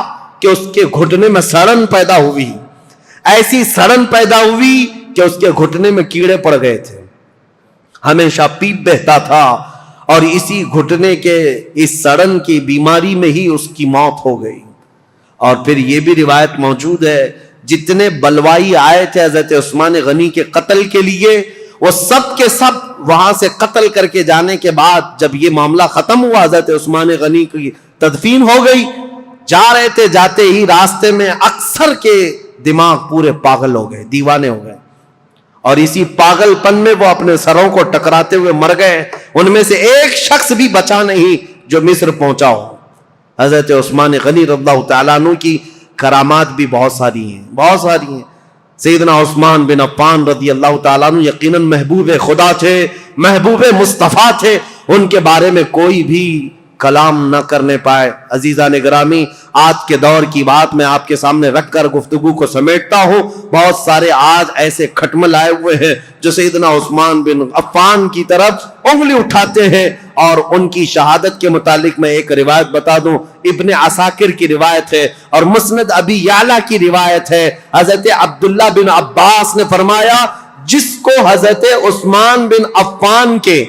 کہ اس کے گھٹنے میں سڑن پیدا ہوئی، ایسی سڑن پیدا ہوئی کہ اس کے گھٹنے میں کیڑے پڑ گئے تھے، ہمیشہ پیپ بہتا تھا، اور اسی گھٹنے کے اس سڑن کی بیماری میں ہی اس کی موت ہو گئی۔ اور پھر یہ بھی روایت موجود ہے جتنے بلوائی آئے تھے حضرت عثمان غنی کے قتل کے لیے، وہ سب کے سب وہاں سے قتل کر کے جانے کے بعد جب یہ معاملہ ختم ہوا، حضرت عثمان غنی کی تدفین ہو گئی، جا رہے تھے، جاتے ہی راستے میں اکثر کے دماغ پورے پاگل ہو گئے، دیوانے ہو گئے، اور اسی پاگل پن میں وہ اپنے سروں کو ٹکراتے ہوئے مر گئے۔ ان میں سے ایک شخص بھی بچا نہیں جو مصر پہنچا ہو۔ حضرت عثمان غنی رضی اللہ تعالیٰ عنہ کی کرامات بھی بہت ساری ہیں، بہت ساری ہیں۔ سیدنا عثمان بن عفان رضی اللہ تعالیٰ عنہ یقیناً محبوب خدا تھے، محبوب مصطفیٰ تھے، ان کے بارے میں کوئی بھی کلام نہ کرنے پائے۔ عزیزان گرامی، آج کے دور کی بات میں آپ کے سامنے رکھ کر گفتگو کو سمیٹتا ہوں۔ بہت سارے آج ایسے کھٹمل آئے ہوئے ہیں جو سیدنا عثمان بن عفان کی طرف انگلی اٹھاتے ہیں، اور ان کی شہادت کے متعلق میں ایک روایت بتا دوں، ابن عساکر کی روایت ہے اور مسند ابی یعلا کی روایت ہے۔ حضرت عبداللہ بن عباس نے فرمایا جس کو حضرت عثمان بن عفان کے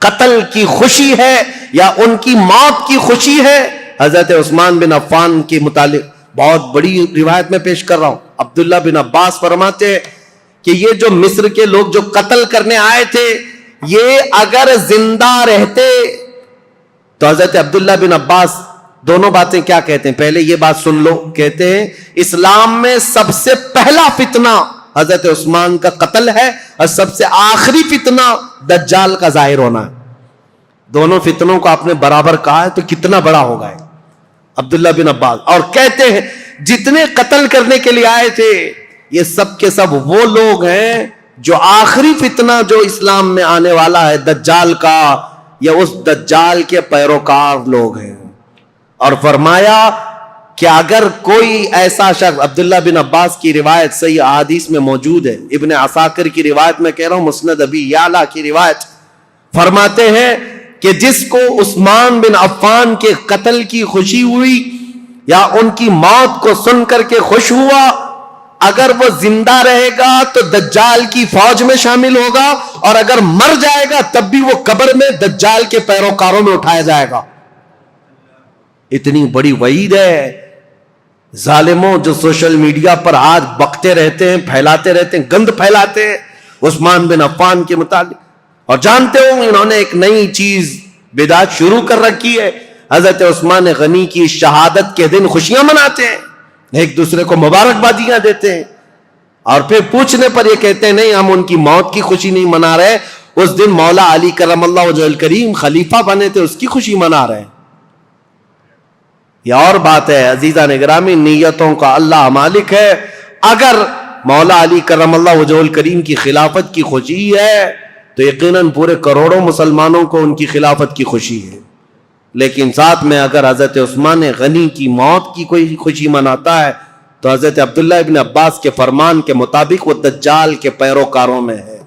قتل کی خوشی ہے یا ان کی موت کی خوشی ہے، حضرت عثمان بن عفان کے متعلق بہت بڑی روایت میں پیش کر رہا ہوں۔ عبداللہ بن عباس فرماتے کہ یہ جو مصر کے لوگ جو قتل کرنے آئے تھے یہ اگر زندہ رہتے تو حضرت عبداللہ بن عباس دونوں باتیں کیا کہتے ہیں؟ پہلے یہ بات سن لو، کہتے ہیں اسلام میں سب سے پہلا فتنہ حضرت عثمان کا قتل ہے اور سب سے آخری فتنہ دجال کا ظاہر ہونا ہے. دونوں فتنوں کو آپ نے برابر کہا ہے تو کتنا بڑا ہوگا ہے عبداللہ بن عباس. اور کہتے ہیں جتنے قتل کرنے کے لیے آئے تھے یہ سب کے سب وہ لوگ ہیں جو آخری فتنہ جو اسلام میں آنے والا ہے دجال کا یا اس دجال کے پیروکار لوگ ہیں. اور فرمایا کہ اگر کوئی ایسا شخص، عبداللہ بن عباس کی روایت صحیح احادیث میں موجود ہے، ابن عساکر کی روایت میں کہہ رہا ہوں، مسند ابی یعلا کی روایت، فرماتے ہیں کہ جس کو عثمان بن عفان کے قتل کی خوشی ہوئی یا ان کی موت کو سن کر کے خوش ہوا، اگر وہ زندہ رہے گا تو دجال کی فوج میں شامل ہوگا، اور اگر مر جائے گا تب بھی وہ قبر میں دجال کے پیروکاروں میں اٹھایا جائے گا. اتنی بڑی وعید ہے. ظالموں جو سوشل میڈیا پر آج بکتے رہتے ہیں، پھیلاتے رہتے ہیں، گند پھیلاتے ہیں عثمان بن عفان کے متعلق، اور جانتے ہو انہوں نے ایک نئی چیز بدعت شروع کر رکھی ہے. حضرت عثمان غنی کی شہادت کے دن خوشیاں مناتے ہیں، ایک دوسرے کو مبارکبادیاں دیتے ہیں، اور پھر پوچھنے پر یہ کہتے ہیں نہیں ہم ان کی موت کی خوشی نہیں منا رہے، اس دن مولا علی کرم اللہ وجہہ الکریم خلیفہ بنے تھے اس کی خوشی منا رہے ہیں. یہ اور بات ہے عزیزان گرامی، نیتوں کا اللہ مالک ہے. اگر مولا علی کرم اللہ وجہہ الکریم کی خلافت کی خوشی ہے تو یقیناً پورے کروڑوں مسلمانوں کو ان کی خلافت کی خوشی ہے. لیکن ساتھ میں اگر حضرت عثمان غنی کی موت کی کوئی خوشی مناتا ہے تو حضرت عبداللہ ابن عباس کے فرمان کے مطابق وہ دجال کے پیروکاروں میں ہے،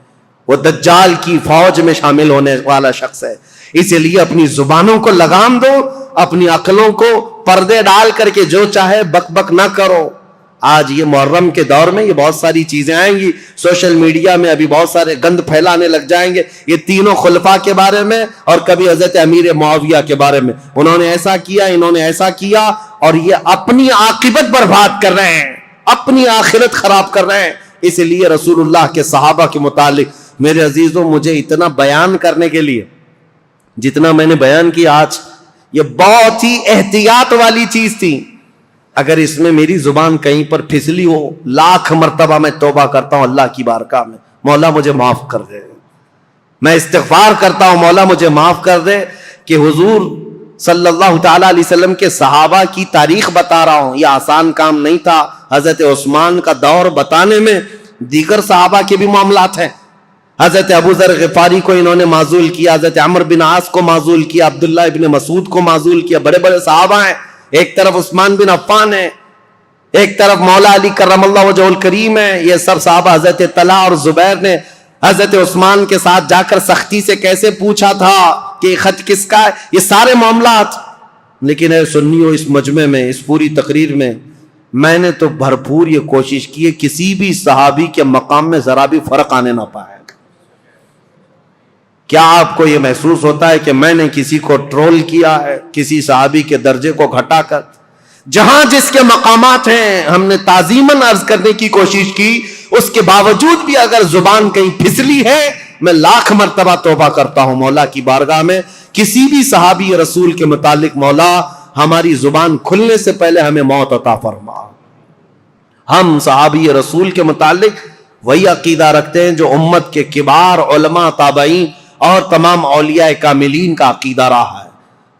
وہ دجال کی فوج میں شامل ہونے والا شخص ہے. اسی لیے اپنی زبانوں کو لگام دو، اپنی عقلوں کو پردے ڈال کر کے جو چاہے بک بک نہ کرو. آج یہ محرم کے دور میں یہ بہت ساری چیزیں آئیں گی، سوشل میڈیا میں ابھی بہت سارے گند پھیلانے لگ جائیں گے یہ تینوں خلفاء کے بارے میں، اور کبھی حضرت امیر معاویہ کے بارے میں، انہوں نے ایسا کیا، انہوں نے ایسا کیا، اور یہ اپنی عاقبت برباد کر رہے ہیں، اپنی آخرت خراب کر رہے ہیں. اس لیے رسول اللہ کے صحابہ کے متعلق میرے عزیزوں مجھے اتنا بیان کرنے کے لیے جتنا میں نے بیان کیا آج، یہ بہت ہی احتیاط والی چیز تھی. اگر اس میں میری زبان کہیں پر پھسلی ہو، لاکھ مرتبہ میں توبہ کرتا ہوں اللہ کی بارگاہ میں، مولا مجھے معاف کر دے. میں استغفار کرتا ہوں مولا مجھے معاف کر دے کہ حضور صلی اللہ تعالیٰ علیہ وسلم کے صحابہ کی تاریخ بتا رہا ہوں. یہ آسان کام نہیں تھا. حضرت عثمان کا دور بتانے میں دیگر صحابہ کے بھی معاملات ہیں. حضرت ابو ذر غفاری کو انہوں نے معزول کیا، حضرت عمرو بن عاص کو معزول کیا، عبداللہ ابن مسعود کو معزول کیا. بڑے بڑے صحابہ ہیں، ایک طرف عثمان بن عفان ہے، ایک طرف مولا علی کرم اللہ وجہہ الکریم ہے. یہ سب صحابہ، حضرت طلحہ اور زبیر نے حضرت عثمان کے ساتھ جا کر سختی سے کیسے پوچھا تھا کہ خط کس کا ہے، یہ سارے معاملات. لیکن اے سنیو، اس مجمع میں، اس پوری تقریر میں میں نے تو بھرپور یہ کوشش کی ہے کسی بھی صحابی کے مقام میں ذرا بھی فرق آنے نہ پائے. کیا آپ کو یہ محسوس ہوتا ہے کہ میں نے کسی کو ٹرول کیا ہے، کسی صحابی کے درجے کو گھٹا کر؟ جہاں جس کے مقامات ہیں ہم نے تعظیماً عرض کرنے کی کوشش کی. اس کے باوجود بھی اگر زبان کہیں پھسلی ہے میں لاکھ مرتبہ توبہ کرتا ہوں مولا کی بارگاہ میں. کسی بھی صحابی رسول کے متعلق مولا ہماری زبان کھلنے سے پہلے ہمیں موت عطا فرما. ہم صحابی رسول کے متعلق وہی عقیدہ رکھتے ہیں جو امت کے کبار علماء، تابعین اور تمام اولیاء کاملین کا عقیدہ رہا ہے.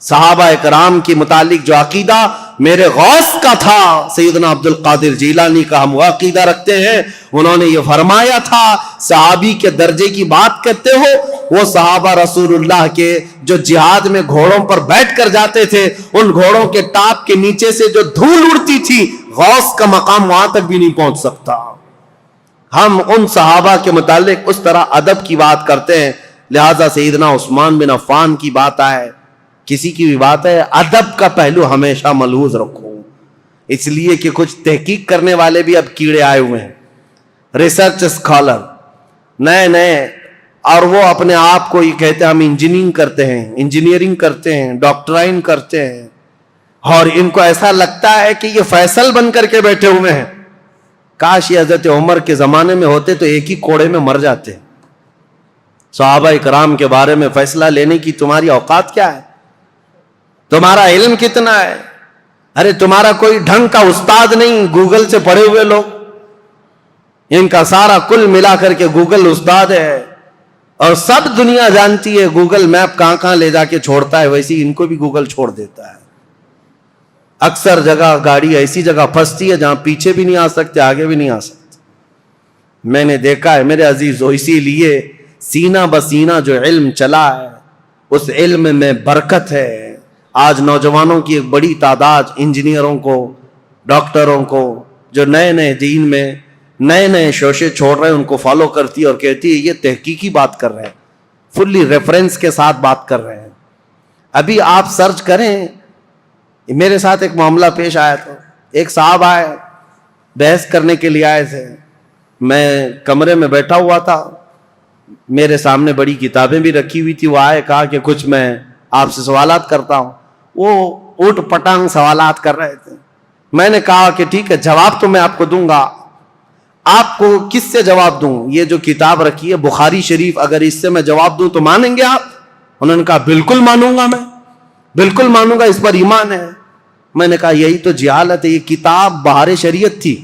صحابہ اکرام کے متعلق جو عقیدہ میرے غوث کا تھا، سیدنا عبد القادر جیلانی کا، ہم وہ عقیدہ رکھتے ہیں. انہوں نے یہ فرمایا تھا صحابی کے درجے کی بات کرتے ہو، وہ صحابہ رسول اللہ کے جو جہاد میں گھوڑوں پر بیٹھ کر جاتے تھے، ان گھوڑوں کے ٹاپ کے نیچے سے جو دھول اڑتی تھی، غوث کا مقام وہاں تک بھی نہیں پہنچ سکتا. ہم ان صحابہ کے متعلق اس طرح ادب کی بات کرتے ہیں. لہذا سیدنا عثمان بن عفان کی بات آئے، کسی کی بھی بات ہے، ادب کا پہلو ہمیشہ ملحوظ رکھو. اس لیے کہ کچھ تحقیق کرنے والے بھی اب کیڑے آئے ہوئے ہیں، ریسرچ اسکالر نئے، اور وہ اپنے آپ کو یہ کہتے ہیں ہم انجینئرنگ کرتے ہیں، ڈاکٹرائن کرتے ہیں، اور ان کو ایسا لگتا ہے کہ یہ فیصل بن کر کے بیٹھے ہوئے ہیں. کاش یہ حضرت عمر کے زمانے میں ہوتے تو ایک ہی کوڑے میں مر جاتے. صحابہ کرام کے بارے میں فیصلہ لینے کی تمہاری اوقات کیا ہے؟ تمہارا علم کتنا ہے؟ ارے تمہارا کوئی ڈھنگ کا استاد نہیں، گوگل سے پڑھے ہوئے لوگ، ان کا سارا کل ملا کر کے گوگل استاد ہے. اور سب دنیا جانتی ہے گوگل میپ کہاں کہاں لے جا کے چھوڑتا ہے، ویسے ان کو بھی گوگل چھوڑ دیتا ہے. اکثر جگہ گاڑی ایسی جگہ پھنستی ہے جہاں پیچھے بھی نہیں آ سکتے، آگے بھی نہیں آ سکتے. میں نے دیکھا ہے میرے عزیزو، اسی لیے سینہ بسینہ جو علم چلا ہے اس علم میں برکت ہے. آج نوجوانوں کی ایک بڑی تعداد انجینئروں کو، ڈاکٹروں کو، جو نئے نئے دین میں نئے نئے شوشے چھوڑ رہے ہیں، ان کو فالو کرتی ہے اور کہتی ہے یہ تحقیقی بات کر رہے ہیں، فلی ریفرنس کے ساتھ بات کر رہے ہیں. ابھی آپ سرچ کریں، میرے ساتھ ایک معاملہ پیش آیا تھا. ایک صاحب آئے، بحث کرنے کے لیے آئے تھے. میں کمرے میں بیٹھا ہوا تھا، میرے سامنے بڑی کتابیں بھی رکھی ہوئی تھی. وہ آئے، کہا کہ کچھ میں آپ سے سوالات کرتا ہوں. وہ اوٹ پٹانگ سوالات کر رہے تھے. میں نے کہا کہ ٹھیک ہے، جواب تو میں آپ کو دوں گا. آپ کو کس سے جواب دوں؟ یہ جو کتاب رکھی ہے بخاری شریف، اگر اس سے میں جواب دوں تو مانیں گے آپ؟ انہوں نے کہا بالکل مانوں گا، میں بالکل مانوں گا، اس پر ایمان ہے. میں نے کہا یہی تو جہالت ہے. یہ کتاب بہار شریعت تھی،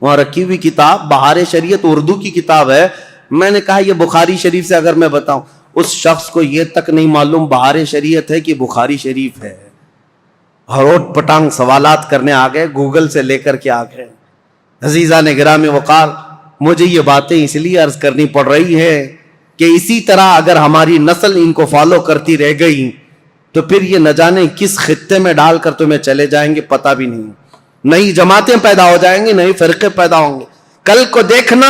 وہاں رکھی ہوئی کتاب بہار شریعت اردو کی کتاب ہے. میں نے کہا یہ بخاری شریف سے اگر میں بتاؤں، اس شخص کو یہ تک نہیں معلوم بہار شریعت ہے کہ بخاری شریف ہے. ہروٹ پٹانگ سوالات کرنے آ گئے، گوگل سے لے کر کے آ گئے. عزیزان گرامی وقار، مجھے یہ باتیں اس لیے عرض کرنی پڑ رہی ہے کہ اسی طرح اگر ہماری نسل ان کو فالو کرتی رہ گئی تو پھر یہ نہ جانے کس خطے میں ڈال کر تمہیں چلے جائیں گے، پتہ بھی نہیں. نئی جماعتیں پیدا ہو جائیں گی، نئے فرقے پیدا ہوں گے. کل کو دیکھنا،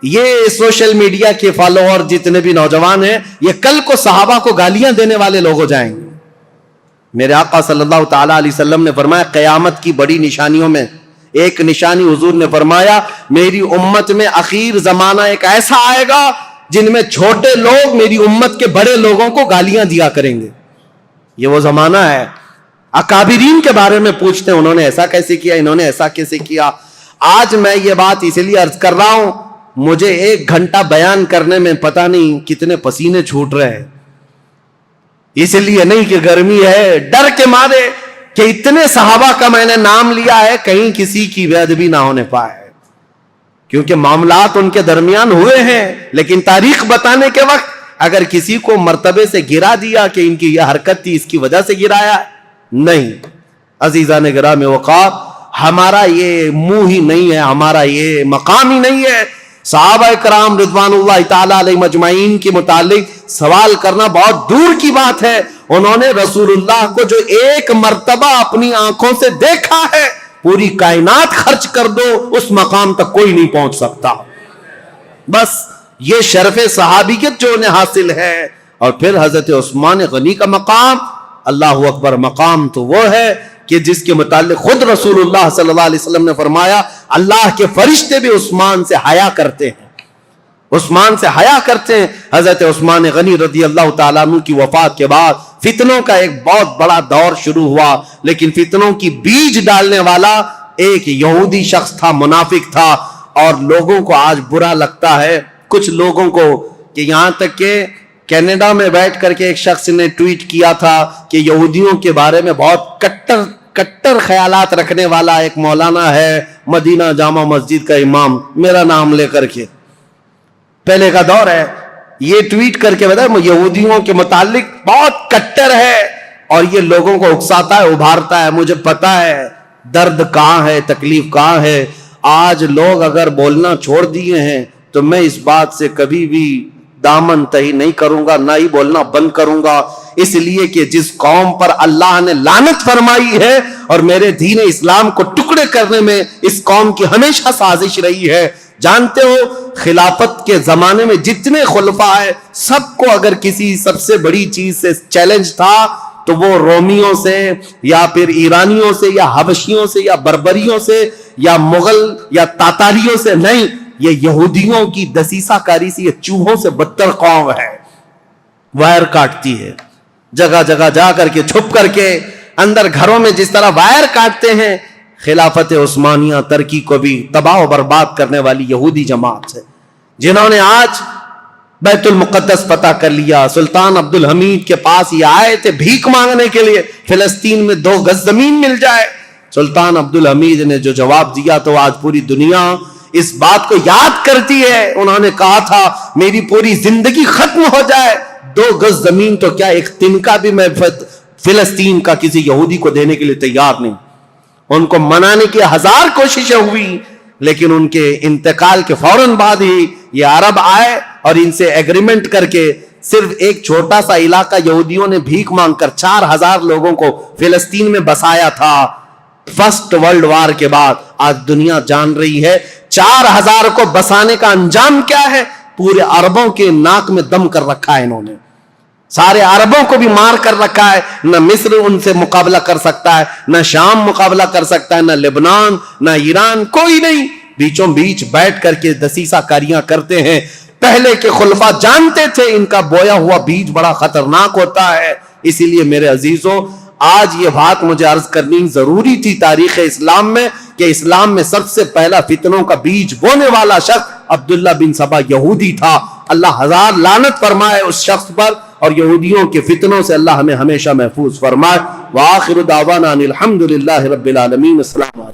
یہ سوشل میڈیا کے فالوور جتنے بھی نوجوان ہیں، یہ کل کو صحابہ کو گالیاں دینے والے لوگ ہو جائیں گے. میرے آقا صلی اللہ تعالی علیہ وسلم نے فرمایا قیامت کی بڑی نشانیوں میں ایک نشانی حضور نے فرمایا میری امت میں اخیر زمانہ ایک ایسا آئے گا جن میں چھوٹے لوگ میری امت کے بڑے لوگوں کو گالیاں دیا کریں گے. یہ وہ زمانہ ہے. اکابرین کے بارے میں پوچھتے ہیں انہوں نے ایسا کیسے کیا، انہوں نے ایسا کیسے کیا. آج میں یہ بات اس لیے عرض کر رہا ہوں، مجھے 1 گھنٹہ بیان کرنے میں پتہ نہیں کتنے پسینے چھوٹ رہے ہیں. اس لیے نہیں کہ گرمی ہے، ڈر کے مارے کہ اتنے صحابہ کا میں نے نام لیا ہے کہیں کسی کی بے ادبی نہ ہونے پائے، کیونکہ معاملات ان کے درمیان ہوئے ہیں. لیکن تاریخ بتانے کے وقت اگر کسی کو مرتبے سے گرا دیا کہ ان کی یہ حرکت تھی اس کی وجہ سے گرایا، نہیں. عزیزان گرامی وقار، ہمارا یہ منہ ہی نہیں ہے، ہمارا یہ مقام ہی نہیں ہے. صحابہ کرام رضوان اللہ تعالی علیہ مجمعین کے متعلق سوال کرنا بہت دور کی بات ہے. انہوں نے رسول اللہ کو جو 1 مرتبہ اپنی آنکھوں سے دیکھا ہے، پوری کائنات خرچ کر دو اس مقام تک کوئی نہیں پہنچ سکتا. بس یہ شرف صحابیت جو انہیں حاصل ہے. اور پھر حضرت عثمان غنی کا مقام، اللہ اکبر، مقام تو وہ ہے کہ جس کے متعلق خود رسول اللہ صلی اللہ علیہ وسلم نے فرمایا اللہ کے فرشتے بھی عثمان سے حیا کرتے ہیں، عثمان سے حیا کرتے ہیں. حضرت عثمان غنی رضی اللہ تعالیٰ عنہ کی وفات کے بعد فتنوں کا ایک بہت بڑا دور شروع ہوا، لیکن فتنوں کی بیج ڈالنے والا ایک یہودی شخص تھا، منافق تھا. اور لوگوں کو آج برا لگتا ہے، کچھ لوگوں کو، کہ یہاں تک کہ کینیڈا میں بیٹھ کر کے ایک شخص نے ٹویٹ کیا تھا کہ یہودیوں کے بارے میں بہت کٹر خیالات رکھنے والا ایک مولانا ہے مدینہ جامع مسجد کا امام، میرا نام لے کر کے، پہلے کا دور ہے، یہ ٹویٹ کر کے بتا یہودیوں کے متعلق بہت کٹر ہے اور یہ لوگوں کو اکساتا ہے، ابھارتا ہے. مجھے پتا ہے درد کہاں ہے، تکلیف کہاں ہے. آج لوگ اگر بولنا چھوڑ دیے ہیں تو میں اس بات سے کبھی بھی دامن تہی نہیں کروں گا، نہ ہی بولنا بند کروں گا. اس لیے کہ جس قوم پر اللہ نے لعنت فرمائی ہے اور میرے دین اسلام کو ٹکڑے کرنے میں اس قوم کی ہمیشہ سازش رہی ہے. جانتے ہو خلافت کے زمانے میں جتنے خلفاء ہیں سب کو اگر کسی سب سے بڑی چیز سے چیلنج تھا تو وہ رومیوں سے یا پھر ایرانیوں سے یا حبشیوں سے یا بربریوں سے یا مغل یا تاتاریوں سے نہیں، یہ یہودیوں کی دسیسہ کاری سے، یہ چوہوں سے بدتر قوم ہے. وائر کاٹتی ہے جگہ جگہ جا کر کے، چھپ کر کے، اندر گھروں میں جس طرح وائر کاٹتے ہیں خلافت عثمانیہ ترکی کو بھی تباہ و برباد کرنے والی یہودی جماعت ہے، جنہوں نے آج بیت المقدس فتح کر لیا۔ سلطان عبدالحمید کے پاس یہ آئے تھے بھیک مانگنے کے لیے فلسطین میں 2 گز زمین مل جائے۔ سلطان عبدالحمید نے جو جواب دیا تو آج پوری دنیا اس بات کو یاد کرتی ہے۔ انہوں نے کہا تھا میری پوری زندگی ختم ہو جائے 2 گز زمین تو کیا ایک تنکا بھی میں فلسطین کا کسی یہودی کو دینے کے لیے تیار نہیں۔ ان کو منانے کی 1000 کوششیں ہوئی، لیکن ان کے انتقال کے فوراً بعد ہی یہ عرب آئے اور ان سے ایگریمنٹ کر کے صرف ایک چھوٹا سا علاقہ یہودیوں نے بھیک مانگ کر 4000 لوگوں کو فلسطین میں بسایا تھا۔ فرسٹ ورلڈ وار کے بعد آج دنیا جان رہی ہے 4000 کو بسانے کا انجام کیا ہے۔ پورے عربوں کے ناک میں دم کر رکھا ہے انہوں نے، سارے عربوں کو بھی مار کر رکھا ہے۔ نہ مصر ان سے مقابلہ کر سکتا ہے، نہ شام مقابلہ کر سکتا ہے، نہ لبنان، نہ ایران، کوئی نہیں۔ بیچوں بیچ بیٹھ کر کے دسیسہ کاریاں کرتے ہیں۔ پہلے کے خلفاء جانتے تھے ان کا بویا ہوا بیج بڑا خطرناک ہوتا ہے۔ اسی لیے میرے عزیزوں، آج یہ بات مجھے عرض کرنی ضروری تھی تاریخ اسلام میں، کہ اسلام میں سب سے پہلا فتنوں کا بیج بونے والا شخص عبداللہ بن سبا یہودی تھا۔ اللہ 1000 لعنت فرمائے اس شخص پر، اور یہودیوں کے فتنوں سے اللہ ہمیں ہمیشہ محفوظ فرمائے۔ وآخر دعوانا ان الحمد للہ رب العالمین۔ السلام علیکم۔